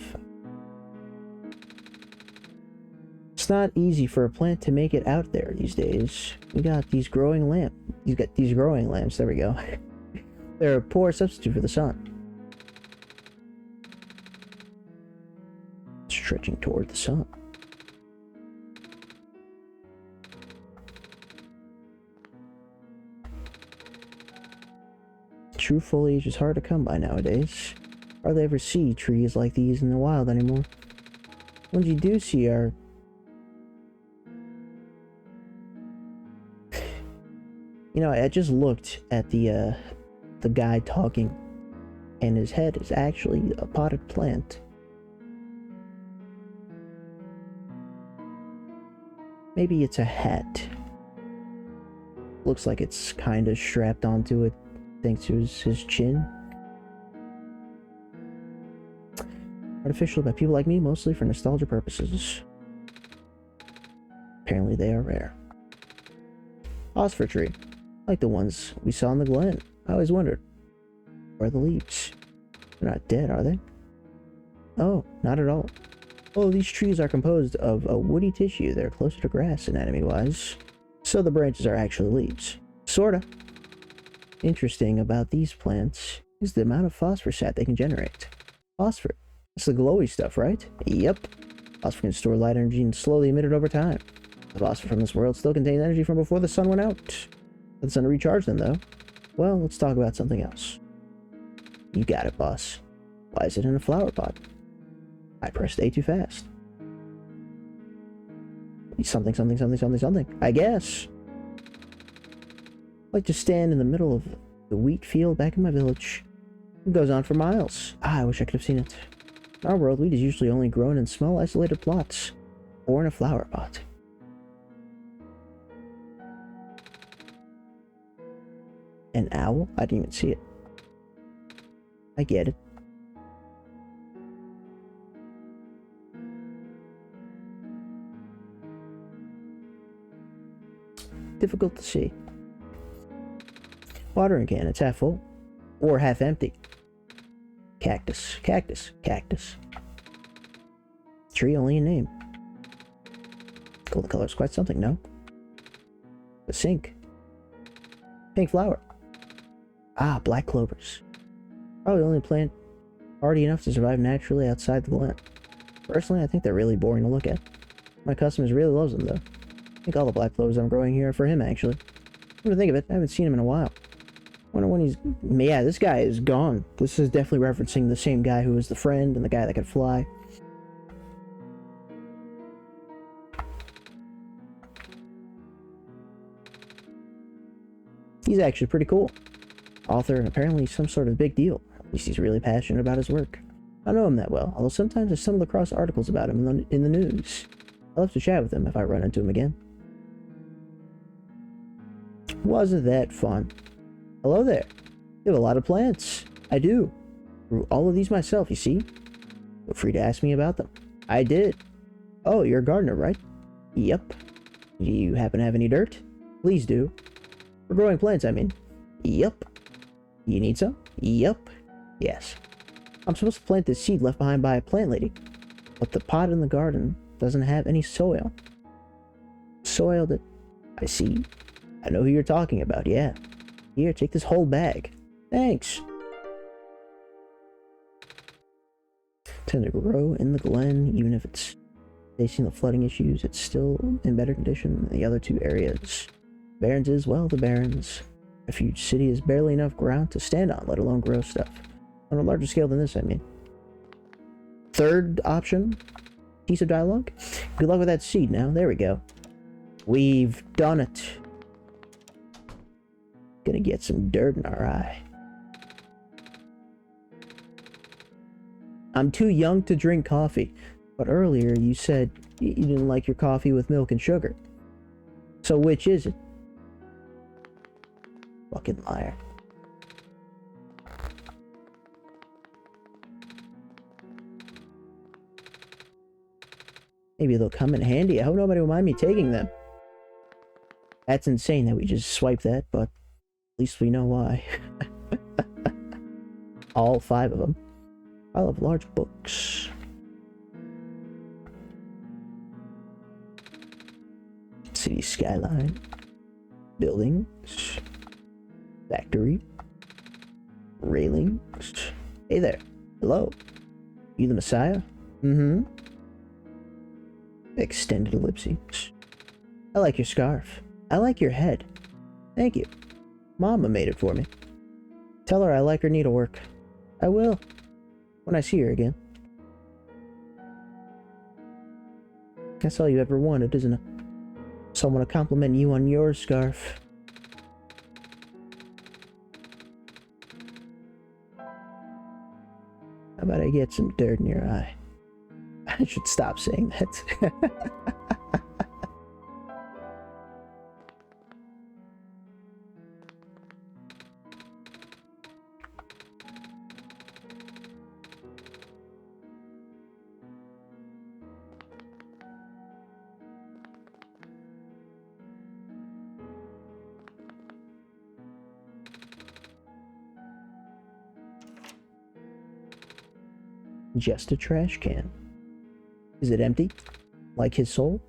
It's not easy for a plant to make it out there these days. You got these growing lamps. There we go. They're a poor substitute for the sun. Stretching toward the sun. True foliage is hard to come by nowadays. Hardly ever see trees like these in the wild anymore. Ones you do see are... You know, I just looked at the guy talking, and his head is actually a potted plant. Maybe it's a hat. Looks like it's kinda strapped onto it, thanks to his chin. Artificial by people like me, mostly for nostalgia purposes. Apparently they are rare. Phosphor tree, like the ones we saw in the glen. I always wondered, where are the leaves? They're not dead, are they? Oh, not at all. Oh, these trees are composed of a woody tissue. They're closer to grass anatomy-wise. So the branches are actually leaves. Sorta. Interesting about these plants is the amount of phosphorus they can generate. Phosphor. It's the glowy stuff, right? Yep. Phosphor can store light energy and slowly emit it over time. The phosphor from this world still contains energy from before the sun went out. Let the sun recharge them, though. Well, let's talk about something else. You got it, boss. Why is it in a flower pot? I pressed A too fast. Something, I guess. I like to stand in the middle of the wheat field back in my village. It goes on for miles. I wish I could have seen it. In our world, wheat is usually only grown in small, isolated plots, or in a flower pot. An owl? I didn't even see it. I get it. Difficult to see. Watering can, it's half full. Or half empty. Cactus. Tree only in name. Golden color is quite something, no? A sink. Pink flower. Ah, black clovers. Probably the only plant hardy enough to survive naturally outside the glen. Personally, I think they're really boring to look at. My customers really loves them, though. I think all the black clovers I'm growing here are for him, actually. Come to think of it, I haven't seen him in a while. Wonder when he's... Yeah, this guy is gone. This is definitely referencing the same guy who was the friend and the guy that could fly. He's actually pretty cool. Author, and apparently some sort of big deal. At least he's really passionate about his work. I don't know him that well, although sometimes I stumble across articles about him in the news. I'll have to chat with him if I run into him again. Wasn't that fun? Hello there. You have a lot of plants. I do. Grew all of these myself, you see? Feel free to ask me about them. I did. Oh, you're a gardener, right? Yep. Do you happen to have any dirt? Please do. For growing plants, I mean. Yep. You need some? Yep. Yes. I'm supposed to plant this seed left behind by a plant lady. But the pot in the garden doesn't have any soil. Soil that... I see. I know who you're talking about, yeah. Here, take this whole bag. Thanks. Tend to grow in the glen, even if it's facing the flooding issues, it's still in better condition than the other two areas. Barrens is, well, the Barrens. Refuge City is barely enough ground to stand on, let alone grow stuff. On a larger scale than this, I mean. Third option? Piece of dialogue? Good luck with that seed now. There we go. We've done it. Gonna get some dirt in our eye. I'm too young to drink coffee, but earlier you said you didn't like your coffee with milk and sugar. So which is it? Fucking liar. Maybe they'll come in handy. I hope nobody will mind me taking them. That's insane that we just swiped that, but at least we know why. All 5 of them. I love large books. city skyline, buildings, factory, railings. Hey there. Hello. You the Messiah? Mm-hmm. Extended ellipses. I like your scarf. I like your head. Thank you. Mama made it for me. Tell her I like her needlework. I will. When I see her again. That's all you ever wanted, isn't it? Someone to compliment you on your scarf. How about I get some dirt in your eye? I should stop saying that. Just a trash can. Is it empty? Like his soul?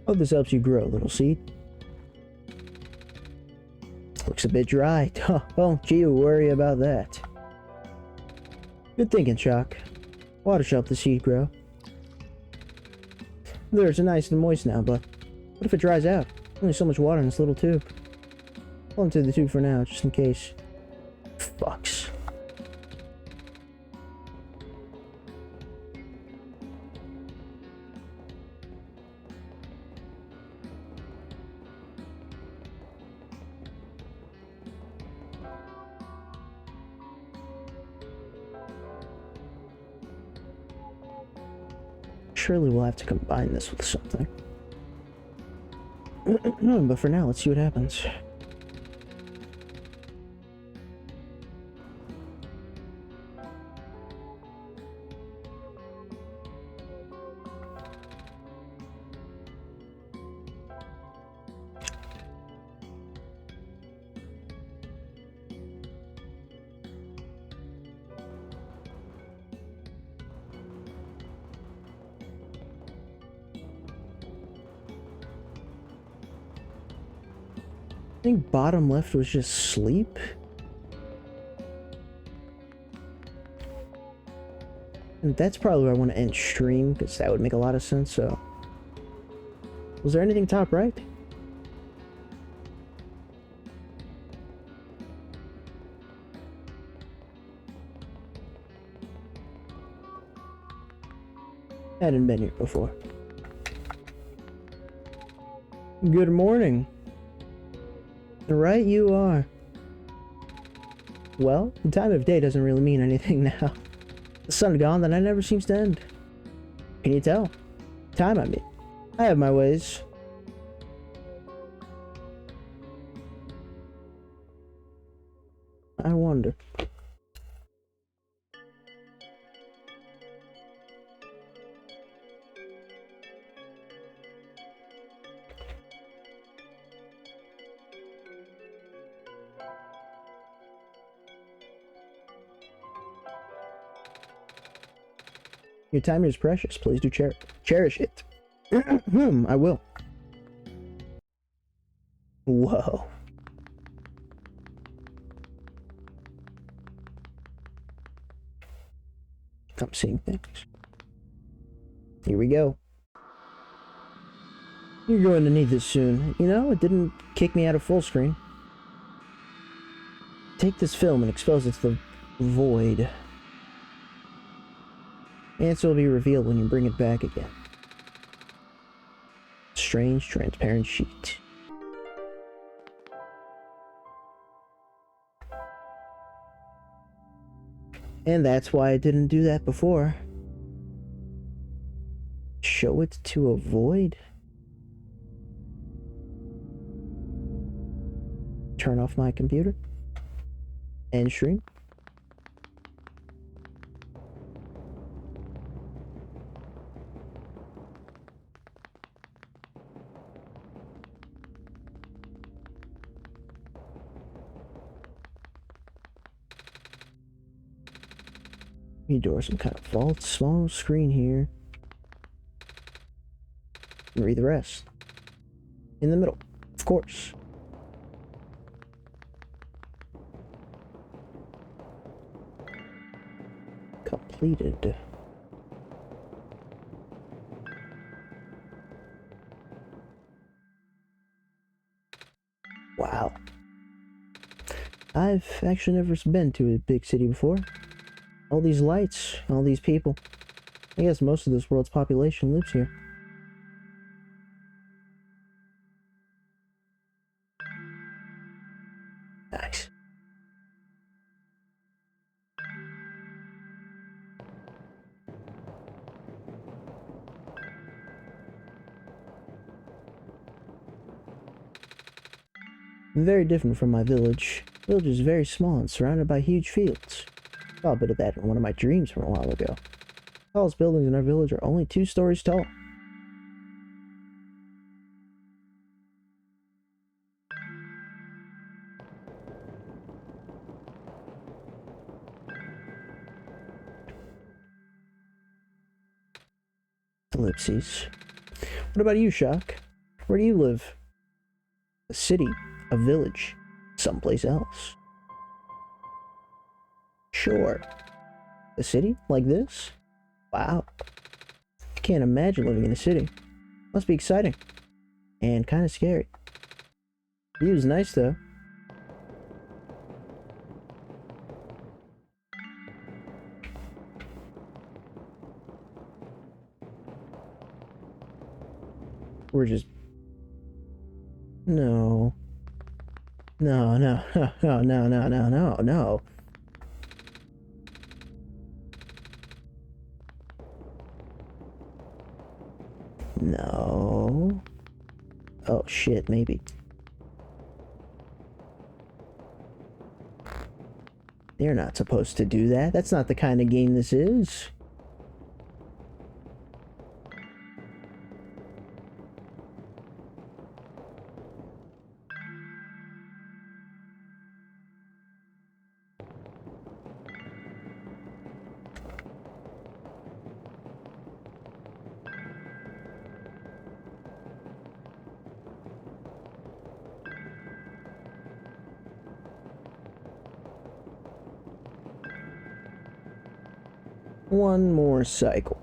Hope this helps you grow, little seed. Looks a bit dry. Don't you worry about that. Good thinking, Shock. Water should help the seed grow. There's nice and moist now, but what if it dries out? Only so much water in this little tube. Hold into the tube for now, just in case. Fucks. Surely we'll have to combine this with something. But for now, let's see what happens. I think bottom left was just sleep. And that's probably where I want to end stream, because that would make a lot of sense, so. Was there anything top right? I hadn't been here before. Good morning. Right you are. Well, the time of day doesn't really mean anything now. The sun gone, the night never seems to end. Can you tell? Time, I mean. I have my ways. I wonder. Your time is precious. Please do cherish it. I will. Whoa. I'm seeing things. Here we go. You're going to need this soon. You know, it didn't kick me out of full screen. Take this film and expose it to the void. Answer will be revealed when you bring it back again. Strange, transparent sheet. And that's why I didn't do that before. show it to avoid? Turn off my computer. End stream. You door some kind of vault, small screen here. And read the rest. In the middle, of course. Completed. Wow. I've actually never been to a big city before. All these lights, all these people. I guess most of this world's population lives here. Nice. Very different from my village. The village is very small and surrounded by huge fields. Saw a bit of that in one of my dreams from a while ago. The tallest buildings in our village are only 2 stories tall. Ellipses. What about you, Shock? Where do you live? A city, a village, someplace else. Sure. A city like this? Wow. I can't imagine living in a city. Must be exciting. And kind of scary. View's nice though. We're just... No. No, no, no, no, no, no, no, no. No. Oh shit, maybe. They're not supposed to do that. That's not the kind of game this is. One more cycle.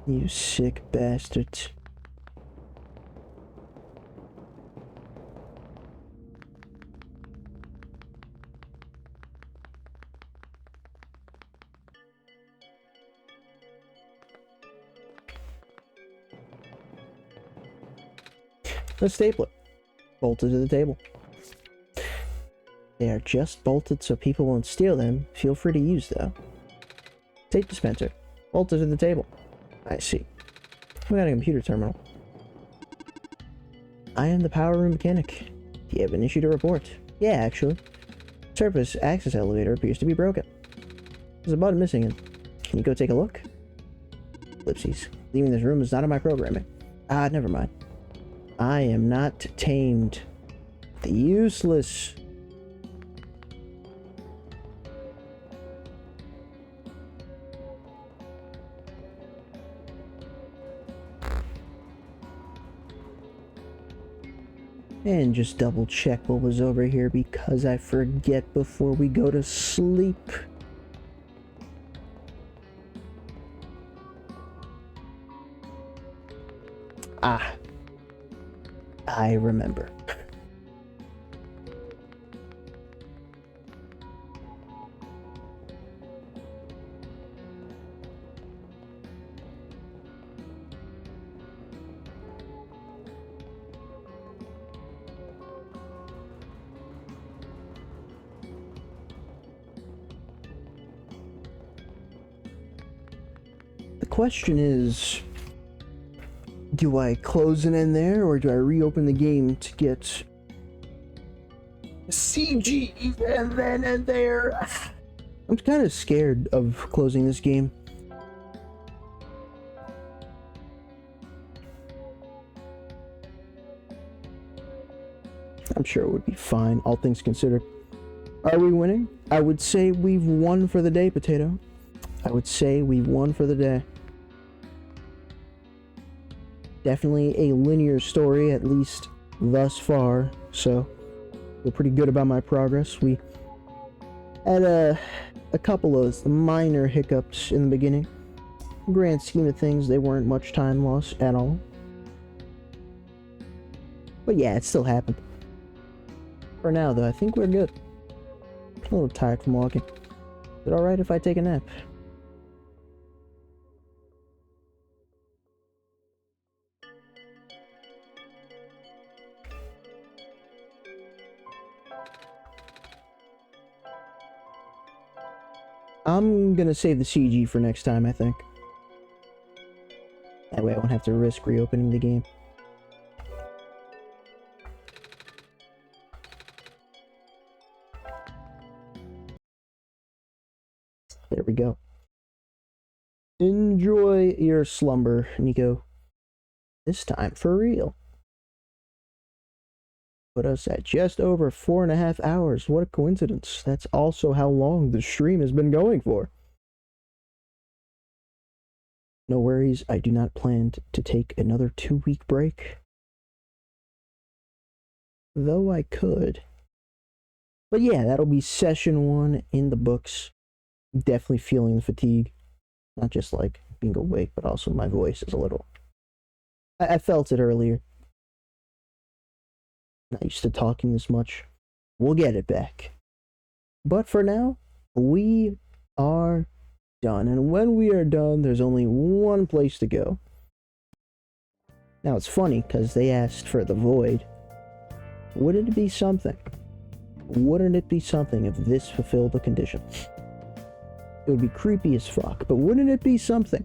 You sick bastards. A stapler. Bolted to the table. They are just bolted so people won't steal them. Feel free to use though. Tape dispenser. Bolted to the table. I see. We got a computer terminal. I am the power room mechanic. Do you have an issue to report? Yeah, actually. Surface access elevator appears to be broken. There's a button missing in. Can you go take a look? Ellipses. Leaving this room is not in my programming. Ah, never mind. I am not tamed. The useless. And just double check what was over here because I forget before we go to sleep. Ah. I remember. question is, do I close and end there, or do I reopen the game to get CG and then end there? I'm kind of scared of closing this game. I'm sure it would be fine, all things considered. Are we winning? I would say we've won for the day, Potato. I would say we've won for the day. Definitely a linear story, at least thus far, so feel pretty good about my progress. We had a couple of minor hiccups in the beginning. In the grand scheme of things, they weren't much time loss at all. But yeah, it still happened. For now, though, I think we're good. I'm a little tired from walking. Is it alright if I take a nap? I'm gonna save the CG for next time, I think. That way I won't have to risk reopening the game. There we go. Enjoy your slumber, Nico. This time for real. Put us at just over 4.5 hours. What a coincidence. That's also how long the stream has been going for. No worries, I do not plan to take another 2-week break. Though I could. But yeah, that'll be session 1 in the books. Definitely feeling the fatigue. Not just like being awake, but also my voice is a little... I felt it earlier. Not used to talking this much. We'll get it back. But for now, we are done. And when we are done, there's only one place to go. Now it's funny, because they asked for the void. Wouldn't it be something? Wouldn't it be something if this fulfilled the condition? It would be creepy as fuck, but wouldn't it be something?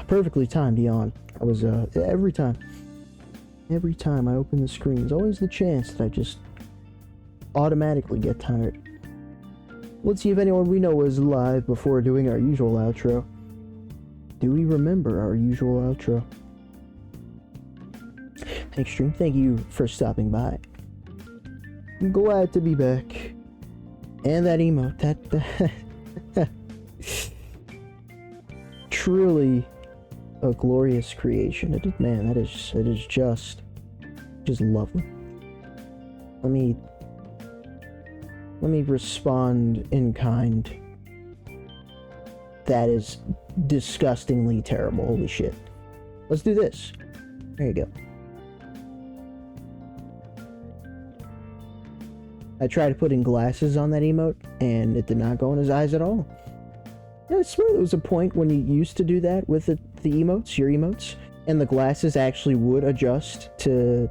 Perfectly timed yawn. I was, every time I open the screen, there's always the chance that I just automatically get tired. Let's see if anyone we know is live before doing our usual outro. Do we remember our usual outro? Thanks, stream. Thank you for stopping by. I'm glad to be back. And that emote, that truly a glorious creation. Man, it is just lovely. Let me respond in kind. That is disgustingly terrible. Holy shit. Let's do this. There you go. I tried putting glasses on that emote, and it did not go in his eyes at all. I swear there was a point when you used to do that with the emotes, your emotes, and the glasses actually would adjust to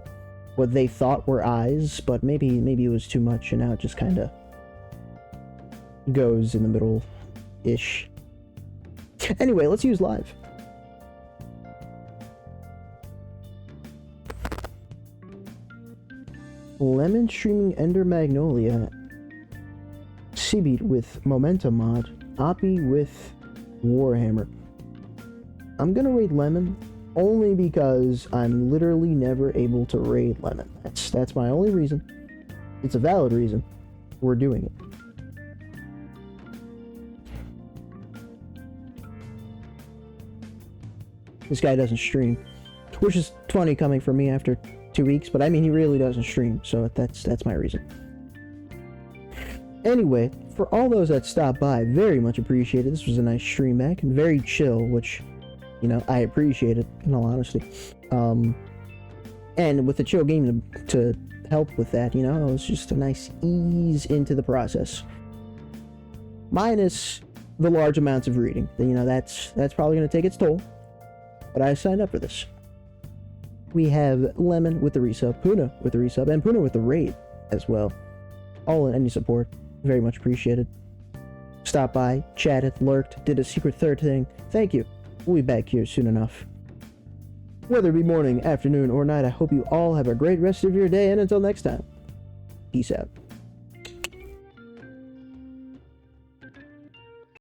what they thought were eyes, but maybe it was too much, and now it just kind of goes in the middle-ish. Anyway, let's use live. Lemon streaming Ender Magnolia, Seabeat with Momentum mod, Oppie with Warhammer. I'm gonna raid Lemon only because I'm literally never able to raid Lemon. That's my only reason. It's a valid reason. We're doing it. This guy doesn't stream, which is funny coming from me after 2 weeks, but I mean, he really doesn't stream, so that's my reason. Anyway, for all those that stopped by, very much appreciated. This was a nice stream back, and very chill, which, you know, I appreciate it, in all honesty. And with the chill game to help with that, you know, it was just a nice ease into the process. Minus the large amounts of reading. You know, that's probably going to take its toll. But I signed up for this. We have Lemon with the resub, Puna with the resub, and Puna with the raid as well. All in any support, very much appreciated. Stopped by, chatted, lurked, did a secret third thing. Thank you. We'll be back here soon enough. Whether it be morning, afternoon, or night, I hope you all have a great rest of your day, and until next time, peace out.